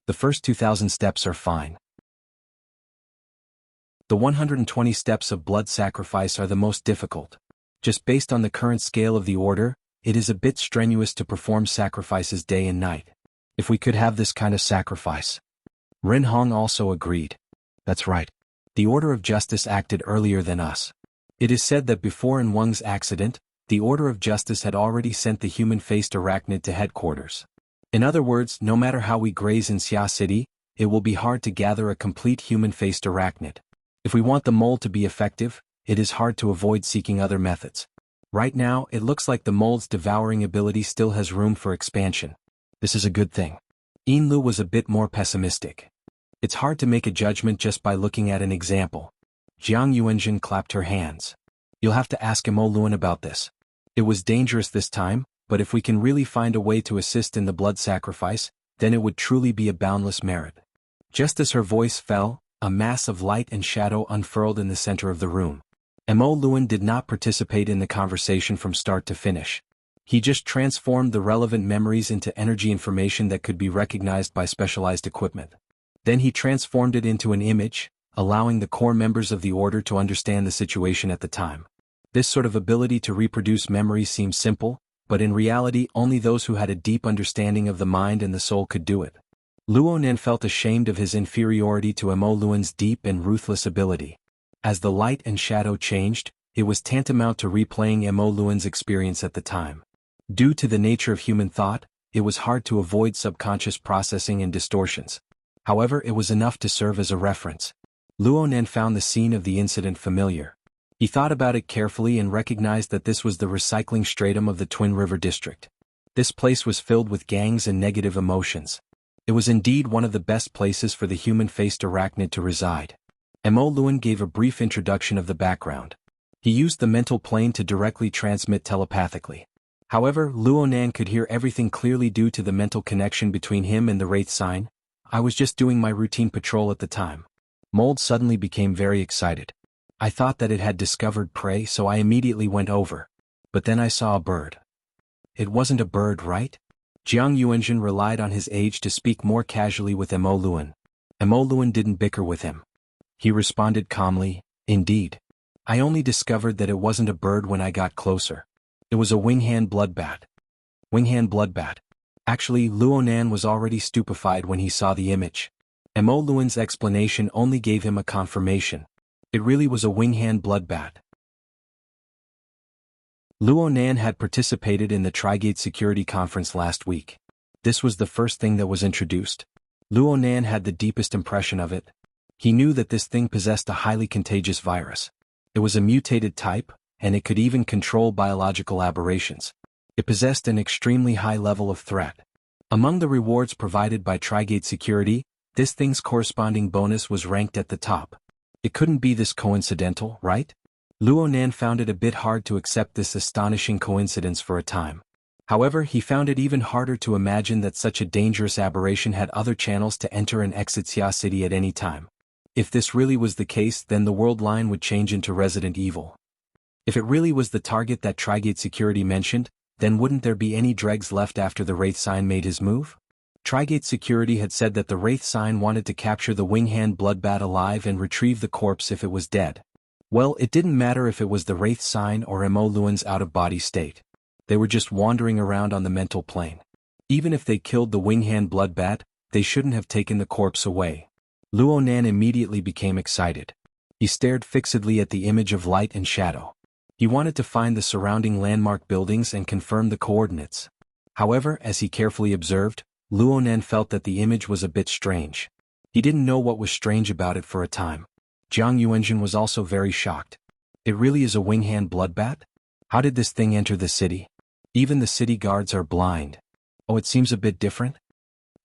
The first 2,000 steps are fine. The 120 steps of blood sacrifice are the most difficult. Just based on the current scale of the order, it is a bit strenuous to perform sacrifices day and night. If we could have this kind of sacrifice. Ren Hong also agreed. That's right. The Order of Justice acted earlier than us. It is said that before In Weng's accident, the Order of Justice had already sent the human-faced arachnid to headquarters. In other words, no matter how we graze in Xia City, it will be hard to gather a complete human-faced arachnid. If we want the mole to be effective, it is hard to avoid seeking other methods. Right now, it looks like the mole's devouring ability still has room for expansion. This is a good thing. Yin Lu was a bit more pessimistic. It's hard to make a judgment just by looking at an example. Jiang Yuanjun clapped her hands. You'll have to ask Mo Luan about this. It was dangerous this time, but if we can really find a way to assist in the blood sacrifice, then it would truly be a boundless merit. Just as her voice fell, a mass of light and shadow unfurled in the center of the room. Mo Luan did not participate in the conversation from start to finish. He just transformed the relevant memories into energy information that could be recognized by specialized equipment. Then he transformed it into an image, allowing the core members of the order to understand the situation at the time. This sort of ability to reproduce memory seems simple, but in reality only those who had a deep understanding of the mind and the soul could do it. Luo Nan felt ashamed of his inferiority to Mo Luan's deep and ruthless ability. As the light and shadow changed, it was tantamount to replaying Mo Luan's experience at the time. Due to the nature of human thought, it was hard to avoid subconscious processing and distortions. However, it was enough to serve as a reference. Luo Nan found the scene of the incident familiar. He thought about it carefully and recognized that this was the recycling stratum of the Twin River District. This place was filled with gangs and negative emotions. It was indeed one of the best places for the human-faced arachnid to reside. Mo Luan gave a brief introduction of the background. He used the mental plane to directly transmit telepathically. However, Luo Nan could hear everything clearly due to the mental connection between him and the Wraith sign. I was just doing my routine patrol at the time. Mold suddenly became very excited. I thought that it had discovered prey, so I immediately went over. But then I saw a bird. It wasn't a bird, right? Jiang Yuanzhen relied on his age to speak more casually with Mo Luan. Mo Luan didn't bicker with him. He responded calmly, indeed. I only discovered that it wasn't a bird when I got closer. It was a wing-hand bloodbat. Wing-hand bloodbat. Actually, Luo Nan was already stupefied when he saw the image. Mo Luan's explanation only gave him a confirmation. It really was a wing-hand bloodbat. Luo Nan had participated in the Trigate Security Conference last week. This was the first thing that was introduced. Luo Nan had the deepest impression of it. He knew that this thing possessed a highly contagious virus. It was a mutated type, and it could even control biological aberrations. It possessed an extremely high level of threat. Among the rewards provided by Trigate Security, this thing's corresponding bonus was ranked at the top. It couldn't be this coincidental, right? Luo Nan found it a bit hard to accept this astonishing coincidence for a time. However, he found it even harder to imagine that such a dangerous aberration had other channels to enter and exit Xia City at any time. If this really was the case, then the world line would change into Resident Evil. If it really was the target that Trigate Security mentioned, then wouldn't there be any dregs left after the Wraith sign made his move? Trigate Security had said that the Wraith sign wanted to capture the wing-hand bloodbat alive and retrieve the corpse if it was dead. Well, it didn't matter if it was the Wraith sign or Mo Luan's out-of-body state. They were just wandering around on the mental plane. Even if they killed the wing-hand bloodbat, they shouldn't have taken the corpse away. Luo Nan immediately became excited. He stared fixedly at the image of light and shadow. He wanted to find the surrounding landmark buildings and confirm the coordinates. However, as he carefully observed, Luo Nan felt that the image was a bit strange. He didn't know what was strange about it for a time. Jiang Yuanzhen was also very shocked. It really is a wing-hand bloodbat? How did this thing enter the city? Even the city guards are blind. Oh, it seems a bit different?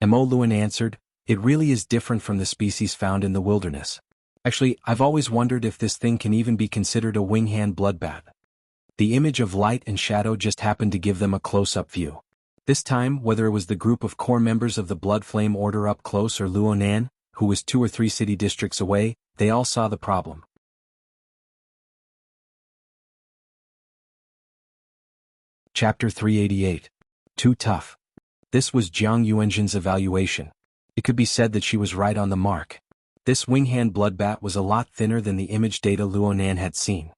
Mo Luan answered, it really is different from the species found in the wilderness. Actually, I've always wondered if this thing can even be considered a wing-hand bloodbat. The image of light and shadow just happened to give them a close-up view. This time, whether it was the group of core members of the Blood Flame Order up close or Luo Nan, who was 2 or 3 city districts away, they all saw the problem. Chapter 388. Too tough. This was Jiang Yuanzhen's evaluation. It could be said that she was right on the mark. This wing-hand bloodbat was a lot thinner than the image data Luo Nan had seen.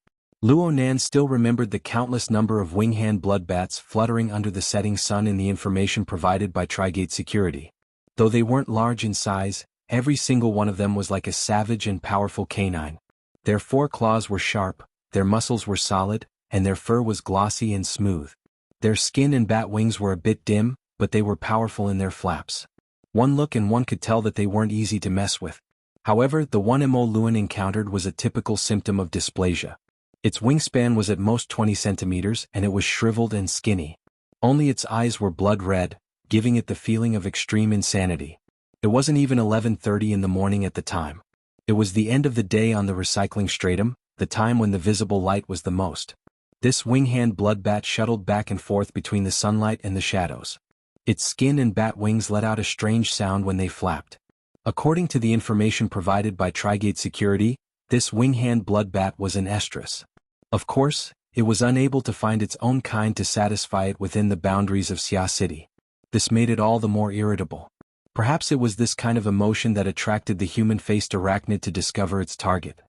Luo Nan still remembered the countless number of wing-hand bloodbats fluttering under the setting sun in the information provided by Trigate Security. Though they weren't large in size, every single one of them was like a savage and powerful canine. Their foreclaws were sharp, their muscles were solid, and their fur was glossy and smooth. Their skin and bat wings were a bit dim, but they were powerful in their flaps. One look and one could tell that they weren't easy to mess with. However, the one Mo Luan encountered was a typical symptom of dysplasia. Its wingspan was at most 20 centimeters and it was shriveled and skinny. Only its eyes were blood red, giving it the feeling of extreme insanity. It wasn't even 11:30 in the morning at the time. It was the end of the day on the recycling stratum, the time when the visible light was the most. This wing-hand blood bat shuttled back and forth between the sunlight and the shadows. Its skin and bat wings let out a strange sound when they flapped. According to the information provided by Trigate Security, this wing-hand blood bat was an estrus. Of course, it was unable to find its own kind to satisfy it within the boundaries of Xia City. This made it all the more irritable. Perhaps it was this kind of emotion that attracted the human-faced arachnid to discover its target.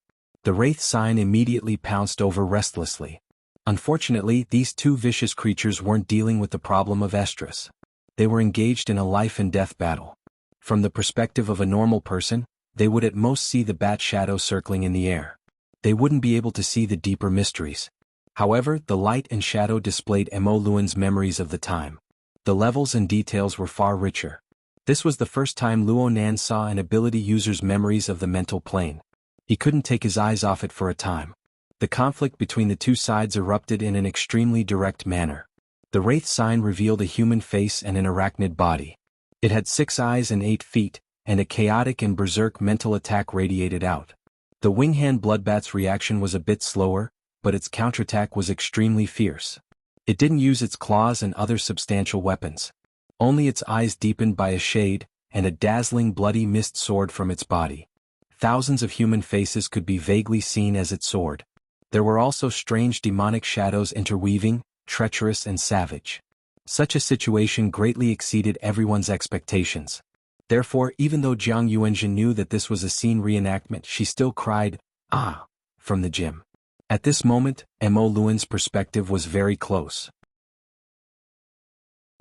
The wraith sign immediately pounced over restlessly. Unfortunately, these two vicious creatures weren't dealing with the problem of estrus. They were engaged in a life-and-death battle. From the perspective of a normal person, they would at most see the bat shadow circling in the air. They wouldn't be able to see the deeper mysteries. However, the light and shadow displayed Mo Luan's memories of the time. The levels and details were far richer. This was the first time Luo Nan saw an ability user's memories of the mental plane. He couldn't take his eyes off it for a time. The conflict between the two sides erupted in an extremely direct manner. The wraith sign revealed a human face and an arachnid body. It had 6 eyes and 8 feet, and a chaotic and berserk mental attack radiated out. The wing-hand bloodbat's reaction was a bit slower, but its counterattack was extremely fierce. It didn't use its claws and other substantial weapons. Only its eyes deepened by a shade, and a dazzling bloody mist soared from its body. Thousands of human faces could be vaguely seen as it soared. There were also strange demonic shadows interweaving, treacherous and savage. Such a situation greatly exceeded everyone's expectations. Therefore, even though Jiang Yuanjin knew that this was a scene reenactment, she still cried, "Ah!" from the gym. At this moment, Mo Luan's perspective was very close.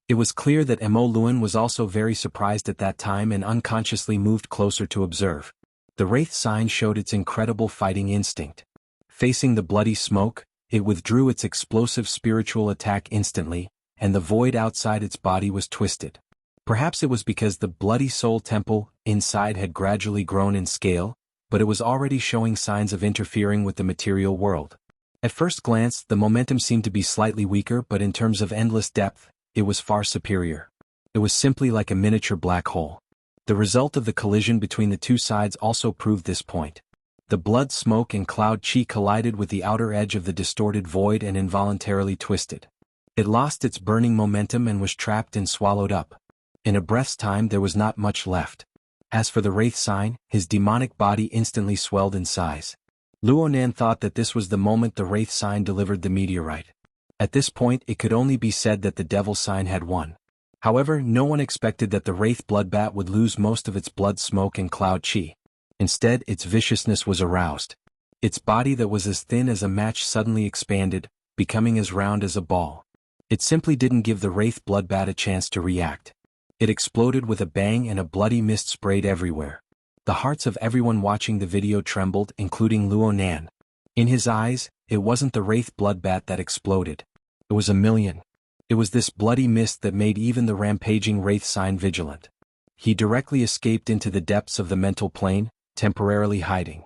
It was clear that Mo Luan was also very surprised at that time and unconsciously moved closer to observe. The wraith sign showed its incredible fighting instinct. Facing the bloody smoke, it withdrew its explosive spiritual attack instantly, and the void outside its body was twisted. Perhaps it was because the bloody soul temple inside had gradually grown in scale, but it was already showing signs of interfering with the material world. At first glance, the momentum seemed to be slightly weaker, but in terms of endless depth, it was far superior. It was simply like a miniature black hole. The result of the collision between the two sides also proved this point. The blood, smoke and cloud chi collided with the outer edge of the distorted void and involuntarily twisted. It lost its burning momentum and was trapped and swallowed up. In a breath's time there was not much left. As for the wraith sign, his demonic body instantly swelled in size. Luo Nan thought that this was the moment the wraith sign delivered the meteorite. At this point it could only be said that the devil sign had won. However, no one expected that the wraith bloodbat would lose most of its blood, smoke and cloud chi. Instead, its viciousness was aroused. Its body that was as thin as a match suddenly expanded, becoming as round as a ball. It simply didn't give the wraith bloodbat a chance to react. It exploded with a bang and a bloody mist sprayed everywhere. The hearts of everyone watching the video trembled, including Luo Nan. In his eyes, it wasn't the wraith bloodbat that exploded. It was a million. It was this bloody mist that made even the rampaging wraith sign vigilant. He directly escaped into the depths of the mental plane, temporarily hiding.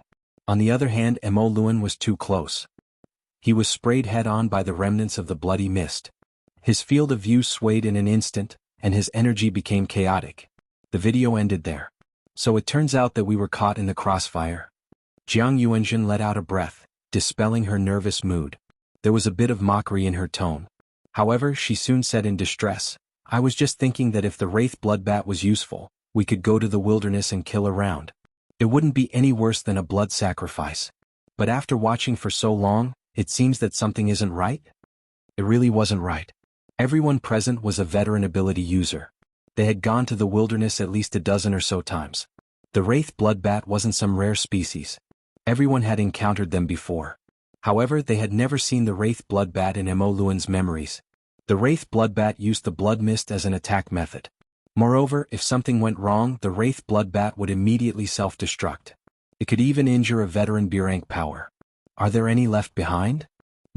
On the other hand, Mo Luan was too close. He was sprayed head-on by the remnants of the bloody mist. His field of view swayed in an instant, and his energy became chaotic. The video ended there. So it turns out that we were caught in the crossfire. Jiang Yuanjin let out a breath, dispelling her nervous mood. There was a bit of mockery in her tone. However, she soon said in distress, "I was just thinking that if the wraith bloodbat was useful, we could go to the wilderness and kill around. It wouldn't be any worse than a blood sacrifice. But after watching for so long, it seems that something isn't right?" It really wasn't right. Everyone present was a veteran ability user. They had gone to the wilderness at least a dozen or so times. The wraith bloodbat wasn't some rare species. Everyone had encountered them before. However, they had never seen the wraith bloodbat in Mo Luan's memories. The wraith bloodbat used the blood mist as an attack method. Moreover, if something went wrong, the wraith bloodbat would immediately self-destruct. It could even injure a veteran B-rank power. Are there any left behind?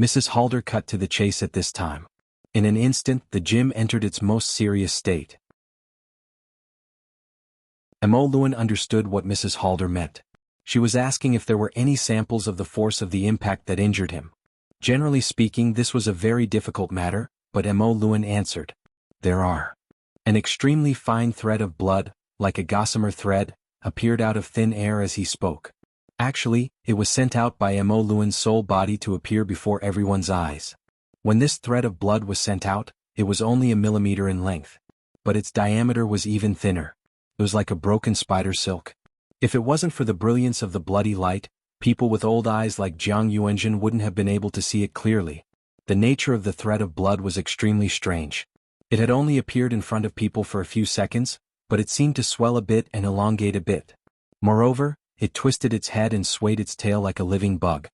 Mrs. Halder cut to the chase at this time. In an instant, the gym entered its most serious state. Mo Luan understood what Mrs. Halder meant. She was asking if there were any samples of the force of the impact that injured him. Generally speaking, this was a very difficult matter, but Mo Luan answered, "There are." An extremely fine thread of blood, like a gossamer thread, appeared out of thin air as he spoke. Actually, it was sent out by Mo Luan's soul body to appear before everyone's eyes. When this thread of blood was sent out, it was only a millimeter in length. But its diameter was even thinner. It was like a broken spider silk. If it wasn't for the brilliance of the bloody light, people with old eyes like Jiang Yuanjin wouldn't have been able to see it clearly. The nature of the thread of blood was extremely strange. It had only appeared in front of people for a few seconds, but it seemed to swell a bit and elongate a bit. Moreover, it twisted its head and swayed its tail like a living bug.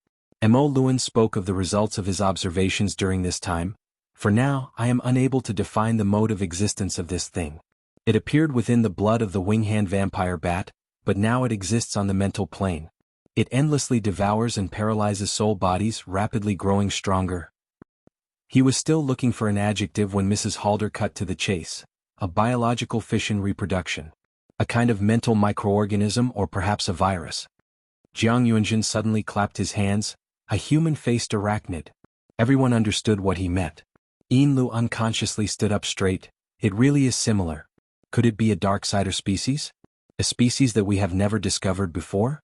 Mo Luan spoke of the results of his observations during this time. For now, I am unable to define the mode of existence of this thing. It appeared within the blood of the wing-hand vampire bat, but now it exists on the mental plane. It endlessly devours and paralyzes soul bodies, rapidly growing stronger. He was still looking for an adjective when Mrs. Halder cut to the chase. A biological fission reproduction. A kind of mental microorganism or perhaps a virus. Jiang Yuanjin suddenly clapped his hands. A human-faced arachnid. Everyone understood what he meant. Yin Lu unconsciously stood up straight. It really is similar. Could it be a Darksider species? A species that we have never discovered before?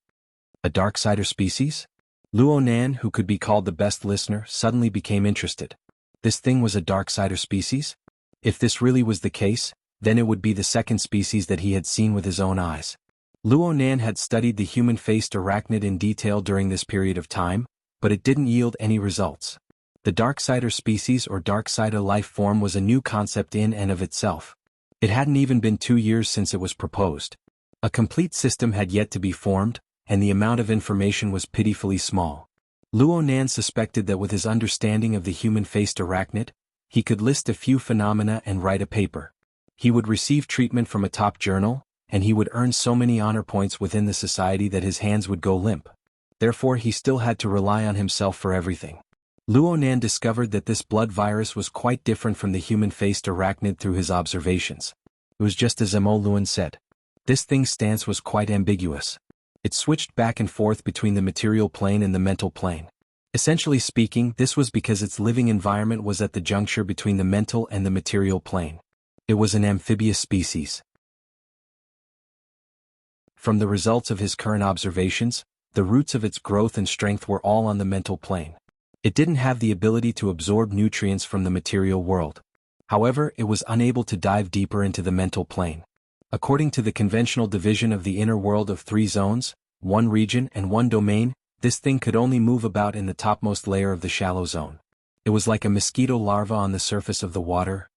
A Darksider species? Luo Nan, who could be called the best listener, suddenly became interested. This thing was a Darksider species? If this really was the case, then it would be the second species that he had seen with his own eyes. Luo Nan had studied the human-faced arachnid in detail during this period of time, but it didn't yield any results. The Darksider species or Darksider life form was a new concept in and of itself. It hadn't even been 2 years since it was proposed. A complete system had yet to be formed, and the amount of information was pitifully small. Luo Nan suspected that with his understanding of the human-faced arachnid, he could list a few phenomena and write a paper. He would receive treatment from a top journal, and he would earn so many honor points within the society that his hands would go limp. Therefore he still had to rely on himself for everything. Luo Nan discovered that this blood virus was quite different from the human-faced arachnid through his observations. It was just as Mo Luan said. This thing's stance was quite ambiguous. It switched back and forth between the material plane and the mental plane. Essentially speaking, this was because its living environment was at the juncture between the mental and the material plane. It was an amphibious species. From the results of his current observations, the roots of its growth and strength were all on the mental plane. It didn't have the ability to absorb nutrients from the material world. However, it was unable to dive deeper into the mental plane. According to the conventional division of the inner world of 3 zones, 1 region and 1 domain, this thing could only move about in the topmost layer of the shallow zone. It was like a mosquito larva on the surface of the water.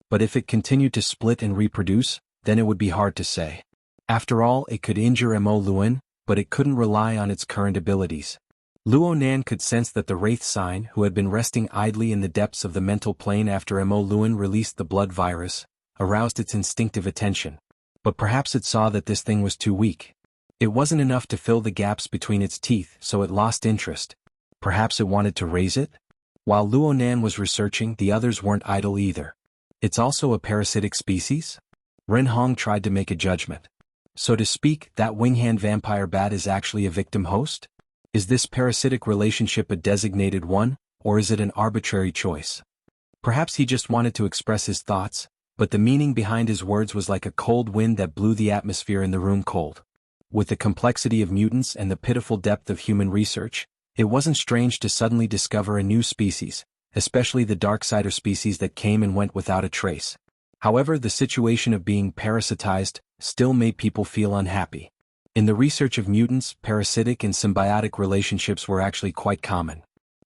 But if it continued to split and reproduce, then it would be hard to say. After all, it could injure Mo Luan, but it couldn't rely on its current abilities. Luo Nan could sense that the wraith sign, who had been resting idly in the depths of the mental plane after Mo Luan released the blood virus, aroused its instinctive attention. But perhaps it saw that this thing was too weak. It wasn't enough to fill the gaps between its teeth, so it lost interest. Perhaps it wanted to raise it? While Luo Nan was researching, the others weren't idle either. It's also a parasitic species? Ren Hong tried to make a judgment. So to speak, that wing-hand vampire bat is actually a victim host? Is this parasitic relationship a designated one, or is it an arbitrary choice? Perhaps he just wanted to express his thoughts, but the meaning behind his words was like a cold wind that blew the atmosphere in the room cold. With the complexity of mutants and the pitiful depth of human research, it wasn't strange to suddenly discover a new species, especially the Darksider species that came and went without a trace. However, the situation of being parasitized still made people feel unhappy. In the research of mutants, parasitic and symbiotic relationships were actually quite common.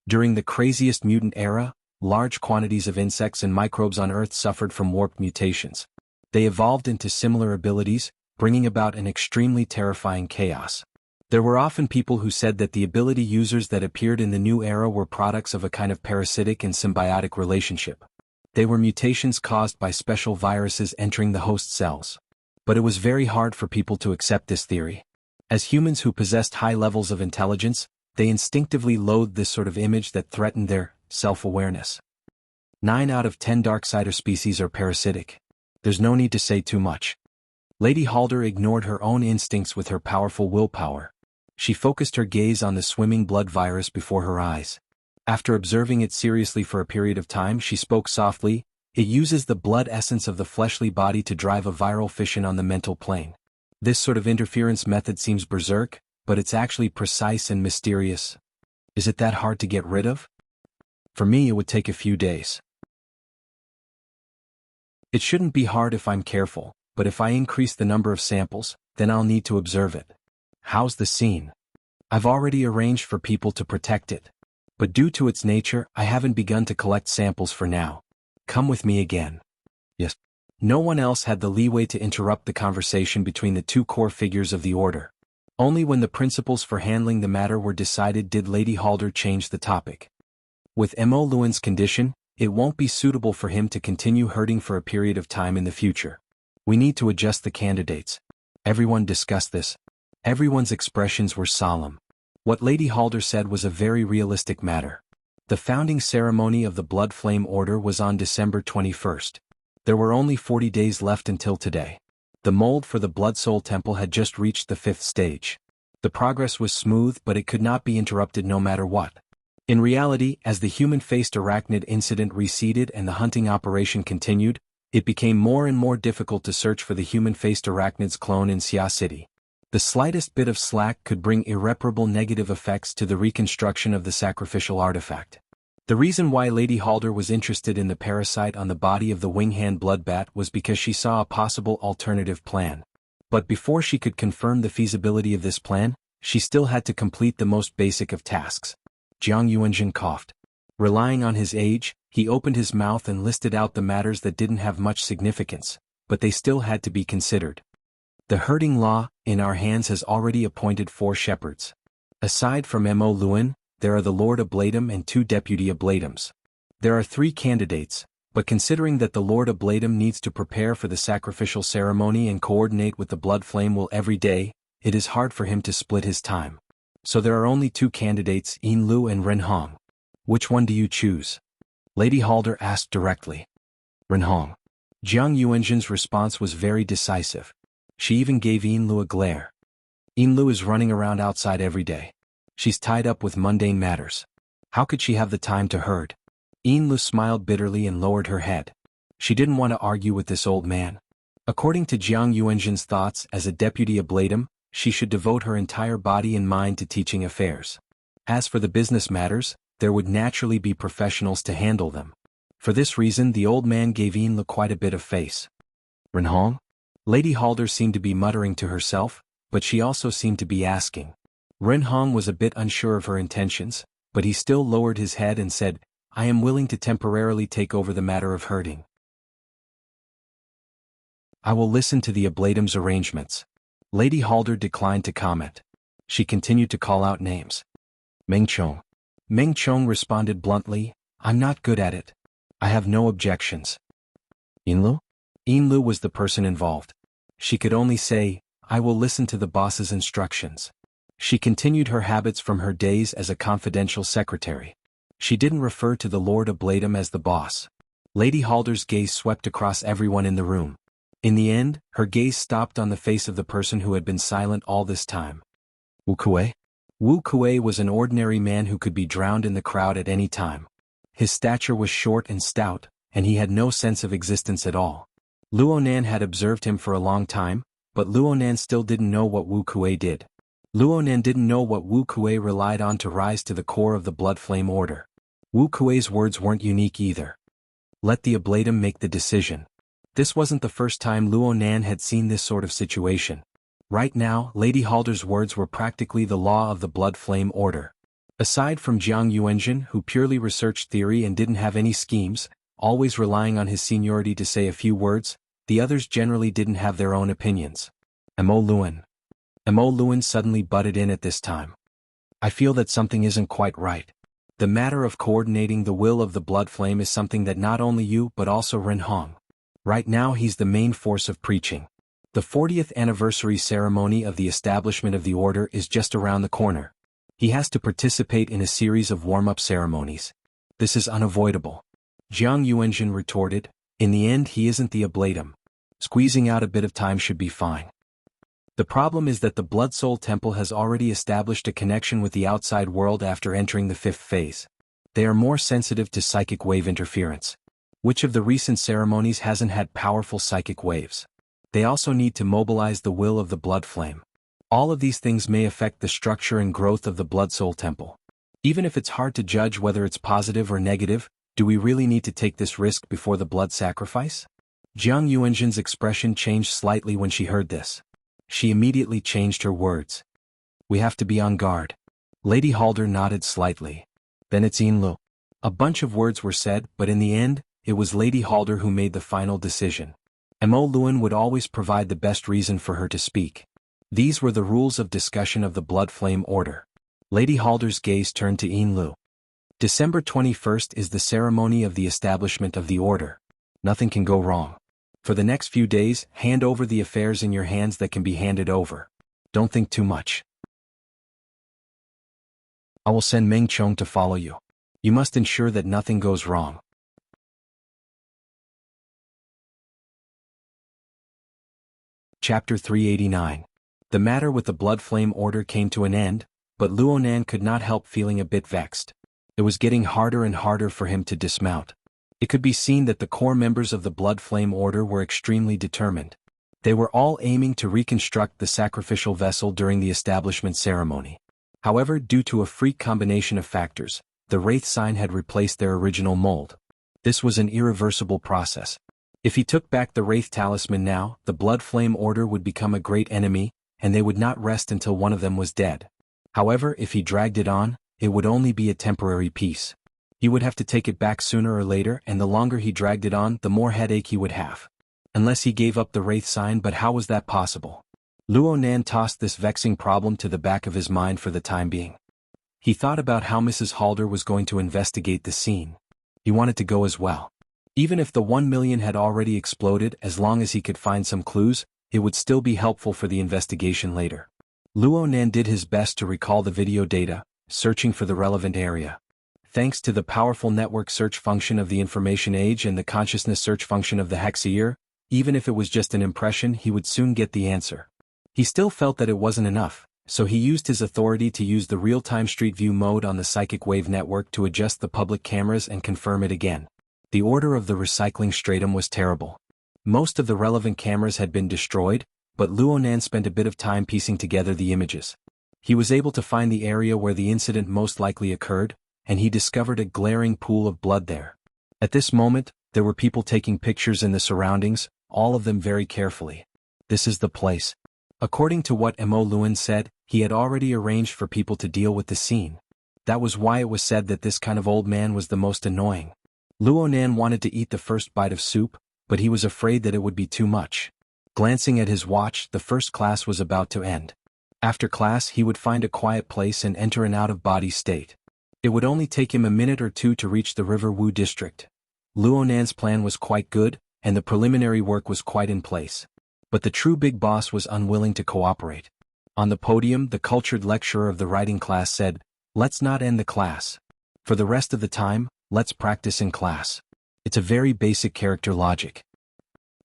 During the craziest mutant era, large quantities of insects and microbes on Earth suffered from warped mutations. They evolved into similar abilities, bringing about an extremely terrifying chaos. There were often people who said that the ability users that appeared in the new era were products of a kind of parasitic and symbiotic relationship. They were mutations caused by special viruses entering the host cells. But it was very hard for people to accept this theory. As humans who possessed high levels of intelligence, they instinctively loathed this sort of image that threatened their self-awareness. 9 out of 10 Darksider species are parasitic. There's no need to say too much. Lady Halder ignored her own instincts with her powerful willpower. She focused her gaze on the swimming blood virus before her eyes. After observing it seriously for a period of time, she spoke softly. It uses the blood essence of the fleshly body to drive a viral fission on the mental plane. This sort of interference method seems berserk, but it's actually precise and mysterious. Is it that hard to get rid of? For me, it would take a few days. It shouldn't be hard if I'm careful, but if I increase the number of samples, then I'll need to observe it. How's the scene? I've already arranged for people to protect it. But due to its nature, I haven't begun to collect samples for now. Come with me again. Yes. No one else had the leeway to interrupt the conversation between the two core figures of the order. Only when the principles for handling the matter were decided did Lady Halder change the topic. With Mo Luan's condition, it won't be suitable for him to continue herding for a period of time in the future. We need to adjust the candidates. Everyone discussed this. Everyone's expressions were solemn. What Lady Halder said was a very realistic matter. The founding ceremony of the Blood Flame Order was on December 21st. There were only 40 days left until today. The mold for the Blood Soul Temple had just reached the 5th stage. The progress was smooth, but it could not be interrupted no matter what. In reality, as the human-faced arachnid incident receded and the hunting operation continued, it became more and more difficult to search for the human-faced arachnid's clone in Xia City. The slightest bit of slack could bring irreparable negative effects to the reconstruction of the sacrificial artifact. The reason why Lady Halder was interested in the parasite on the body of the Winghand Bloodbat was because she saw a possible alternative plan. But before she could confirm the feasibility of this plan, she still had to complete the most basic of tasks. Jiang Yuanjin coughed. Relying on his age, he opened his mouth and listed out the matters that didn't have much significance, but they still had to be considered. The herding law, in our hands, has already appointed 4 shepherds. Aside from Mo Luan, there are the Lord Ablatum and 2 Deputy Ablatums. There are 3 candidates, but considering that the Lord Ablatum needs to prepare for the sacrificial ceremony and coordinate with the Blood Flame Will every day, it is hard for him to split his time. So there are only 2 candidates, Yin Lu and Ren Hong. Which one do you choose? Lady Halder asked directly. Ren Hong. Jiang Yuanjin's response was very decisive. She even gave Yin Lu a glare. Yin Lu is running around outside every day. She's tied up with mundane matters. How could she have the time to herd? Yin Lu smiled bitterly and lowered her head. She didn't want to argue with this old man. According to Jiang Yuanjin's thoughts, as a deputy ablatum, she should devote her entire body and mind to teaching affairs. As for the business matters, there would naturally be professionals to handle them. For this reason, the old man gave Yin Lu quite a bit of face. Ren Hong? Lady Halder seemed to be muttering to herself, but she also seemed to be asking. Ren Hong was a bit unsure of her intentions, but he still lowered his head and said, I am willing to temporarily take over the matter of herding. I will listen to the ablatum's arrangements. Lady Halder declined to comment. She continued to call out names. Meng Chong. Meng Chong responded bluntly, I'm not good at it. I have no objections. Yin Lu? Yin Lu was the person involved. She could only say, I will listen to the boss's instructions. She continued her habits from her days as a confidential secretary. She didn't refer to the Lord Ablatum as the boss. Lady Halder's gaze swept across everyone in the room. In the end, her gaze stopped on the face of the person who had been silent all this time. Wu Kuei? Wu Kuei was an ordinary man who could be drowned in the crowd at any time. His stature was short and stout, and he had no sense of existence at all. Luonan had observed him for a long time, but Luonan still didn't know what Wu Kuei did. Luonan didn't know what Wu Kuei relied on to rise to the core of the Blood Flame Order. Wu Kuei's words weren't unique either. Let the ablatum make the decision. This wasn't the first time Luonan had seen this sort of situation. Right now, Lady Halder's words were practically the law of the Blood Flame Order. Aside from Jiang Yuanjin, who purely researched theory and didn't have any schemes, always relying on his seniority to say a few words, the others generally didn't have their own opinions. Mo Luan. Mo Luan suddenly butted in at this time. I feel that something isn't quite right. The matter of coordinating the will of the Blood Flame is something that not only you but also Ren Hong. Right now he's the main force of preaching. The 40th anniversary ceremony of the establishment of the order is just around the corner. He has to participate in a series of warm-up ceremonies. This is unavoidable. Jiang Yuanjin retorted, in the end he isn't the ablatum. Squeezing out a bit of time should be fine. The problem is that the Blood Soul Temple has already established a connection with the outside world after entering the 5th phase. They are more sensitive to psychic wave interference. Which of the recent ceremonies hasn't had powerful psychic waves? They also need to mobilize the will of the Blood Flame. All of these things may affect the structure and growth of the Blood Soul Temple. Even if it's hard to judge whether it's positive or negative, do we really need to take this risk before the blood sacrifice? Jiang Yuanjin's expression changed slightly when she heard this. She immediately changed her words. We have to be on guard. Lady Halder nodded slightly. Then it's Yinlu. A bunch of words were said, but in the end, it was Lady Halder who made the final decision. Mo Luan would always provide the best reason for her to speak. These were the rules of discussion of the Blood Flame Order. Lady Halder's gaze turned to Yinlu. December 21st is the ceremony of the establishment of the order. Nothing can go wrong. For the next few days, hand over the affairs in your hands that can be handed over. Don't think too much. I will send Meng Chong to follow you. You must ensure that nothing goes wrong. Chapter 389. The matter with the Blood Flame Order came to an end, but Luonan could not help feeling a bit vexed. It was getting harder and harder for him to dismount. It could be seen that the core members of the Blood Flame Order were extremely determined. They were all aiming to reconstruct the sacrificial vessel during the establishment ceremony. However, due to a freak combination of factors, the Wraith sign had replaced their original mold. This was an irreversible process. If he took back the Wraith talisman now, the Blood Flame Order would become a great enemy, and they would not rest until one of them was dead. However, if he dragged it on, it would only be a temporary peace. He would have to take it back sooner or later, and the longer he dragged it on, the more headache he would have. Unless he gave up the Wraith sign, but how was that possible? Luonan tossed this vexing problem to the back of his mind for the time being. He thought about how Mrs. Halder was going to investigate the scene. He wanted to go as well. Even if the 1 million had already exploded, as long as he could find some clues, it would still be helpful for the investigation later. Luonan did his best to recall the video data, searching for the relevant area. Thanks to the powerful network search function of the information age and the consciousness search function of the Hexier, even if it was just an impression, he would soon get the answer. He still felt that it wasn't enough, so he used his authority to use the real-time Street View mode on the psychic wave network to adjust the public cameras and confirm it again. The order of the recycling stratum was terrible. Most of the relevant cameras had been destroyed, but Luonan spent a bit of time piecing together the images. He was able to find the area where the incident most likely occurred, and he discovered a glaring pool of blood there. At this moment, there were people taking pictures in the surroundings, all of them very carefully. This is the place. According to what Mo Luan said, he had already arranged for people to deal with the scene. That was why it was said that this kind of old man was the most annoying. Luonan wanted to eat the first bite of soup, but he was afraid that it would be too much. Glancing at his watch, the first class was about to end. After class, he would find a quiet place and enter an out-of-body state. It would only take him a minute or two to reach the River Wu district. Luonan's plan was quite good, and the preliminary work was quite in place. But the true big boss was unwilling to cooperate. On the podium, the cultured lecturer of the writing class said, "Let's not end the class. For the rest of the time, let's practice in class. It's a very basic character logic.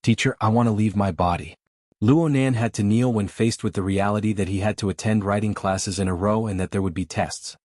Teacher, I want to leave my body." Luonan had to kneel when faced with the reality that he had to attend writing classes in a row and that there would be tests.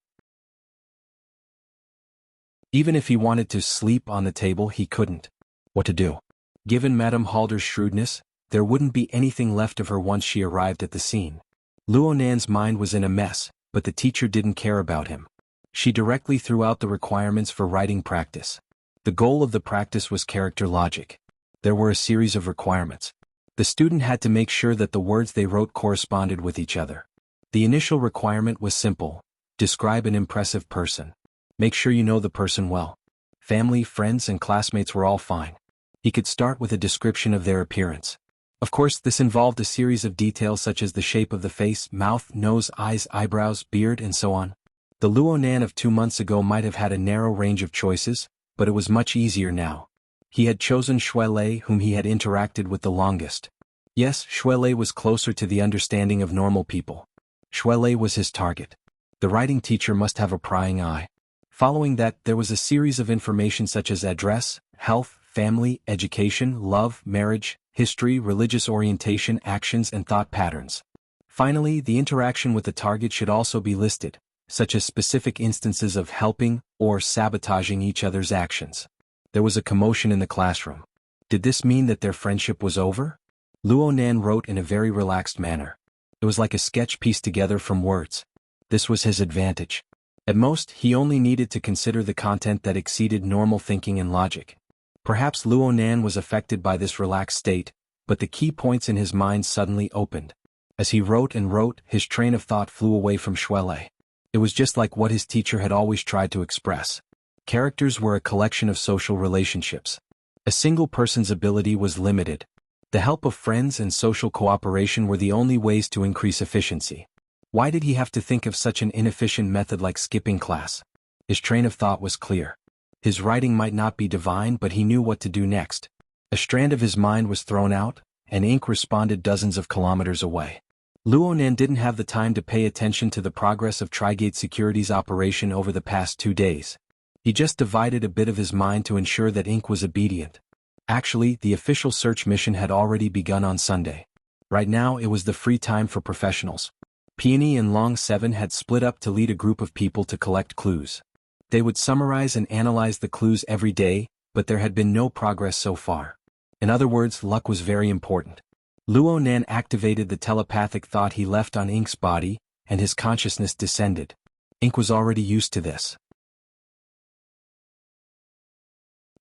Even if he wanted to sleep on the table, he couldn't. What to do? Given Madame Halder's shrewdness, there wouldn't be anything left of her once she arrived at the scene. Luonan's mind was in a mess, but the teacher didn't care about him. She directly threw out the requirements for writing practice. The goal of the practice was character logic. There were a series of requirements. The student had to make sure that the words they wrote corresponded with each other. The initial requirement was simple: describe an impressive person. Make sure you know the person well. Family, friends, and classmates were all fine. He could start with a description of their appearance. Of course, this involved a series of details such as the shape of the face, mouth, nose, eyes, eyebrows, beard, and so on. The Luonan of 2 months ago might have had a narrow range of choices, but it was much easier now. He had chosen Shuelei, whom he had interacted with the longest. Yes, Shuelei was closer to the understanding of normal people. Shuelei was his target. The writing teacher must have a prying eye. Following that, there was a series of information such as address, health, family, education, love, marriage, history, religious orientation, actions, and thought patterns. Finally, the interaction with the target should also be listed, such as specific instances of helping or sabotaging each other's actions. There was a commotion in the classroom. Did this mean that their friendship was over? Luonan wrote in a very relaxed manner. It was like a sketch pieced together from words. This was his advantage. At most, he only needed to consider the content that exceeded normal thinking and logic. Perhaps Luo Nan was affected by this relaxed state, but the key points in his mind suddenly opened. As he wrote and wrote, his train of thought flew away from Shuele. It was just like what his teacher had always tried to express. Characters were a collection of social relationships. A single person's ability was limited. The help of friends and social cooperation were the only ways to increase efficiency. Why did he have to think of such an inefficient method like skipping class? His train of thought was clear. His writing might not be divine, but he knew what to do next. A strand of his mind was thrown out, and ink responded dozens of kilometers away. Luo Nan didn't have the time to pay attention to the progress of Trigate Security's operation over the past 2 days. He just divided a bit of his mind to ensure that ink was obedient. Actually, the official search mission had already begun on Sunday. Right now it was the free time for professionals. Peony and Long 7 had split up to lead a group of people to collect clues. They would summarize and analyze the clues every day, but there had been no progress so far. In other words, luck was very important. Luo Nan activated the telepathic thought he left on Ink's body, and his consciousness descended. Ink was already used to this.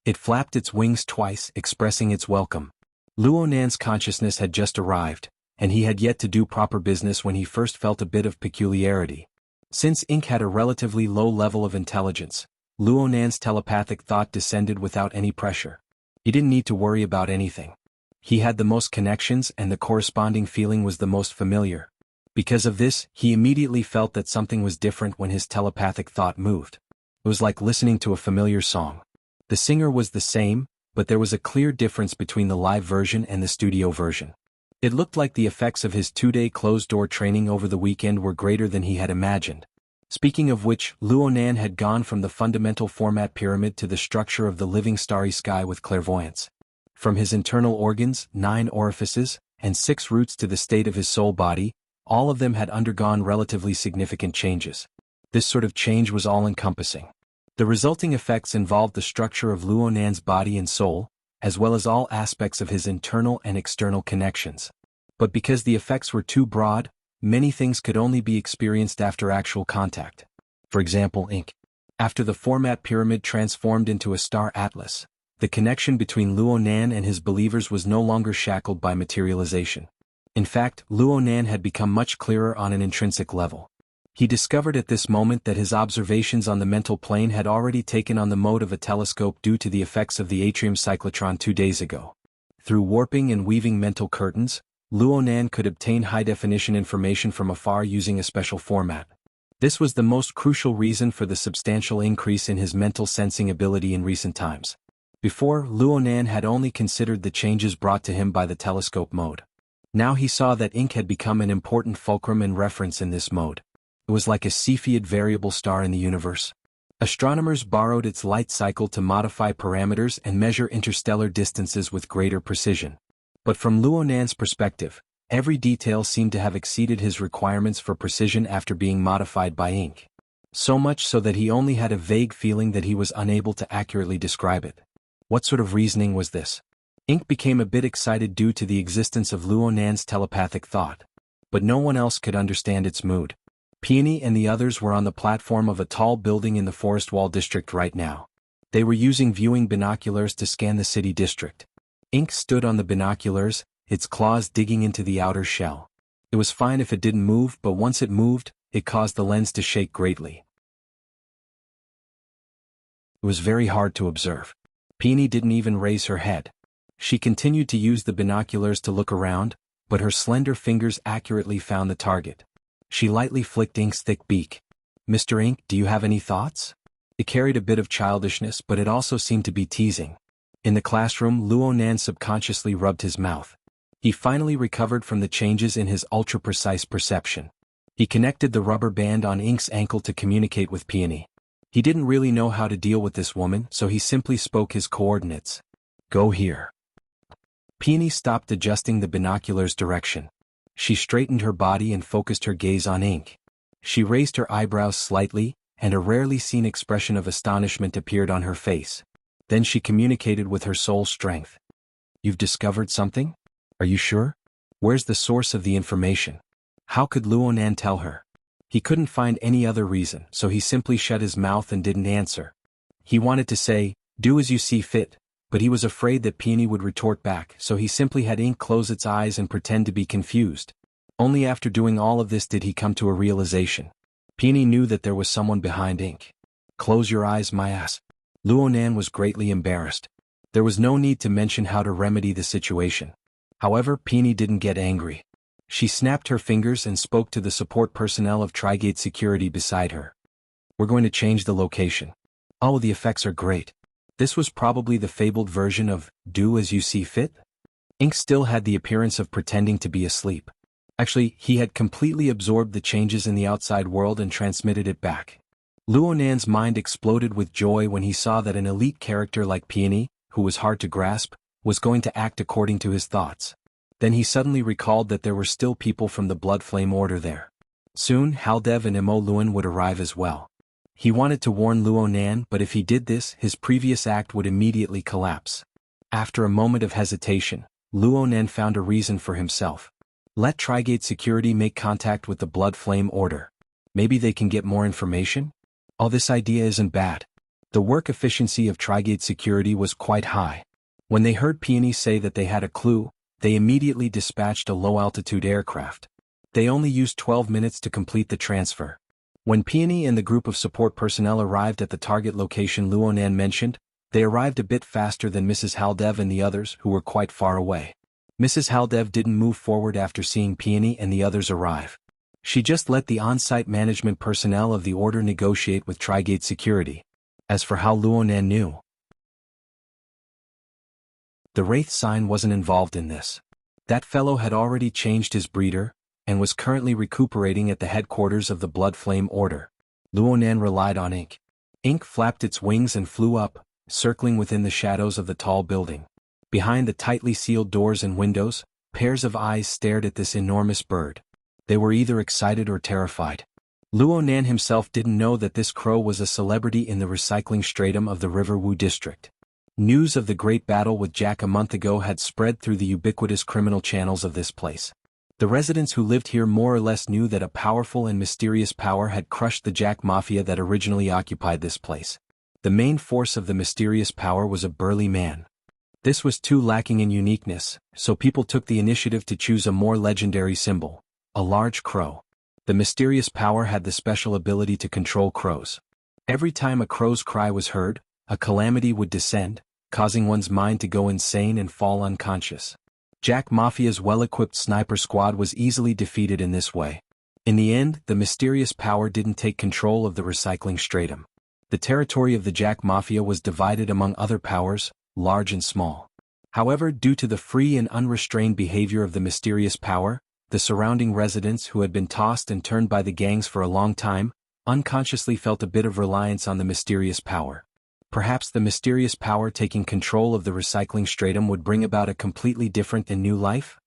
It flapped its wings twice, expressing its welcome. Luo Nan's consciousness had just arrived, and he had yet to do proper business when he first felt a bit of peculiarity. Since Ink had a relatively low level of intelligence, Luo Nan's telepathic thought descended without any pressure. He didn't need to worry about anything. He had the most connections and the corresponding feeling was the most familiar. Because of this, he immediately felt that something was different when his telepathic thought moved. It was like listening to a familiar song. The singer was the same, but there was a clear difference between the live version and the studio version. It looked like the effects of his 2-day closed-door training over the weekend were greater than he had imagined. Speaking of which, Luo Nan had gone from the fundamental format pyramid to the structure of the living starry sky with clairvoyance. From his internal organs, 9 orifices, and 6 roots to the state of his soul body, all of them had undergone relatively significant changes. This sort of change was all-encompassing. The resulting effects involved the structure of Luo Nan's body and soul, as well as all aspects of his internal and external connections. But because the effects were too broad, many things could only be experienced after actual contact. For example, Ink. After the format pyramid transformed into a star atlas, the connection between Luo Nan and his believers was no longer shackled by materialization. In fact, Luo Nan had become much clearer on an intrinsic level. He discovered at this moment that his observations on the mental plane had already taken on the mode of a telescope due to the effects of the atrium cyclotron 2 days ago. Through warping and weaving mental curtains, Luo Nan could obtain high-definition information from afar using a special format. This was the most crucial reason for the substantial increase in his mental sensing ability in recent times. Before, Luo Nan had only considered the changes brought to him by the telescope mode. Now he saw that Ink had become an important fulcrum and reference in this mode. It was like a Cepheid variable star in the universe. Astronomers borrowed its light cycle to modify parameters and measure interstellar distances with greater precision. But from Luo Nan's perspective, every detail seemed to have exceeded his requirements for precision after being modified by Ink. So much so that he only had a vague feeling that he was unable to accurately describe it. What sort of reasoning was this? Ink became a bit excited due to the existence of Luo Nan's telepathic thought. But no one else could understand its mood. Peony and the others were on the platform of a tall building in the Forest Wall district right now. They were using viewing binoculars to scan the city district. Ink stood on the binoculars, its claws digging into the outer shell. It was fine if it didn't move, but once it moved, it caused the lens to shake greatly. It was very hard to observe. Peony didn't even raise her head. She continued to use the binoculars to look around, but her slender fingers accurately found the target. She lightly flicked Ink's thick beak. "Mr. Ink, do you have any thoughts?" It carried a bit of childishness, but it also seemed to be teasing. In the classroom, Luo Nan subconsciously rubbed his mouth. He finally recovered from the changes in his ultra-precise perception. He connected the rubber band on Ink's ankle to communicate with Peony. He didn't really know how to deal with this woman, so he simply spoke his coordinates. "Go here." Peony stopped adjusting the binoculars' direction. She straightened her body and focused her gaze on Ink. She raised her eyebrows slightly, and a rarely seen expression of astonishment appeared on her face. Then she communicated with her soul strength. "You've discovered something? Are you sure? Where's the source of the information?" How could Luonan tell her? He couldn't find any other reason, so he simply shut his mouth and didn't answer. He wanted to say, "Do as you see fit," but he was afraid that Peony would retort back, so he simply had Ink close its eyes and pretend to be confused. Only after doing all of this did he come to a realization. Peony knew that there was someone behind Ink. "Close your eyes, my ass." Luonan was greatly embarrassed. There was no need to mention how to remedy the situation. However, Peony didn't get angry. She snapped her fingers and spoke to the support personnel of Trigate Security beside her. "We're going to change the location." "Oh, the effects are great." This was probably the fabled version of "do as you see fit." Ink still had the appearance of pretending to be asleep. Actually, he had completely absorbed the changes in the outside world and transmitted it back. Luonan's mind exploded with joy when he saw that an elite character like Peony, who was hard to grasp, was going to act according to his thoughts. Then he suddenly recalled that there were still people from the Blood Flame Order there. Soon, Haldev and Emo Luan would arrive as well. He wanted to warn Luonan, but if he did this, his previous act would immediately collapse. After a moment of hesitation, Luonan found a reason for himself. Let Trigate Security make contact with the Blood Flame Order. Maybe they can get more information? Oh, this idea isn't bad. The work efficiency of Trigate Security was quite high. When they heard Peony say that they had a clue, they immediately dispatched a low-altitude aircraft. They only used 12 minutes to complete the transfer. When Peony and the group of support personnel arrived at the target location Luonan mentioned, they arrived a bit faster than Mrs. Haldev and the others, who were quite far away. Mrs. Haldev didn't move forward after seeing Peony and the others arrive. She just let the on-site management personnel of the order negotiate with Trigate Security. As for how Luonan knew, the Wraith sign wasn't involved in this. That fellow had already changed his breeder, and was currently recuperating at the headquarters of the Blood Flame Order. Luonan relied on Ink. Ink flapped its wings and flew up, circling within the shadows of the tall building. Behind the tightly sealed doors and windows, pairs of eyes stared at this enormous bird. They were either excited or terrified. Luonan himself didn't know that this crow was a celebrity in the recycling stratum of the River Wu district. News of the great battle with Jack a month ago had spread through the ubiquitous criminal channels of this place. The residents who lived here more or less knew that a powerful and mysterious power had crushed the Jack Mafia that originally occupied this place. The main force of the mysterious power was a burly man. This was too lacking in uniqueness, so people took the initiative to choose a more legendary symbol, a large crow. The mysterious power had the special ability to control crows. Every time a crow's cry was heard, a calamity would descend, causing one's mind to go insane and fall unconscious. Jack Mafia's well-equipped sniper squad was easily defeated in this way. In the end, the mysterious power didn't take control of the recycling stratum. The territory of the Jack Mafia was divided among other powers, large and small. However, due to the free and unrestrained behavior of the mysterious power, the surrounding residents who had been tossed and turned by the gangs for a long time, unconsciously felt a bit of reliance on the mysterious power. Perhaps the mysterious power taking control of the recycling stratum would bring about a completely different and new life?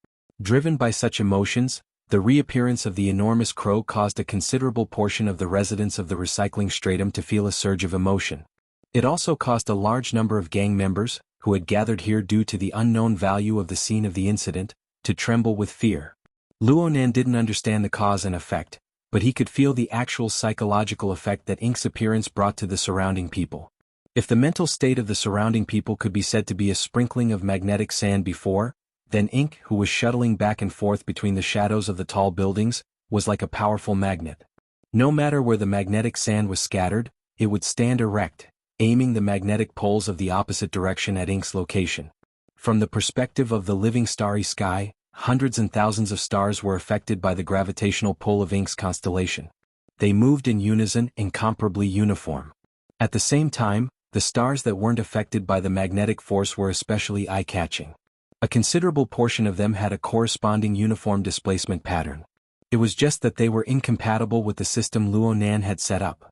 Driven by such emotions, the reappearance of the enormous crow caused a considerable portion of the residents of the recycling stratum to feel a surge of emotion. It also caused a large number of gang members, who had gathered here due to the unknown value of the scene of the incident, to tremble with fear. Luonan didn't understand the cause and effect, but he could feel the actual psychological effect that Ink's appearance brought to the surrounding people. If the mental state of the surrounding people could be said to be a sprinkling of magnetic sand before, then Ink, who was shuttling back and forth between the shadows of the tall buildings, was like a powerful magnet. No matter where the magnetic sand was scattered, it would stand erect, aiming the magnetic poles of the opposite direction at Ink's location. From the perspective of the living starry sky, hundreds and thousands of stars were affected by the gravitational pull of Ink's constellation. They moved in unison, incomparably uniform. At the same time, the stars that weren't affected by the magnetic force were especially eye-catching. A considerable portion of them had a corresponding uniform displacement pattern. It was just that they were incompatible with the system Luonan had set up.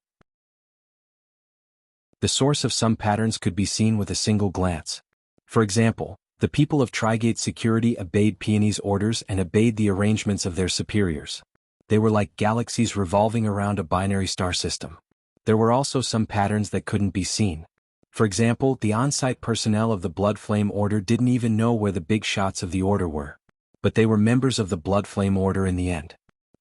The source of some patterns could be seen with a single glance. For example, the people of Trigate Security obeyed Peony's orders and obeyed the arrangements of their superiors. They were like galaxies revolving around a binary star system. There were also some patterns that couldn't be seen. For example, the on-site personnel of the Blood Flame Order didn't even know where the big shots of the Order were. But they were members of the Blood Flame Order in the end.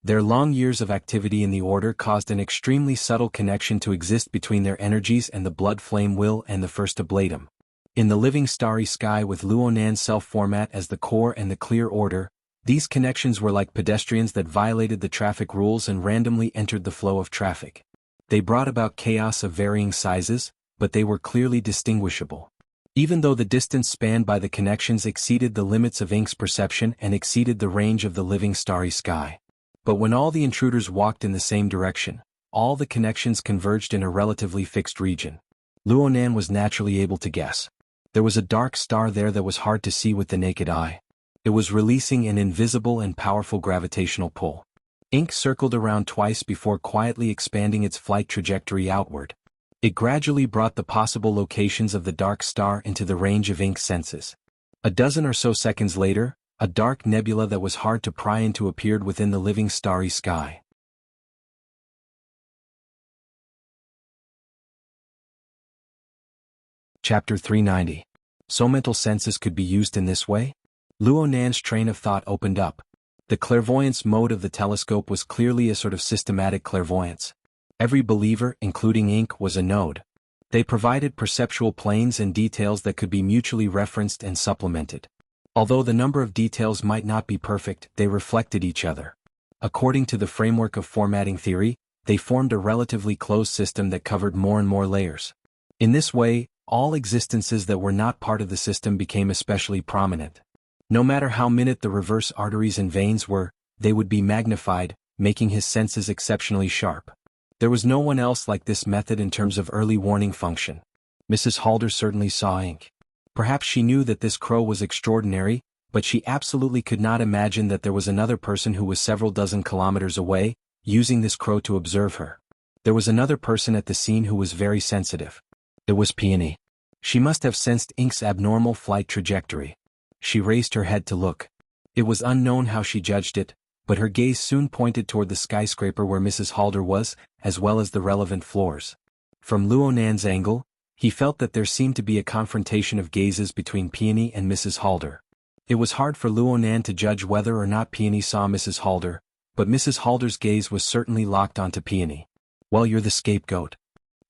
Their long years of activity in the Order caused an extremely subtle connection to exist between their energies and the blood flame will and the first ablatum. In the living starry sky with Luonan's self-format as the core and the clear order, these connections were like pedestrians that violated the traffic rules and randomly entered the flow of traffic. They brought about chaos of varying sizes, but they were clearly distinguishable. Even though the distance spanned by the connections exceeded the limits of Ink's perception and exceeded the range of the living starry sky. But when all the intruders walked in the same direction, all the connections converged in a relatively fixed region. Luonan was naturally able to guess. There was a dark star there that was hard to see with the naked eye. It was releasing an invisible and powerful gravitational pull. Ink circled around twice before quietly expanding its flight trajectory outward. It gradually brought the possible locations of the dark star into the range of Ink's senses. A dozen or so seconds later, a dark nebula that was hard to pry into appeared within the living starry sky. Chapter 390. So mental senses could be used in this way? Luonan's train of thought opened up. The clairvoyance mode of the telescope was clearly a sort of systematic clairvoyance. Every believer, including Ink, was a node. They provided perceptual planes and details that could be mutually referenced and supplemented. Although the number of details might not be perfect, they reflected each other. According to the framework of formatting theory, they formed a relatively closed system that covered more and more layers. In this way, all existences that were not part of the system became especially prominent. No matter how minute the reverse arteries and veins were, they would be magnified, making his senses exceptionally sharp. There was no one else like this method in terms of early warning function. Mrs. Halder certainly saw Ink. Perhaps she knew that this crow was extraordinary, but she absolutely could not imagine that there was another person who was several dozen kilometers away, using this crow to observe her. There was another person at the scene who was very sensitive. It was Peony. She must have sensed Ink's abnormal flight trajectory. She raised her head to look. It was unknown how she judged it, but her gaze soon pointed toward the skyscraper where Mrs. Halder was, as well as the relevant floors. From Luonan's angle, he felt that there seemed to be a confrontation of gazes between Peony and Mrs. Halder. It was hard for Luonan to judge whether or not Peony saw Mrs. Halder, but Mrs. Halder's gaze was certainly locked onto Peony. Well, you're the scapegoat.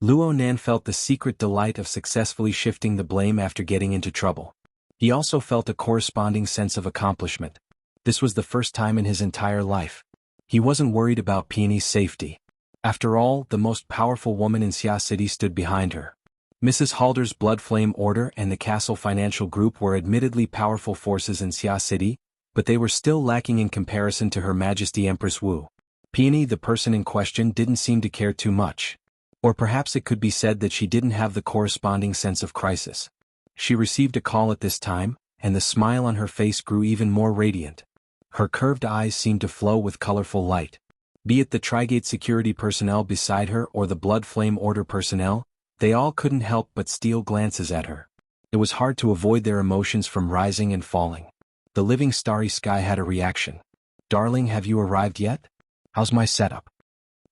Luonan felt the secret delight of successfully shifting the blame after getting into trouble. He also felt a corresponding sense of accomplishment. This was the first time in his entire life. He wasn't worried about Peony's safety. After all, the most powerful woman in Xia City stood behind her. Mrs. Halder's Blood Flame Order and the Castle Financial Group were admittedly powerful forces in Xia City, but they were still lacking in comparison to Her Majesty Empress Wu. Peony, the person in question, didn't seem to care too much. Or perhaps it could be said that she didn't have the corresponding sense of crisis. She received a call at this time, and the smile on her face grew even more radiant. Her curved eyes seemed to flow with colorful light. Be it the Trigate security personnel beside her or the Blood Flame Order personnel, they all couldn't help but steal glances at her. It was hard to avoid their emotions from rising and falling. The living starry sky had a reaction. Darling, have you arrived yet? How's my setup?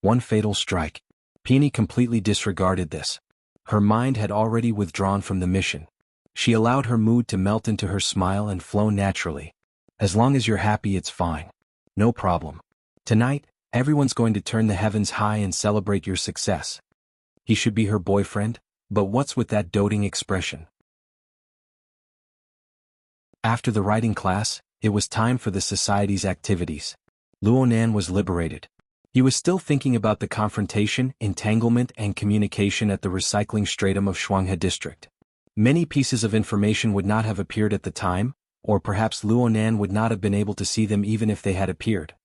One fatal strike. Peony completely disregarded this. Her mind had already withdrawn from the mission. She allowed her mood to melt into her smile and flow naturally. As long as you're happy, it's fine. No problem. Tonight, everyone's going to turn the heavens high and celebrate your success. He should be her boyfriend, but what's with that doting expression? After the writing class, it was time for the society's activities. Luonan was liberated. He was still thinking about the confrontation, entanglement, and communication at the recycling stratum of Shuanghe district. Many pieces of information would not have appeared at the time, or perhaps Luonan would not have been able to see them even if they had appeared.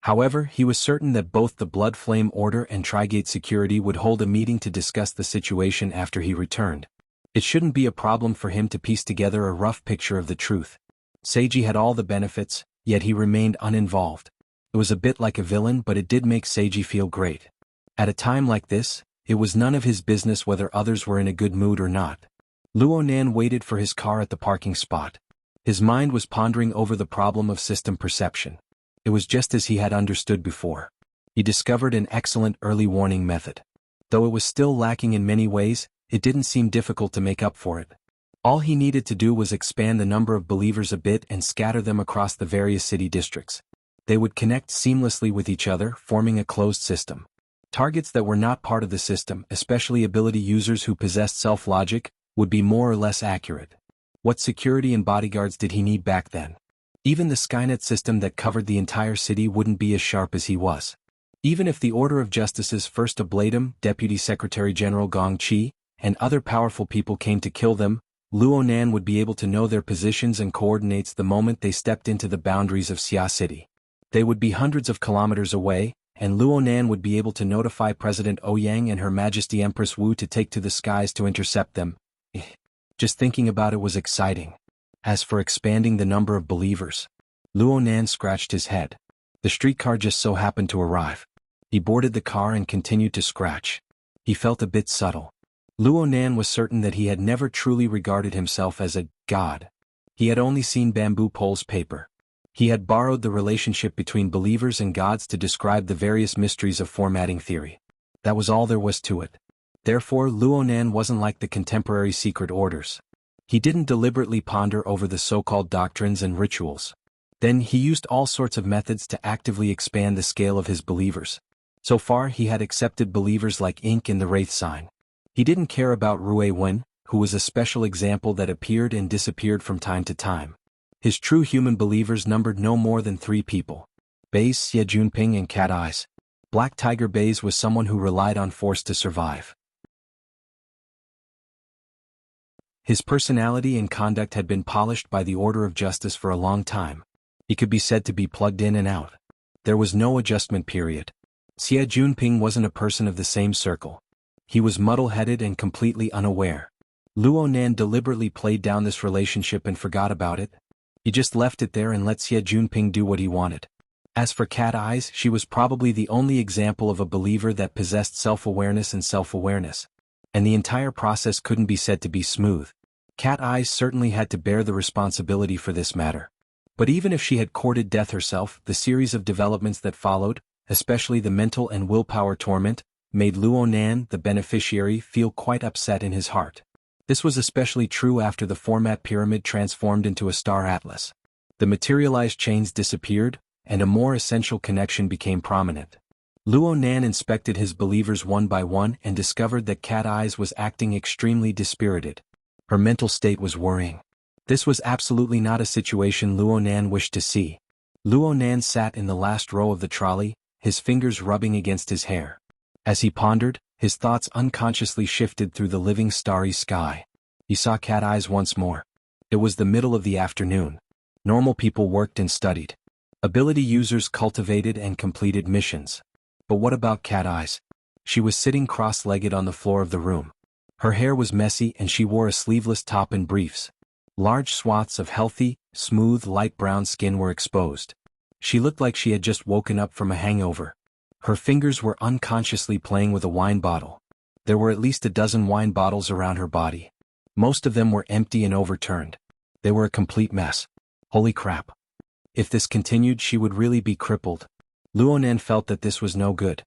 However, he was certain that both the Blood Flame Order and Trigate Security would hold a meeting to discuss the situation after he returned. It shouldn't be a problem for him to piece together a rough picture of the truth. Seiji had all the benefits, yet he remained uninvolved. It was a bit like a villain, but it did make Seiji feel great. At a time like this, it was none of his business whether others were in a good mood or not. Luonan waited for his car at the parking spot. His mind was pondering over the problem of system perception. It was just as he had understood before. He discovered an excellent early warning method. Though it was still lacking in many ways, it didn't seem difficult to make up for it. All he needed to do was expand the number of believers a bit and scatter them across the various city districts. They would connect seamlessly with each other, forming a closed system. Targets that were not part of the system, especially ability users who possessed self-logic, would be more or less accurate. What security and bodyguards did he need back then? Even the Skynet system that covered the entire city wouldn't be as sharp as he was. Even if the Order of Justice's first Ablatum, Deputy Secretary General Gong Chi, and other powerful people came to kill them, Luo Nan would be able to know their positions and coordinates the moment they stepped into the boundaries of Xia City. They would be hundreds of kilometers away, and Luo Nan would be able to notify President Ouyang and Her Majesty Empress Wu to take to the skies to intercept them. Just thinking about it was exciting. As for expanding the number of believers, Luo Nan scratched his head. The streetcar just so happened to arrive. He boarded the car and continued to scratch. He felt a bit subtle. Luo Nan was certain that he had never truly regarded himself as a god. He had only seen Bamboo Pole's paper. He had borrowed the relationship between believers and gods to describe the various mysteries of formatting theory. That was all there was to it. Therefore, Luo Nan wasn't like the contemporary secret orders. He didn't deliberately ponder over the so-called doctrines and rituals. Then he used all sorts of methods to actively expand the scale of his believers. So far he had accepted believers like ink in the Wraith sign. He didn't care about Rui Wen, who was a special example that appeared and disappeared from time to time. His true human believers numbered no more than 3 people. Baze, Xie Junping and Cat Eyes. Black Tiger Baze was someone who relied on force to survive. His personality and conduct had been polished by the Order of Justice for a long time. He could be said to be plugged in and out. There was no adjustment period. Xie Junping wasn't a person of the same circle. He was muddle-headed and completely unaware. Luo Nan deliberately played down this relationship and forgot about it. He just left it there and let Xie Junping do what he wanted. As for Cat Eyes, she was probably the only example of a believer that possessed self-awareness and self-awareness. And the entire process couldn't be said to be smooth. Cat Eyes certainly had to bear the responsibility for this matter. But even if she had courted death herself, the series of developments that followed, especially the mental and willpower torment, made Luo Nan, the beneficiary, feel quite upset in his heart. This was especially true after the format pyramid transformed into a star atlas. The materialized chains disappeared, and a more essential connection became prominent. Luo Nan inspected his believers one by one and discovered that Cat Eyes was acting extremely dispirited. Her mental state was worrying. This was absolutely not a situation Luo Nan wished to see. Luo Nan sat in the last row of the trolley, his fingers rubbing against his hair. As he pondered, his thoughts unconsciously shifted through the living starry sky. He saw Cat Eyes once more. It was the middle of the afternoon. Normal people worked and studied. Ability users cultivated and completed missions. But what about Cat Eyes? She was sitting cross-legged on the floor of the room. Her hair was messy and she wore a sleeveless top and briefs. Large swaths of healthy, smooth light brown skin were exposed. She looked like she had just woken up from a hangover. Her fingers were unconsciously playing with a wine bottle. There were at least a dozen wine bottles around her body. Most of them were empty and overturned. They were a complete mess. Holy crap. If this continued, she would really be crippled. Luo Nan felt that this was no good.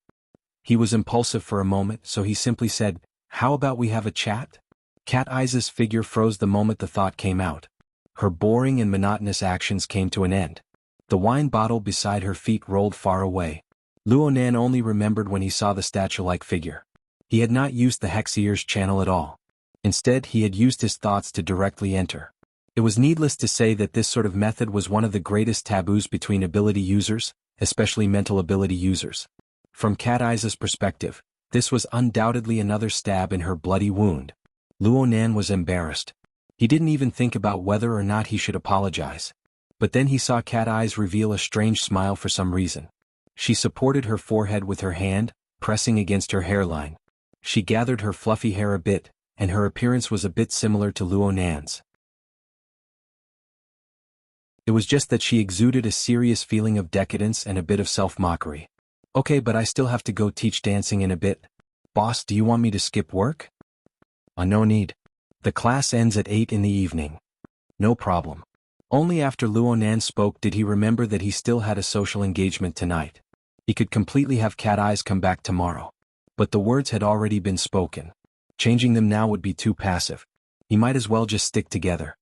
He was impulsive for a moment, so he simply said, "How about we have a chat?" Cat Eyes' figure froze the moment the thought came out. Her boring and monotonous actions came to an end. The wine bottle beside her feet rolled far away. Luo Nan only remembered when he saw the statue-like figure. He had not used the Hexier's channel at all. Instead, he had used his thoughts to directly enter. It was needless to say that this sort of method was one of the greatest taboos between ability users, especially mental ability users. From Cat Eyes' perspective, this was undoubtedly another stab in her bloody wound. Luo Nan was embarrassed. He didn't even think about whether or not he should apologize. But then he saw Cat Eyes reveal a strange smile for some reason. She supported her forehead with her hand, pressing against her hairline. She gathered her fluffy hair a bit, and her appearance was a bit similar to Luo Nan's. It was just that she exuded a serious feeling of decadence and a bit of self-mockery. "Okay, but I still have to go teach dancing in a bit. Boss, do you want me to skip work?" No need. The class ends at 8 in the evening." "No problem." Only after Luo Nan spoke did he remember that he still had a social engagement tonight. He could completely have Cat Eyes come back tomorrow. But the words had already been spoken. Changing them now would be too passive. He might as well just stick together.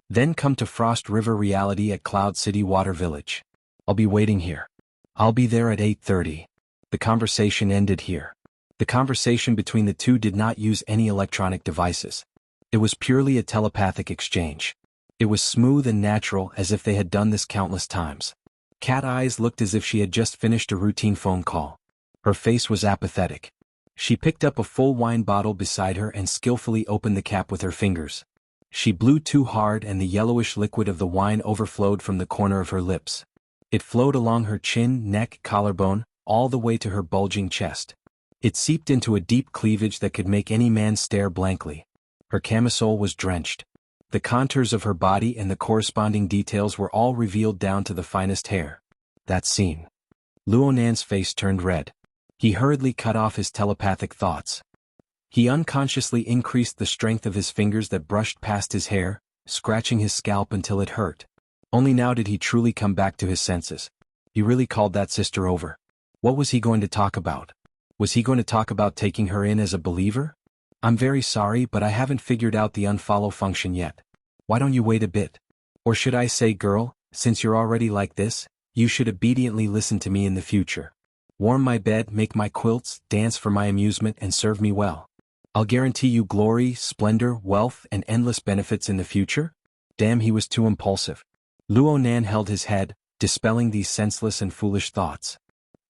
Then come to Frost River reality at Cloud City Water Village. I'll be waiting here. I'll be there at 8:30. The conversation ended here. The conversation between the two did not use any electronic devices. It was purely a telepathic exchange. It was smooth and natural, as if they had done this countless times. Cat Eyes looked as if she had just finished a routine phone call. Her face was apathetic. She picked up a full wine bottle beside her and skillfully opened the cap with her fingers. She blew too hard and the yellowish liquid of the wine overflowed from the corner of her lips. It flowed along her chin, neck, collarbone, all the way to her bulging chest. It seeped into a deep cleavage that could make any man stare blankly. Her camisole was drenched. The contours of her body and the corresponding details were all revealed down to the finest hair. That scene. Luonan's face turned red. He hurriedly cut off his telepathic thoughts. He unconsciously increased the strength of his fingers that brushed past his hair, scratching his scalp until it hurt. Only now did he truly come back to his senses. He really called that sister over. What was he going to talk about? Was he going to talk about taking her in as a believer? I'm very sorry, but I haven't figured out the unfollow function yet. Why don't you wait a bit? Or should I say, girl, since you're already like this, you should obediently listen to me in the future. Warm my bed, make my quilts, dance for my amusement, and serve me well. I'll guarantee you glory, splendor, wealth, and endless benefits in the future. Damn, he was too impulsive. Luonan held his head, dispelling these senseless and foolish thoughts.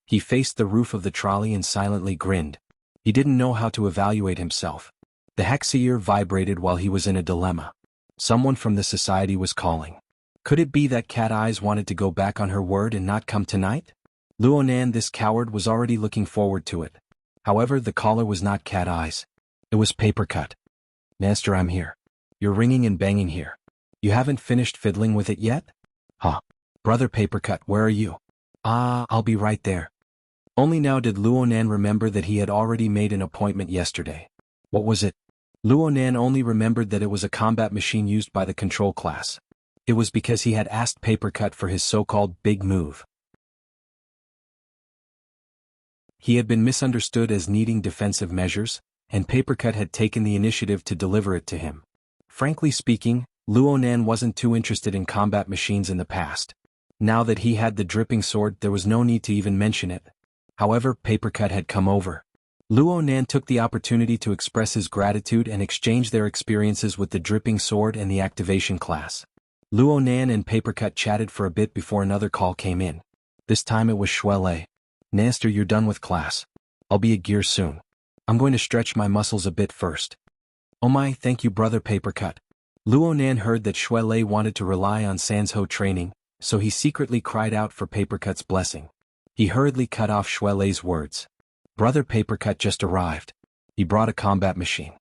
He faced the roof of the trolley and silently grinned. He didn't know how to evaluate himself. The hexier vibrated while he was in a dilemma. Someone from the society was calling. Could it be that Cat Eyes wanted to go back on her word and not come tonight? Luonan, this coward, was already looking forward to it. However, the caller was not Cat Eyes. It was Papercut. Master, I'm here. You're ringing and banging here. You haven't finished fiddling with it yet? Huh. Brother Papercut, where are you? I'll be right there. Only now did Luonan remember that he had already made an appointment yesterday. What was it? Luonan only remembered that it was a combat machine used by the control class. It was because he had asked Papercut for his so-called big move. He had been misunderstood as needing defensive measures, and Papercut had taken the initiative to deliver it to him. Frankly speaking, Luonan wasn't too interested in combat machines in the past. Now that he had the dripping sword, there was no need to even mention it. However, Papercut had come over. Luonan took the opportunity to express his gratitude and exchange their experiences with the dripping sword and the activation class. Luonan and Papercut chatted for a bit before another call came in. This time it was Shuele. Master, you're done with class. I'll be at gear soon. I'm going to stretch my muscles a bit first. Oh my, thank you, brother Papercut. Luonan heard that Shuele wanted to rely on Sansho training, so he secretly cried out for Papercut's blessing. He hurriedly cut off Shuele's words. Brother Papercut just arrived. He brought a combat machine.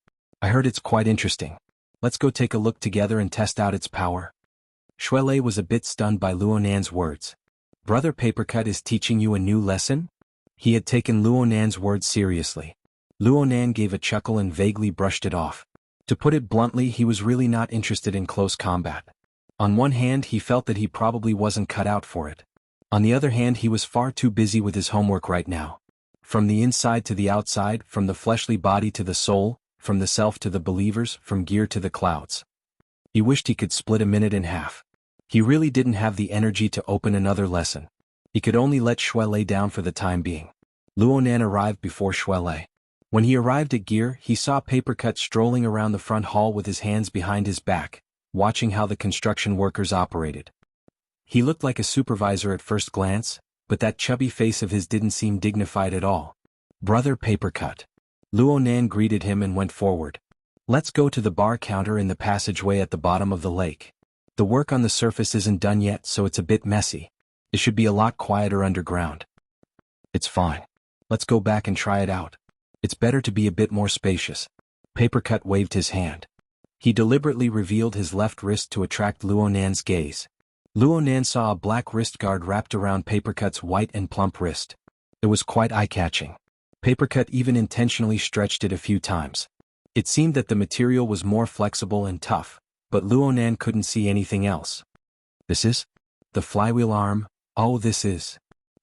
I heard it's quite interesting. Let's go take a look together and test out its power. Shuele was a bit stunned by Luonan's words. Brother Papercut is teaching you a new lesson? He had taken Luonan's words seriously. Luonan gave a chuckle and vaguely brushed it off. To put it bluntly, he was really not interested in close combat. On one hand, he felt that he probably wasn't cut out for it. On the other hand, he was far too busy with his homework right now. From the inside to the outside, from the fleshly body to the soul, from the self to the believers, from gear to the clouds. He wished he could split a minute in half. He really didn't have the energy to open another lesson. He could only let Shuele down for the time being. Luonan arrived before Shuele. When he arrived at gear, he saw Papercut strolling around the front hall with his hands behind his back, watching how the construction workers operated. He looked like a supervisor at first glance, but that chubby face of his didn't seem dignified at all. Brother Papercut. Luonan greeted him and went forward. Let's go to the bar counter in the passageway at the bottom of the lake. The work on the surface isn't done yet, so it's a bit messy. It should be a lot quieter underground. It's fine. Let's go back and try it out. It's better to be a bit more spacious. Papercut waved his hand. He deliberately revealed his left wrist to attract Luonan's gaze. Luonan saw a black wrist guard wrapped around Papercut's white and plump wrist. It was quite eye-catching. Papercut even intentionally stretched it a few times. It seemed that the material was more flexible and tough, but Luonan couldn't see anything else. This is? The flywheel arm? Oh, this is.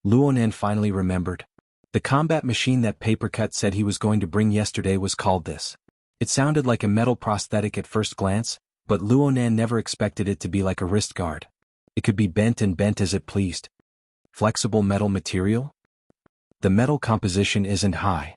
Luonan finally remembered. The combat machine that Papercut said he was going to bring yesterday was called this. It sounded like a metal prosthetic at first glance, but Luonan never expected it to be like a wrist guard. It could be bent and bent as it pleased. Flexible metal material? The metal composition isn't high.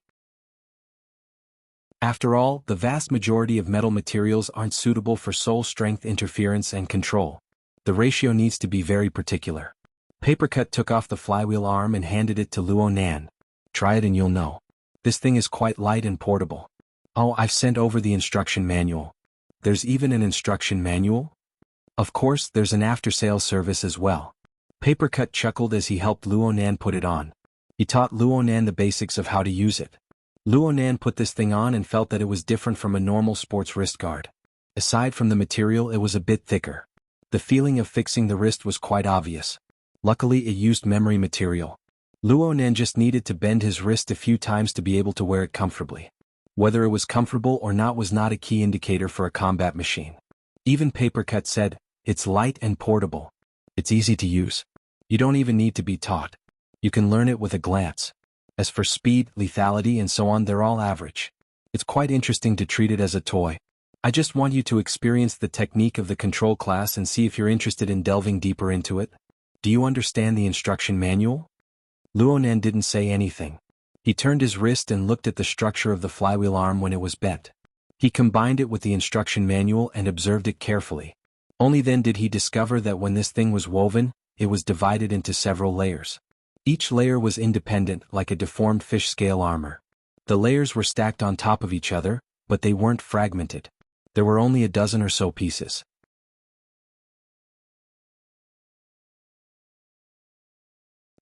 After all, the vast majority of metal materials aren't suitable for soul strength interference and control. The ratio needs to be very particular. Papercut took off the flywheel arm and handed it to Luo Nan. Try it and you'll know. This thing is quite light and portable. Oh, I've sent over the instruction manual. There's even an instruction manual? Of course, there's an after-sales service as well. Papercut chuckled as he helped Luo Nan put it on. He taught Luo Nan the basics of how to use it. Luo Nan put this thing on and felt that it was different from a normal sports wrist guard. Aside from the material, it was a bit thicker. The feeling of fixing the wrist was quite obvious. Luckily, it used memory material. Luo Nan just needed to bend his wrist a few times to be able to wear it comfortably. Whether it was comfortable or not was not a key indicator for a combat machine. Even Papercut said, "It's light and portable. It's easy to use. You don't even need to be taught. You can learn it with a glance. As for speed, lethality and so on, they're all average. It's quite interesting to treat it as a toy. I just want you to experience the technique of the control class and see if you're interested in delving deeper into it. Do you understand the instruction manual?" Luo Nan didn't say anything. He turned his wrist and looked at the structure of the flywheel arm when it was bent. He combined it with the instruction manual and observed it carefully. Only then did he discover that when this thing was woven, it was divided into several layers. Each layer was independent, like a deformed fish scale armor. The layers were stacked on top of each other, but they weren't fragmented. There were only a dozen or so pieces.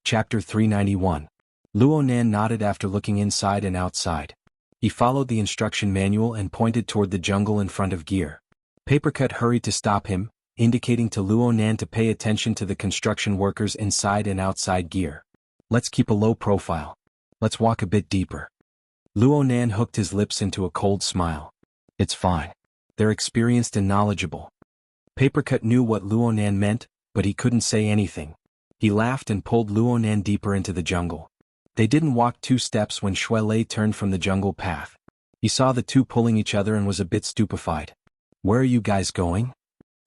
Chapter 391. Luo Nan nodded after looking inside and outside. He followed the instruction manual and pointed toward the jungle in front of Gear. Papercut hurried to stop him, indicating to Luo Nan to pay attention to the construction workers inside and outside Gear. "Let's keep a low profile. Let's walk a bit deeper." Luo Nan hooked his lips into a cold smile. "It's fine. They're experienced and knowledgeable." Papercut knew what Luo Nan meant, but he couldn't say anything. He laughed and pulled Luo Nan deeper into the jungle. They didn't walk 2 steps when Shui Lei turned from the jungle path. He saw the two pulling each other and was a bit stupefied. "Where are you guys going?"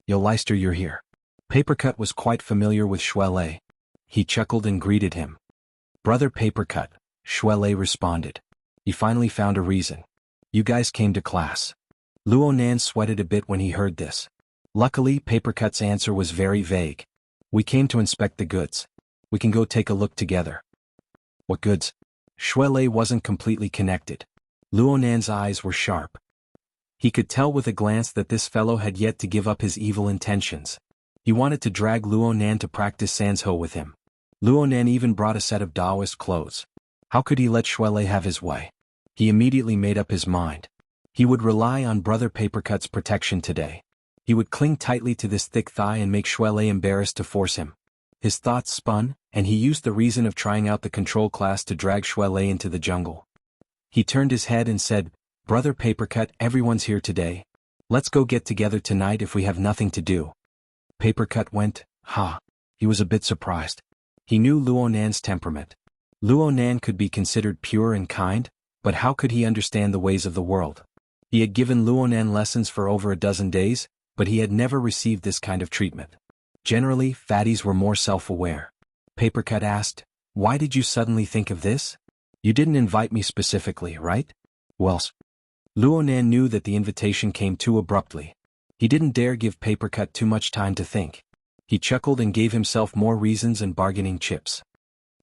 "Yo Leister, you're here." Papercut was quite familiar with Shui Lei. He chuckled and greeted him. "Brother Papercut," Shui Lei responded. He finally found a reason. "You guys came to class." Luo Nan sweated a bit when he heard this. Luckily, Papercut's answer was very vague. "We came to inspect the goods. We can go take a look together." "What goods?" Shui Lei wasn't completely connected. Luo Nan's eyes were sharp. He could tell with a glance that this fellow had yet to give up his evil intentions. He wanted to drag Luo Nan to practice Sansho with him. Luo Nan even brought a set of Taoist clothes. How could he let Shui Lei have his way? He immediately made up his mind. He would rely on Brother Papercut's protection today. He would cling tightly to this thick thigh and make Shui Lei embarrassed to force him. His thoughts spun, and he used the reason of trying out the control class to drag Shui Lei into the jungle. He turned his head and said, "Brother Papercut, everyone's here today. Let's go get together tonight if we have nothing to do." Papercut went, "Ha." He was a bit surprised. He knew Luo Nan's temperament. Luo Nan could be considered pure and kind, but how could he understand the ways of the world? He had given Luo Nan lessons for over a dozen days, but he had never received this kind of treatment. Generally, fatties were more self-aware. Papercut asked, "Why did you suddenly think of this? You didn't invite me specifically, right?" "Well..." Luo Nan knew that the invitation came too abruptly. He didn't dare give Papercut too much time to think. He chuckled and gave himself more reasons and bargaining chips.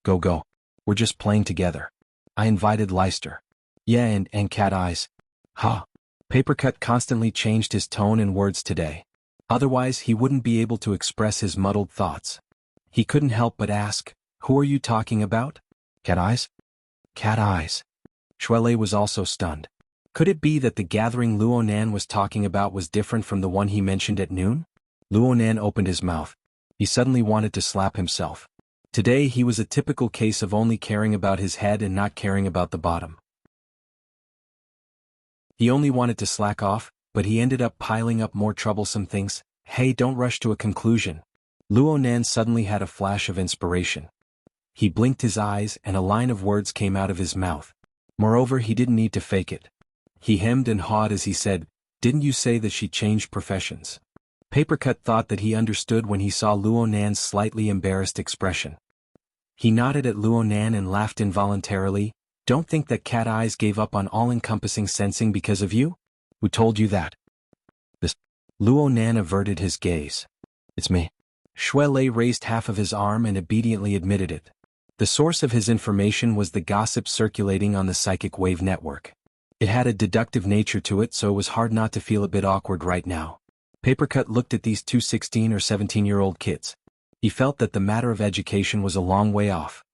Go. We're just playing together. I invited Leister." "Yeah, and Cat Eyes." "Ha." Papercut constantly changed his tone and words today. Otherwise, he wouldn't be able to express his muddled thoughts. He couldn't help but ask, "Who are you talking about?" "Cat Eyes?" "Cat Eyes." Shui Lei was also stunned. Could it be that the gathering Luo Nan was talking about was different from the one he mentioned at noon? Luo Nan opened his mouth. He suddenly wanted to slap himself. Today he was a typical case of only caring about his head and not caring about the bottom. He only wanted to slack off, but he ended up piling up more troublesome things. "Hey, don't rush to a conclusion." Luo Nan suddenly had a flash of inspiration. He blinked his eyes and a line of words came out of his mouth. Moreover, he didn't need to fake it. He hemmed and hawed as he said, "Didn't you say that she changed professions?" Papercut thought that he understood when he saw Luo Nan's slightly embarrassed expression. He nodded at Luo Nan and laughed involuntarily. Don't think that Cat Eyes gave up on all-encompassing sensing because of you? Who told you that? This. Luo Nan averted his gaze. It's me. Shui Lei raised half of his arm and obediently admitted it. The source of his information was the gossip circulating on the psychic wave network. It had a deductive nature to it, so it was hard not to feel a bit awkward right now. Papercut looked at these two 16 or 17-year-old kids. He felt that the matter of education was a long way off.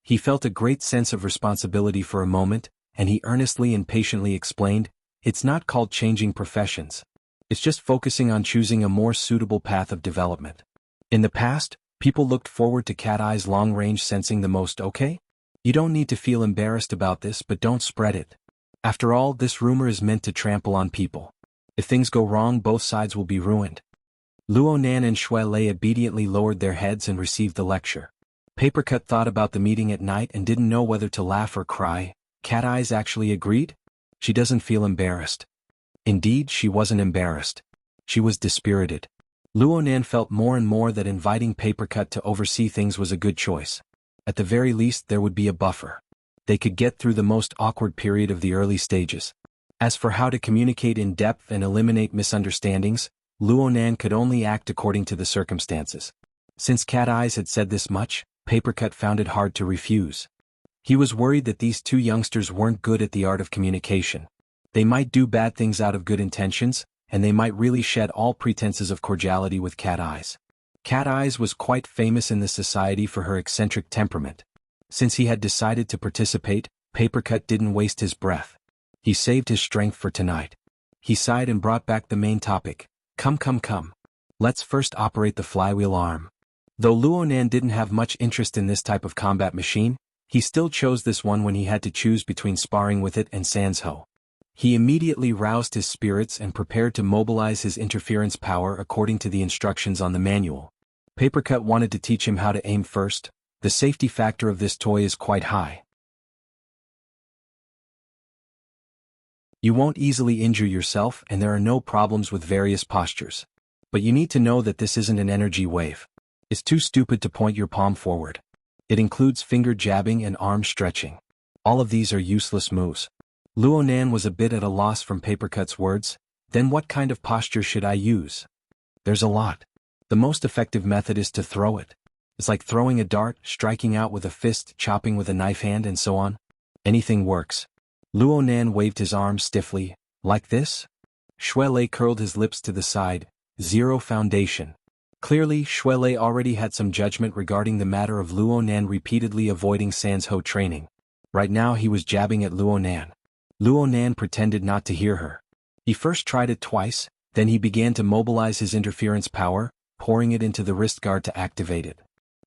He felt a great sense of responsibility for a moment, and he earnestly and patiently explained, it's not called changing professions. It's just focusing on choosing a more suitable path of development. In the past, people looked forward to Cat Eye's long-range sensing the most, okay? You don't need to feel embarrassed about this, but don't spread it. After all, this rumor is meant to trample on people. If things go wrong, both sides will be ruined. Luo Nan and Shui Lei obediently lowered their heads and received the lecture. Papercut thought about the meeting at night and didn't know whether to laugh or cry. Cat Eyes actually agreed? She doesn't feel embarrassed. Indeed, she wasn't embarrassed. She was dispirited. Luo Nan felt more and more that inviting Papercut to oversee things was a good choice. At the very least, there would be a buffer. They could get through the most awkward period of the early stages. As for how to communicate in depth and eliminate misunderstandings, Luo Nan could only act according to the circumstances. Since Cat Eyes had said this much, Papercut found it hard to refuse. He was worried that these two youngsters weren't good at the art of communication. They might do bad things out of good intentions, and they might really shed all pretenses of cordiality with Cat Eyes. Cat Eyes was quite famous in the society for her eccentric temperament. Since he had decided to participate, Papercut didn't waste his breath. He saved his strength for tonight. He sighed and brought back the main topic. Come. Let's first operate the flywheel arm. Though Luo Nan didn't have much interest in this type of combat machine, he still chose this one when he had to choose between sparring with it and Sansho. He immediately roused his spirits and prepared to mobilize his interference power according to the instructions on the manual. Papercut wanted to teach him how to aim first. The safety factor of this toy is quite high. You won't easily injure yourself, and there are no problems with various postures. But you need to know that this isn't an energy wave. It's too stupid to point your palm forward. It includes finger jabbing and arm stretching. All of these are useless moves. Luo Nan was a bit at a loss from Papercut's words. Then what kind of posture should I use? There's a lot. The most effective method is to throw it. It's like throwing a dart, striking out with a fist, chopping with a knife hand, and so on. Anything works. Luo Nan waved his arms stiffly. Like this? Shui Lei curled his lips to the side. Zero foundation. Clearly, Shui Lei already had some judgment regarding the matter of Luo Nan repeatedly avoiding Sansho training. Right now he was jabbing at Luo Nan. Luo Nan pretended not to hear her. He first tried it twice, then he began to mobilize his interference power, pouring it into the wrist guard to activate it.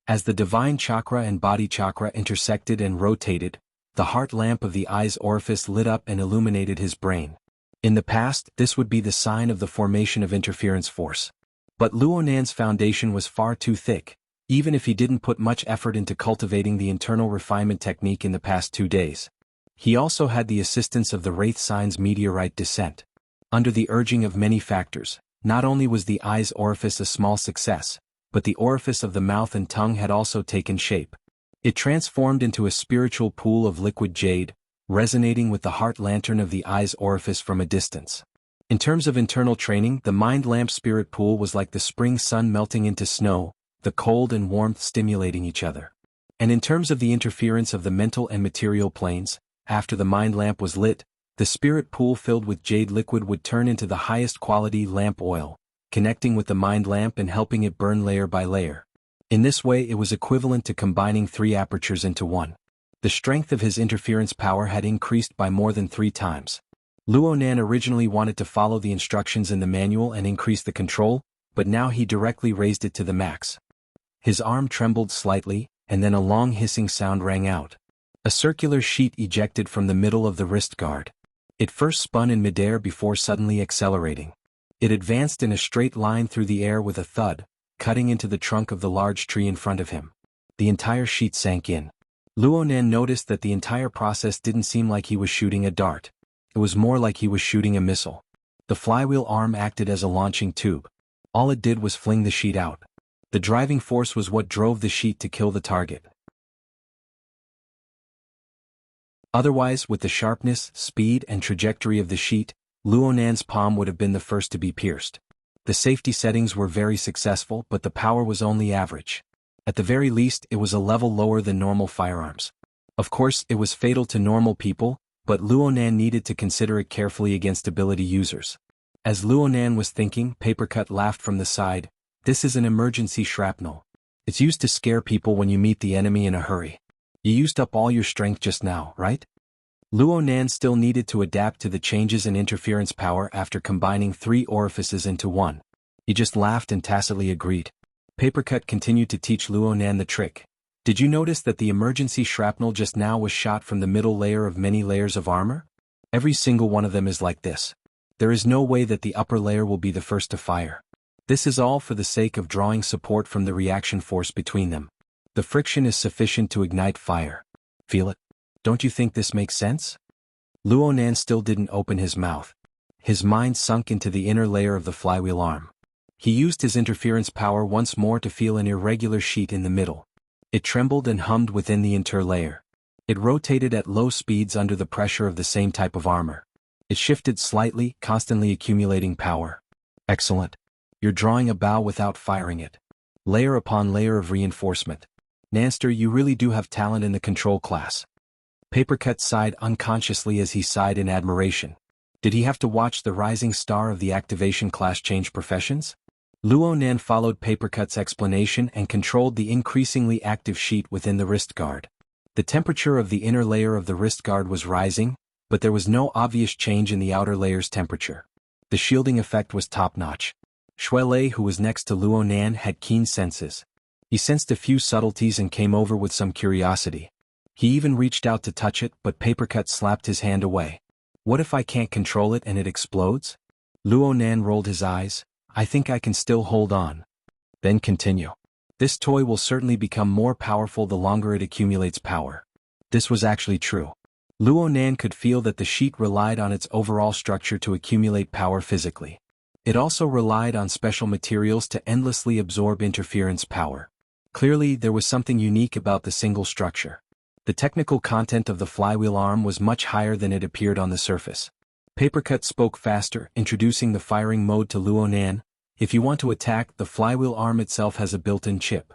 As the divine chakra and body chakra intersected and rotated, the heart lamp of the eye's orifice lit up and illuminated his brain. In the past, this would be the sign of the formation of interference force. But Luo Nan's foundation was far too thick, even if he didn't put much effort into cultivating the internal refinement technique in the past 2 days. He also had the assistance of the Wraith Sign's meteorite descent. Under the urging of many factors, not only was the eye's orifice a small success, but the orifice of the mouth and tongue had also taken shape. It transformed into a spiritual pool of liquid jade, resonating with the heart lantern of the eye's orifice from a distance. In terms of internal training, the mind lamp spirit pool was like the spring sun melting into snow, the cold and warmth stimulating each other. And in terms of the interference of the mental and material planes, after the mind lamp was lit, the spirit pool filled with jade liquid would turn into the highest quality lamp oil, connecting with the mind lamp and helping it burn layer by layer. In this way it was equivalent to combining 3 apertures into one. The strength of his interference power had increased by more than 3 times. Luo Nan originally wanted to follow the instructions in the manual and increase the control, but now he directly raised it to the max. His arm trembled slightly, and then a long hissing sound rang out. A circular sheet ejected from the middle of the wrist guard. It first spun in midair before suddenly accelerating. It advanced in a straight line through the air with a thud, cutting into the trunk of the large tree in front of him. The entire sheet sank in. Luo Nan noticed that the entire process didn't seem like he was shooting a dart. It was more like he was shooting a missile. The flywheel arm acted as a launching tube. All it did was fling the sheet out. The driving force was what drove the sheet to kill the target. Otherwise, with the sharpness, speed, and trajectory of the sheet, Luo Nan's palm would have been the first to be pierced. The safety settings were very successful, but the power was only average. At the very least, it was a level lower than normal firearms. Of course, it was fatal to normal people, but Luo Nan needed to consider it carefully against ability users. As Luo Nan was thinking, Papercut laughed from the side. This is an emergency shrapnel. It's used to scare people when you meet the enemy in a hurry. You used up all your strength just now, right? Luo Nan still needed to adapt to the changes in interference power after combining 3 orifices into one. He just laughed and tacitly agreed. Papercut continued to teach Luo Nan the trick. Did you notice that the emergency shrapnel just now was shot from the middle layer of many layers of armor? Every single one of them is like this. There is no way that the upper layer will be the first to fire. This is all for the sake of drawing support from the reaction force between them. The friction is sufficient to ignite fire. Feel it? Don't you think this makes sense? Luo Nan still didn't open his mouth. His mind sunk into the inner layer of the flywheel arm. He used his interference power once more to feel an irregular sheet in the middle. It trembled and hummed within the interlayer. It rotated at low speeds under the pressure of the same type of armor. It shifted slightly, constantly accumulating power. Excellent. You're drawing a bow without firing it. Layer upon layer of reinforcement. Nanster, you really do have talent in the control class. Papercut sighed unconsciously as he sighed in admiration. Did he have to watch the rising star of the activation class change professions? Luo Nan followed Papercut's explanation and controlled the increasingly active sheet within the wrist guard. The temperature of the inner layer of the wrist guard was rising, but there was no obvious change in the outer layer's temperature. The shielding effect was top-notch. Shuelei, who was next to Luo Nan, had keen senses. He sensed a few subtleties and came over with some curiosity. He even reached out to touch it, but Papercut slapped his hand away. What if I can't control it and it explodes? Luo Nan rolled his eyes. I think I can still hold on. Then continue. This toy will certainly become more powerful the longer it accumulates power. This was actually true. Luo Nan could feel that the sheet relied on its overall structure to accumulate power physically. It also relied on special materials to endlessly absorb interference power. Clearly, there was something unique about the single structure. The technical content of the flywheel arm was much higher than it appeared on the surface. Papercut spoke faster, introducing the firing mode to Luo Nan. If you want to attack, the flywheel arm itself has a built-in chip.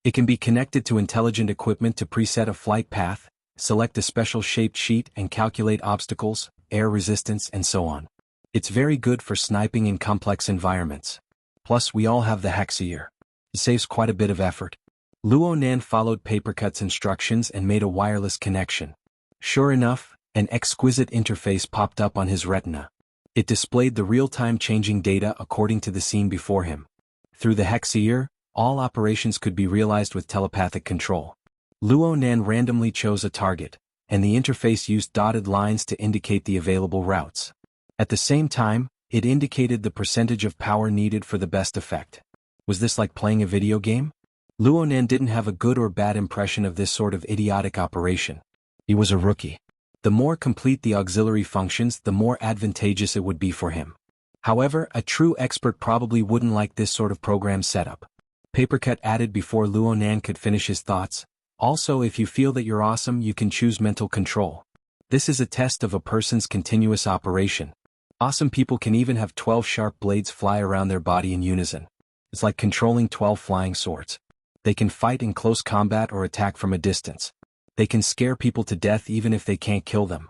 It can be connected to intelligent equipment to preset a flight path, select a special-shaped sheet and calculate obstacles, air resistance, and so on. It's very good for sniping in complex environments. Plus, we all have the Hexier. It saves quite a bit of effort. Luo Nan followed Papercut's instructions and made a wireless connection. Sure enough, an exquisite interface popped up on his retina. It displayed the real-time changing data according to the scene before him. Through the Hexier, all operations could be realized with telepathic control. Luo Nan randomly chose a target, and the interface used dotted lines to indicate the available routes. At the same time, it indicated the percentage of power needed for the best effect. Was this like playing a video game? Luo Nan didn't have a good or bad impression of this sort of idiotic operation. He was a rookie. The more complete the auxiliary functions, the more advantageous it would be for him. However, a true expert probably wouldn't like this sort of program setup. Papercut added before Luo Nan could finish his thoughts. Also, if you feel that you're awesome, you can choose mental control. This is a test of a person's continuous operation. Awesome people can even have 12 sharp blades fly around their body in unison. It's like controlling 12 flying swords. They can fight in close combat or attack from a distance. They can scare people to death even if they can't kill them.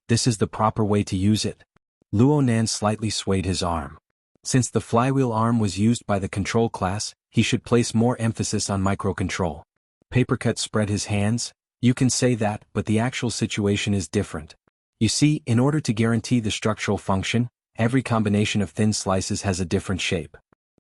This is the proper way to use it. Luo Nan slightly swayed his arm. Since the flywheel arm was used by the control class, he should place more emphasis on microcontrol. Papercut spread his hands. You can say that, but the actual situation is different. You see, in order to guarantee the structural function, every combination of thin slices has a different shape.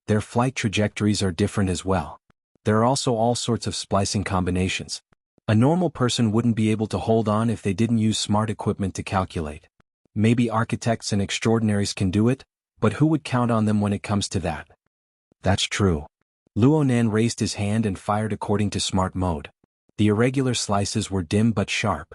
Their flight trajectories are different as well. There are also all sorts of splicing combinations. A normal person wouldn't be able to hold on if they didn't use smart equipment to calculate. Maybe architects and extraordinaries can do it, but who would count on them when it comes to that? That's true. Luo Nan raised his hand and fired according to smart mode. The irregular slices were dim but sharp.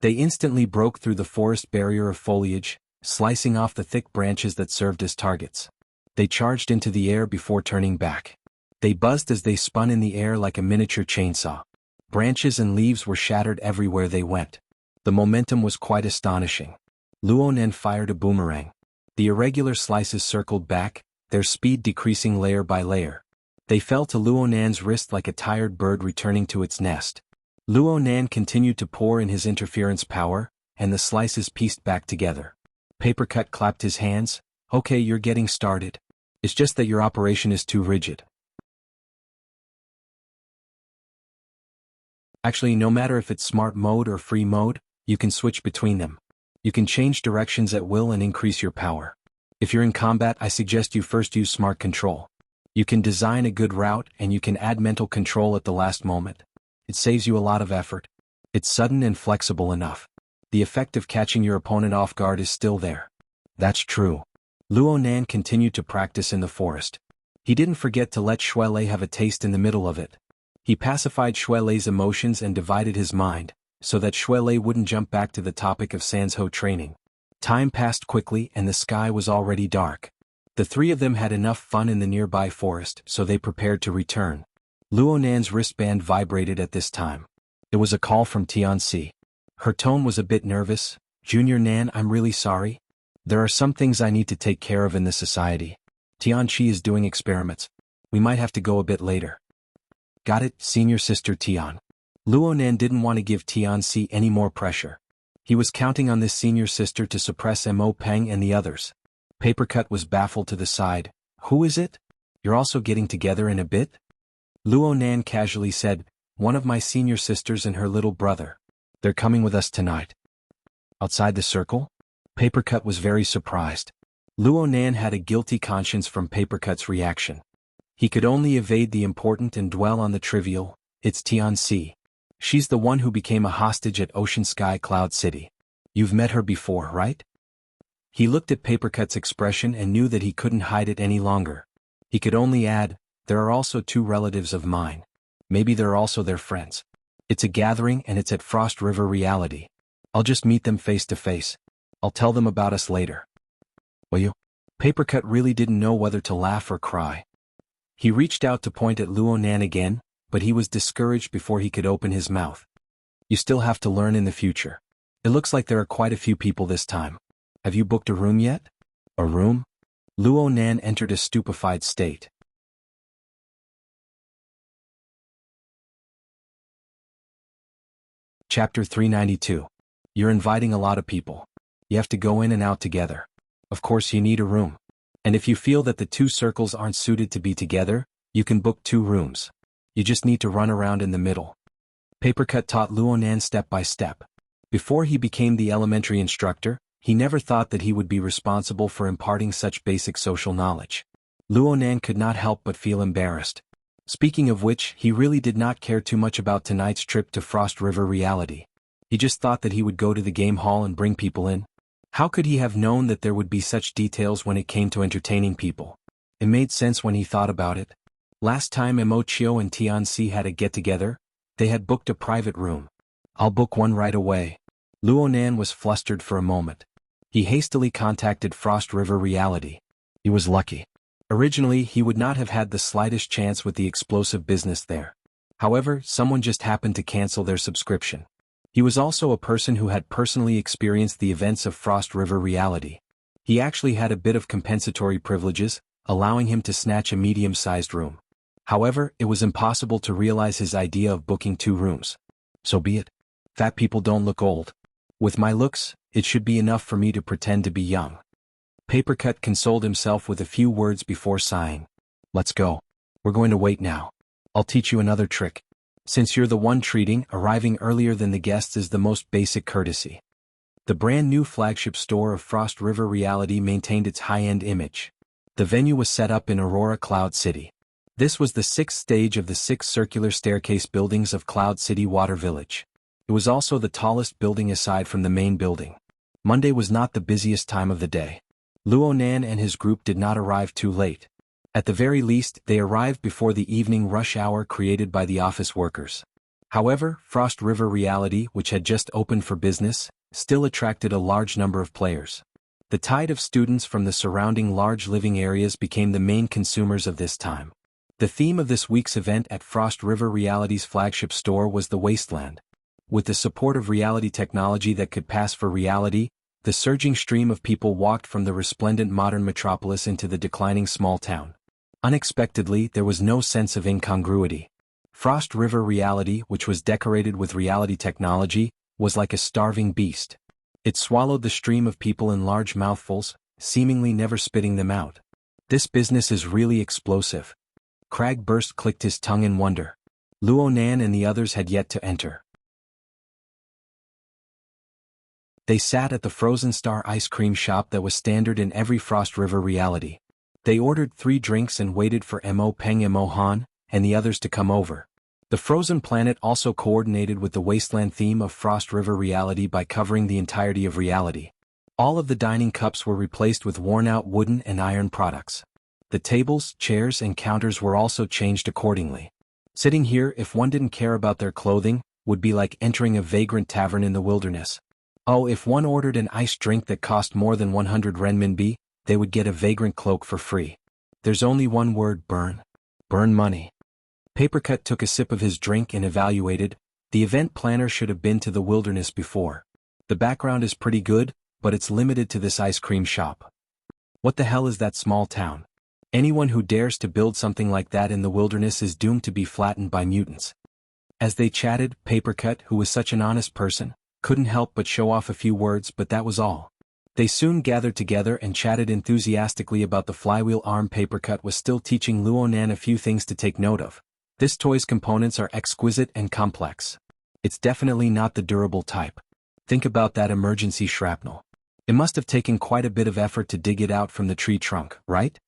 They instantly broke through the forest barrier of foliage, slicing off the thick branches that served as targets. They charged into the air before turning back. They buzzed as they spun in the air like a miniature chainsaw. Branches and leaves were shattered everywhere they went. The momentum was quite astonishing. Luonan fired a boomerang. The irregular slices circled back, their speed decreasing layer by layer. They fell to Luonan's wrist like a tired bird returning to its nest. Luonan continued to pour in his interference power, and the slices pieced back together. Papercut clapped his hands. Okay, you're getting started. It's just that your operation is too rigid. Actually, no matter if it's smart mode or free mode, you can switch between them. You can change directions at will and increase your power. If you're in combat, I suggest you first use smart control. You can design a good route and you can add mental control at the last moment. It saves you a lot of effort. It's sudden and flexible enough. The effect of catching your opponent off guard is still there. That's true. Luonan continued to practice in the forest. He didn't forget to let Shuelei have a taste in the middle of it. He pacified Shuelei's emotions and divided his mind, so that Shuelei wouldn't jump back to the topic of Sanzhou training. Time passed quickly and the sky was already dark. The three of them had enough fun in the nearby forest, so they prepared to return. Luonan's wristband vibrated at this time. It was a call from Tianxi. Her tone was a bit nervous. Junior Nan, I'm really sorry. There are some things I need to take care of in this society. Tianxi is doing experiments. We might have to go a bit later. Got it, senior sister Tian. Luonan didn't want to give Tianxi any more pressure. He was counting on this senior sister to suppress Mo Peng and the others. Papercut was baffled to the side. Who is it? You're also getting together in a bit? Luonan casually said, one of my senior sisters and her little brother. They're coming with us tonight. Outside the circle? Papercut was very surprised. Luonan had a guilty conscience from Papercut's reaction. He could only evade the important and dwell on the trivial. It's Tianxi. She's the one who became a hostage at Ocean Sky Cloud City. You've met her before, right? He looked at Papercut's expression and knew that he couldn't hide it any longer. He could only add, there are also two relatives of mine. Maybe they're also their friends. It's a gathering and it's at Frost River Reality. I'll just meet them face to face. I'll tell them about us later. Will you? Papercut really didn't know whether to laugh or cry. He reached out to point at Luonan again, but he was discouraged before he could open his mouth. You still have to learn in the future. It looks like there are quite a few people this time. Have you booked a room yet? A room? Luonan entered a stupefied state. Chapter 392. You're inviting a lot of people. You have to go in and out together. Of course you need a room. And if you feel that the two circles aren't suited to be together, you can book 2 rooms. You just need to run around in the middle. Papercut taught Luonan step by step. Before he became the elementary instructor, he never thought that he would be responsible for imparting such basic social knowledge. Luonan could not help but feel embarrassed. Speaking of which, he really did not care too much about tonight's trip to Frost River Reality. He just thought that he would go to the game hall and bring people in. How could he have known that there would be such details when it came to entertaining people? It made sense when he thought about it. Last time Emochio and Tianxi had a get-together, they had booked a private room. I'll book one right away. Luonan was flustered for a moment. He hastily contacted Frost River Reality. He was lucky. Originally, he would not have had the slightest chance with the explosive business there. However, someone just happened to cancel their subscription. He was also a person who had personally experienced the events of Frost River Reality. He actually had a bit of compensatory privileges, allowing him to snatch a medium-sized room. However, it was impossible to realize his idea of booking 2 rooms. So be it. Fat people don't look old. With my looks, it should be enough for me to pretend to be young. Papercut consoled himself with a few words before sighing. Let's go. We're going to wait now. I'll teach you another trick. Since you're the one treating, arriving earlier than the guests is the most basic courtesy. The brand new flagship store of Frost River Reality maintained its high-end image. The venue was set up in Aurora Cloud City. This was the 6th stage of the 6 circular staircase buildings of Cloud City Water Village. It was also the tallest building aside from the main building. Monday was not the busiest time of the day. Luonan and his group did not arrive too late. At the very least, they arrived before the evening rush hour created by the office workers. However, Frost River Reality, which had just opened for business, still attracted a large number of players. The tide of students from the surrounding large living areas became the main consumers of this time. The theme of this week's event at Frost River Reality's flagship store was the Wasteland. With the support of reality technology that could pass for reality, the surging stream of people walked from the resplendent modern metropolis into the declining small town. Unexpectedly, there was no sense of incongruity. Frost River Reality, which was decorated with reality technology, was like a starving beast. It swallowed the stream of people in large mouthfuls, seemingly never spitting them out. This business is really explosive. Crag clicked his tongue in wonder. Luonan and the others had yet to enter. They sat at the Frozen Star ice cream shop that was standard in every Frost River reality. They ordered 3 drinks and waited for Mo Peng and Mo Han, and the others to come over. The frozen planet also coordinated with the wasteland theme of Frost River reality by covering the entirety of reality. All of the dining cups were replaced with worn-out wooden and iron products. The tables, chairs, and counters were also changed accordingly. Sitting here, if one didn't care about their clothing, would be like entering a vagrant tavern in the wilderness. Oh, if one ordered an iced drink that cost more than 100 renminbi, they would get a vagrant cloak for free. There's only one word: burn. Burn money. Papercut took a sip of his drink and evaluated. The event planner should have been to the wilderness before. The background is pretty good, but it's limited to this ice cream shop. What the hell is that small town? Anyone who dares to build something like that in the wilderness is doomed to be flattened by mutants. As they chatted, Papercut, who was such an honest person, couldn't help but show off a few words, but that was all. They soon gathered together and chatted enthusiastically about the flywheel arm. Papercut was still teaching Luonan a few things to take note of. This toy's components are exquisite and complex. It's definitely not the durable type. Think about that emergency shrapnel. It must have taken quite a bit of effort to dig it out from the tree trunk, right?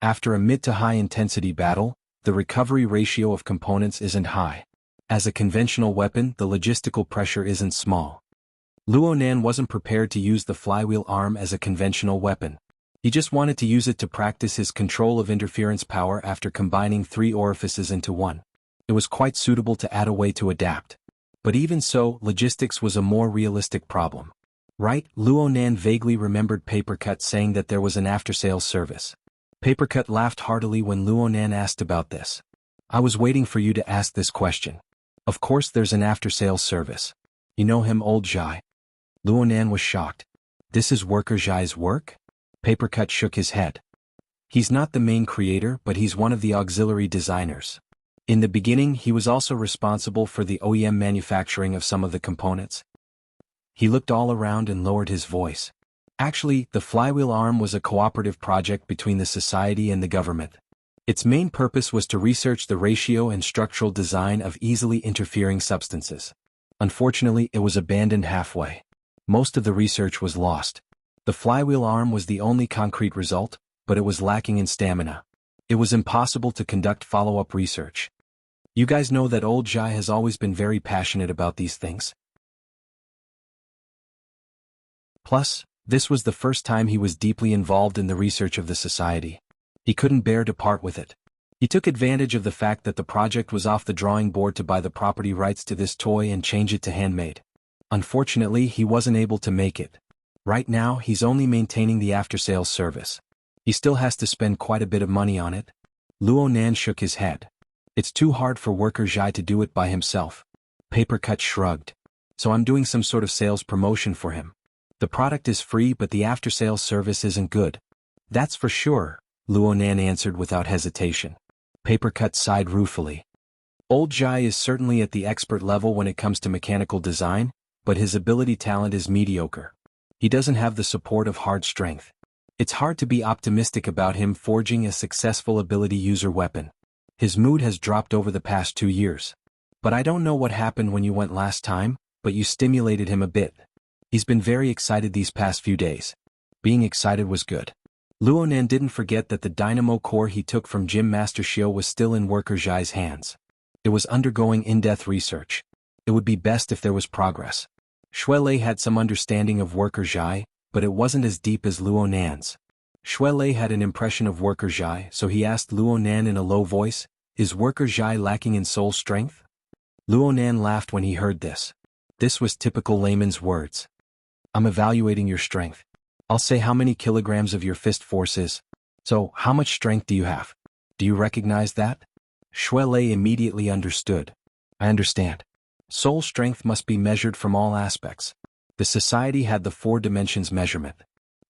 After a mid to high intensity battle, the recovery ratio of components isn't high. As a conventional weapon, the logistical pressure isn't small. Luonan wasn't prepared to use the flywheel arm as a conventional weapon. He just wanted to use it to practice his control of interference power after combining 3 orifices into one. It was quite suitable to add a way to adapt. But even so, logistics was a more realistic problem. Right? Luonan vaguely remembered Papercut saying that there was an after-sales service. Papercut laughed heartily when Luonan asked about this. I was waiting for you to ask this question. Of course there's an after-sales service. You know him, old Zhai? Luonan was shocked. This is worker Zhai's work? Papercut shook his head. He's not the main creator, but he's one of the auxiliary designers. In the beginning, he was also responsible for the OEM manufacturing of some of the components. He looked all around and lowered his voice. Actually, the flywheel arm was a cooperative project between the society and the government. Its main purpose was to research the ratio and structural design of easily interfering substances. Unfortunately, it was abandoned halfway. Most of the research was lost. The flywheel arm was the only concrete result, but it was lacking in stamina. It was impossible to conduct follow-up research. You guys know that old Zhai has always been very passionate about these things. Plus, this was the first time he was deeply involved in the research of the society. He couldn't bear to part with it. He took advantage of the fact that the project was off the drawing board to buy the property rights to this toy and change it to handmade. Unfortunately, he wasn't able to make it. Right now, he's only maintaining the after-sales service. He still has to spend quite a bit of money on it. Luonan shook his head. It's too hard for worker Zhai to do it by himself. Papercut shrugged. So I'm doing some sort of sales promotion for him. The product is free, but the after-sales service isn't good. That's for sure, Luonan answered without hesitation. Papercut sighed ruefully. Old Zhai is certainly at the expert level when it comes to mechanical design, but his ability talent is mediocre. He doesn't have the support of hard strength. It's hard to be optimistic about him forging a successful ability user weapon. His mood has dropped over the past 2 years. But I don't know what happened when you went last time, but you stimulated him a bit. He's been very excited these past few days. Being excited was good. Luonan didn't forget that the dynamo core he took from Gym Master Xiao was still in worker Zhai's hands. It was undergoing in-depth research. It would be best if there was progress. Xuelei had some understanding of worker Zhai, but it wasn't as deep as Luonan's. Xuelei had an impression of worker Zhai, so he asked Luonan in a low voice, "Is worker Zhai lacking in soul strength?" Luonan laughed when he heard this. This was typical layman's words. I'm evaluating your strength. I'll say how many kilograms of your fist force is. So, how much strength do you have? Do you recognize that? Lei immediately understood. I understand. Soul strength must be measured from all aspects. The society had the 4 dimensions measurement.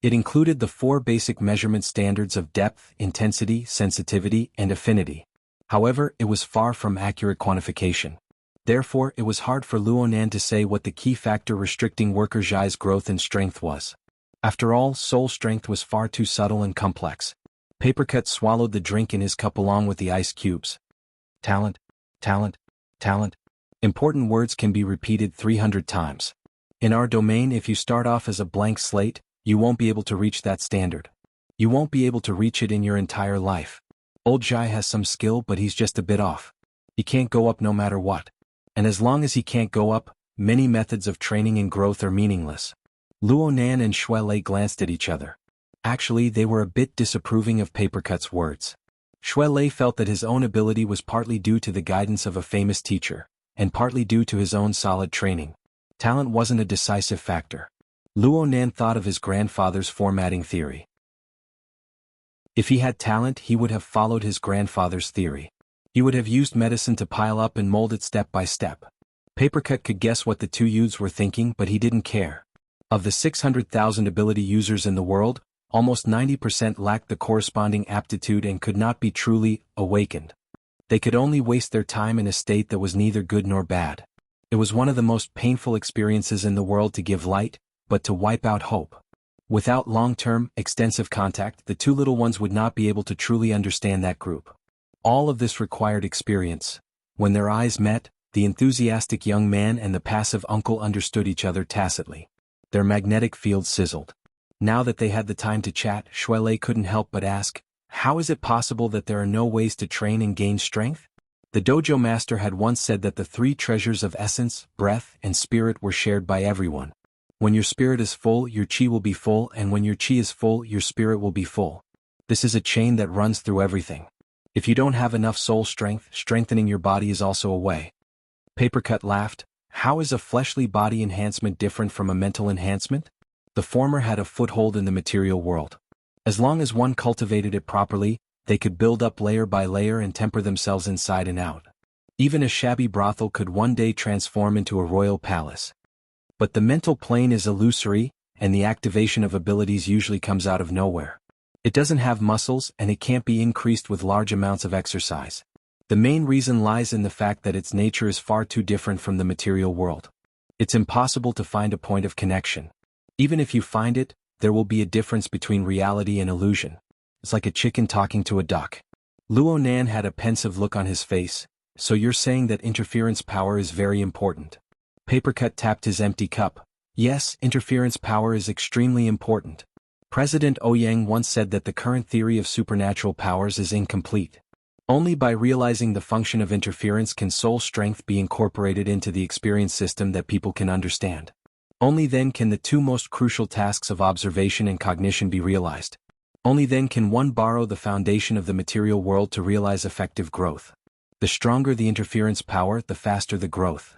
It included the 4 basic measurement standards of depth, intensity, sensitivity, and affinity. However, it was far from accurate quantification. Therefore, it was hard for Luonan to say what the key factor restricting worker Zhai's growth and strength was. After all, soul strength was far too subtle and complex. Papercut swallowed the drink in his cup along with the ice cubes. Talent, talent, talent. Important words can be repeated 300 times. In our domain, if you start off as a blank slate, you won't be able to reach that standard. You won't be able to reach it in your entire life. Old Zhai has some skill, but he's just a bit off. He can't go up no matter what. And as long as he can't go up, many methods of training and growth are meaningless. Luonan and Lei glanced at each other. Actually, they were a bit disapproving of Papercut's words. Lei felt that his own ability was partly due to the guidance of a famous teacher, and partly due to his own solid training. Talent wasn't a decisive factor. Luonan thought of his grandfather's formatting theory. If he had talent, he would have followed his grandfather's theory. He would have used medicine to pile up and mold it step by step. Papercut could guess what the 2 youths were thinking, but he didn't care. Of the 600,000 ability users in the world, almost 90% lacked the corresponding aptitude and could not be truly awakened. They could only waste their time in a state that was neither good nor bad. It was one of the most painful experiences in the world to give light, but to wipe out hope. Without long-term, extensive contact, the 2 little ones would not be able to truly understand that group. All of this required experience. When their eyes met, the enthusiastic young man and the passive uncle understood each other tacitly. Their magnetic fields sizzled. Now that they had the time to chat, Lei couldn't help but ask, how is it possible that there are no ways to train and gain strength? The dojo master had once said that the 3 treasures of essence, breath, and spirit were shared by everyone. When your spirit is full, your chi will be full, and when your chi is full, your spirit will be full. This is a chain that runs through everything. If you don't have enough soul strength, strengthening your body is also a way. Papercut laughed. How is a fleshly body enhancement different from a mental enhancement? The former had a foothold in the material world. As long as one cultivated it properly, they could build up layer by layer and temper themselves inside and out. Even a shabby brothel could one day transform into a royal palace. But the mental plane is illusory, and the activation of abilities usually comes out of nowhere. It doesn't have muscles, and it can't be increased with large amounts of exercise. The main reason lies in the fact that its nature is far too different from the material world. It's impossible to find a point of connection. Even if you find it, there will be a difference between reality and illusion. It's like a chicken talking to a duck. Luonan had a pensive look on his face. So you're saying that interference power is very important? Papercut tapped his empty cup. Yes, interference power is extremely important. President Ouyang once said that the current theory of supernatural powers is incomplete. Only by realizing the function of interference can soul strength be incorporated into the experience system that people can understand. Only then can the 2 most crucial tasks of observation and cognition be realized. Only then can one borrow the foundation of the material world to realize effective growth. The stronger the interference power, the faster the growth.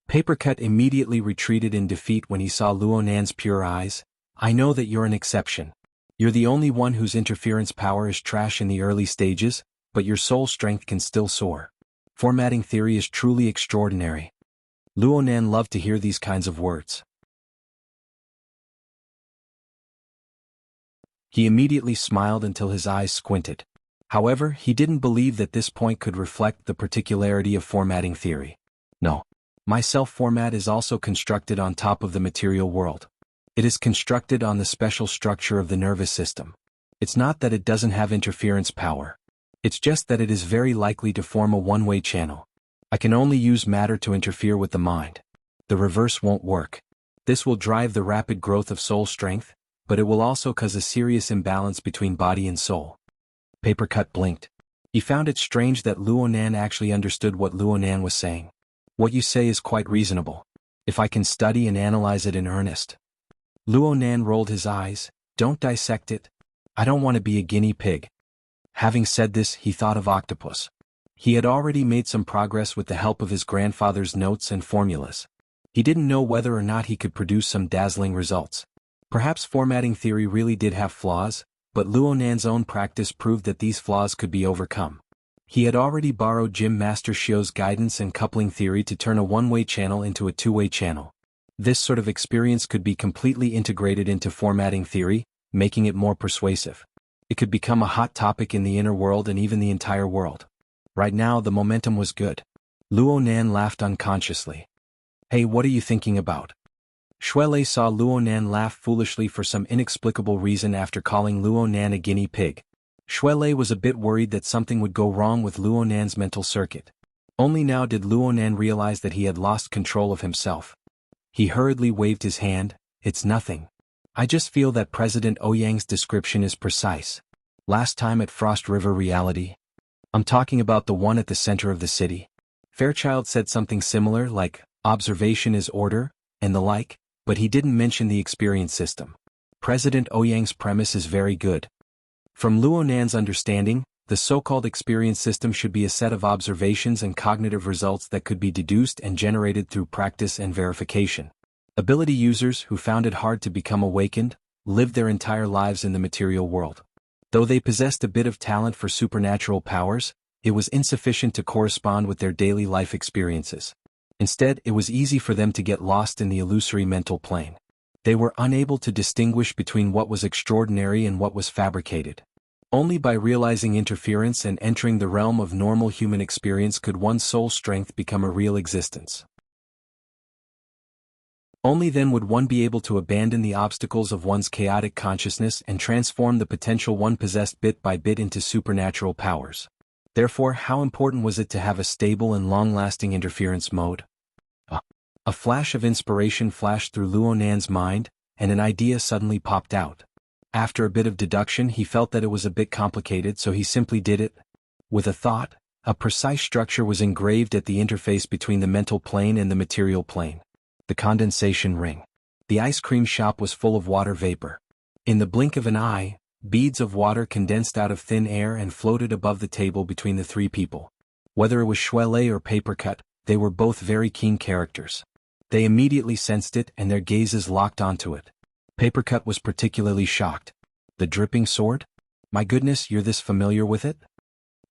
Papercut immediately retreated in defeat when he saw Luonan's pure eyes. I know that you're an exception. You're the only one whose interference power is trash in the early stages, but your soul strength can still soar. Formatting theory is truly extraordinary. Luonan loved to hear these kinds of words. He immediately smiled until his eyes squinted. However, he didn't believe that this point could reflect the particularity of formatting theory. No. My self-format is also constructed on top of the material world. It is constructed on the special structure of the nervous system. It's not that it doesn't have interference power. It's just that it is very likely to form a one-way channel. I can only use matter to interfere with the mind. The reverse won't work. This will drive the rapid growth of soul strength, but it will also cause a serious imbalance between body and soul. Papercut blinked. He found it strange that Luonan actually understood what Luonan was saying. What you say is quite reasonable. If I can study and analyze it in earnest. Luonan rolled his eyes. Don't dissect it. I don't want to be a guinea pig. Having said this, he thought of octopus. He had already made some progress with the help of his grandfather's notes and formulas. He didn't know whether or not he could produce some dazzling results. Perhaps formatting theory really did have flaws, but Luonan's own practice proved that these flaws could be overcome. He had already borrowed Gym Master Shio's guidance and coupling theory to turn a one-way channel into a two-way channel. This sort of experience could be completely integrated into formatting theory, making it more persuasive. It could become a hot topic in the inner world and even the entire world. Right now the momentum was good. Luo Nan laughed unconsciously. "Hey, what are you thinking about?" Shuelei saw Luo Nan laugh foolishly for some inexplicable reason after calling Luo Nan a guinea pig. Shuelei was a bit worried that something would go wrong with Luo Nan's mental circuit. Only now did Luo Nan realize that he had lost control of himself. He hurriedly waved his hand. "It's nothing. I just feel that President Ouyang's description is precise. Last time at Frost River Reality. I'm talking about the one at the center of the city. Fairchild said something similar like, observation is order, and the like, but he didn't mention the experience system. President Ouyang's premise is very good. From Luo Nan's understanding, the so-called experience system should be a set of observations and cognitive results that could be deduced and generated through practice and verification. Ability users who found it hard to become awakened, lived their entire lives in the material world. Though they possessed a bit of talent for supernatural powers, it was insufficient to correspond with their daily life experiences. Instead, it was easy for them to get lost in the illusory mental plane. They were unable to distinguish between what was extraordinary and what was fabricated. Only by realizing interference and entering the realm of normal human experience could one's soul strength become a real existence. Only then would one be able to abandon the obstacles of one's chaotic consciousness and transform the potential one possessed bit by bit into supernatural powers. Therefore, how important was it to have a stable and long-lasting interference mode? A flash of inspiration flashed through Luo Nan's mind, and an idea suddenly popped out. After a bit of deduction, he felt that it was a bit complicated, so he simply did it. With a thought, a precise structure was engraved at the interface between the mental plane and the material plane. The condensation ring. The ice cream shop was full of water vapor. In the blink of an eye, beads of water condensed out of thin air and floated above the table between the three people. Whether it was Shuelei or Papercut, they were both very keen characters. They immediately sensed it and their gazes locked onto it. Papercut was particularly shocked. "The dripping sword? My goodness, you're this familiar with it?"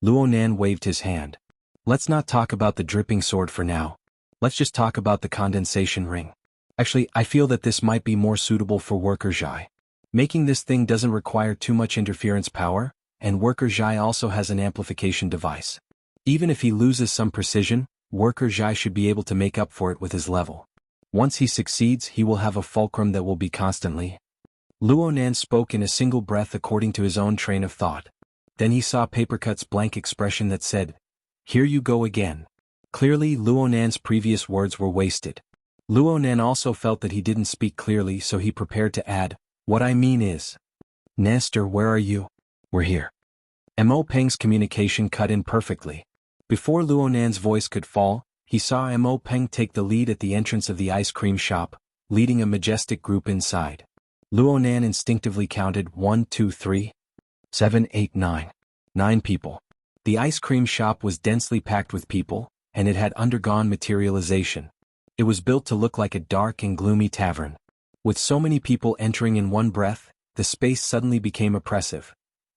Luo Nan waved his hand. "Let's not talk about the dripping sword for now. Let's just talk about the condensation ring. Actually, I feel that this might be more suitable for Worker Zhai. Making this thing doesn't require too much interference power, and Worker Zhai also has an amplification device. Even if he loses some precision, Worker Zhai should be able to make up for it with his level. Once he succeeds, he will have a fulcrum that will be constantly." Luo Nan spoke in a single breath according to his own train of thought. Then he saw Papercut's blank expression that said, "Here you go again." Clearly, Luo Nan's previous words were wasted. Luo Nan also felt that he didn't speak clearly, so he prepared to add, "What I mean is, Nestor, where are you?" "We're here." Mo Peng's communication cut in perfectly. Before Luo Nan's voice could fall, he saw Mo Peng take the lead at the entrance of the ice cream shop, leading a majestic group inside. Luo Nan instinctively counted 1, 2, 3, 7, 8, 9. 9 people. The ice cream shop was densely packed with people, and it had undergone materialization. It was built to look like a dark and gloomy tavern. With so many people entering in one breath, the space suddenly became oppressive.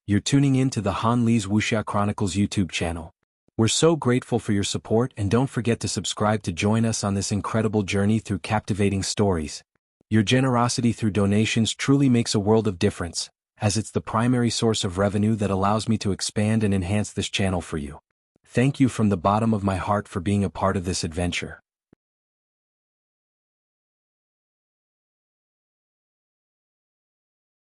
You're tuning in to the Han Li's Wuxia Chronicles YouTube channel. We're so grateful for your support, and don't forget to subscribe to join us on this incredible journey through captivating stories. Your generosity through donations truly makes a world of difference, as it's the primary source of revenue that allows me to expand and enhance this channel for you. Thank you from the bottom of my heart for being a part of this adventure.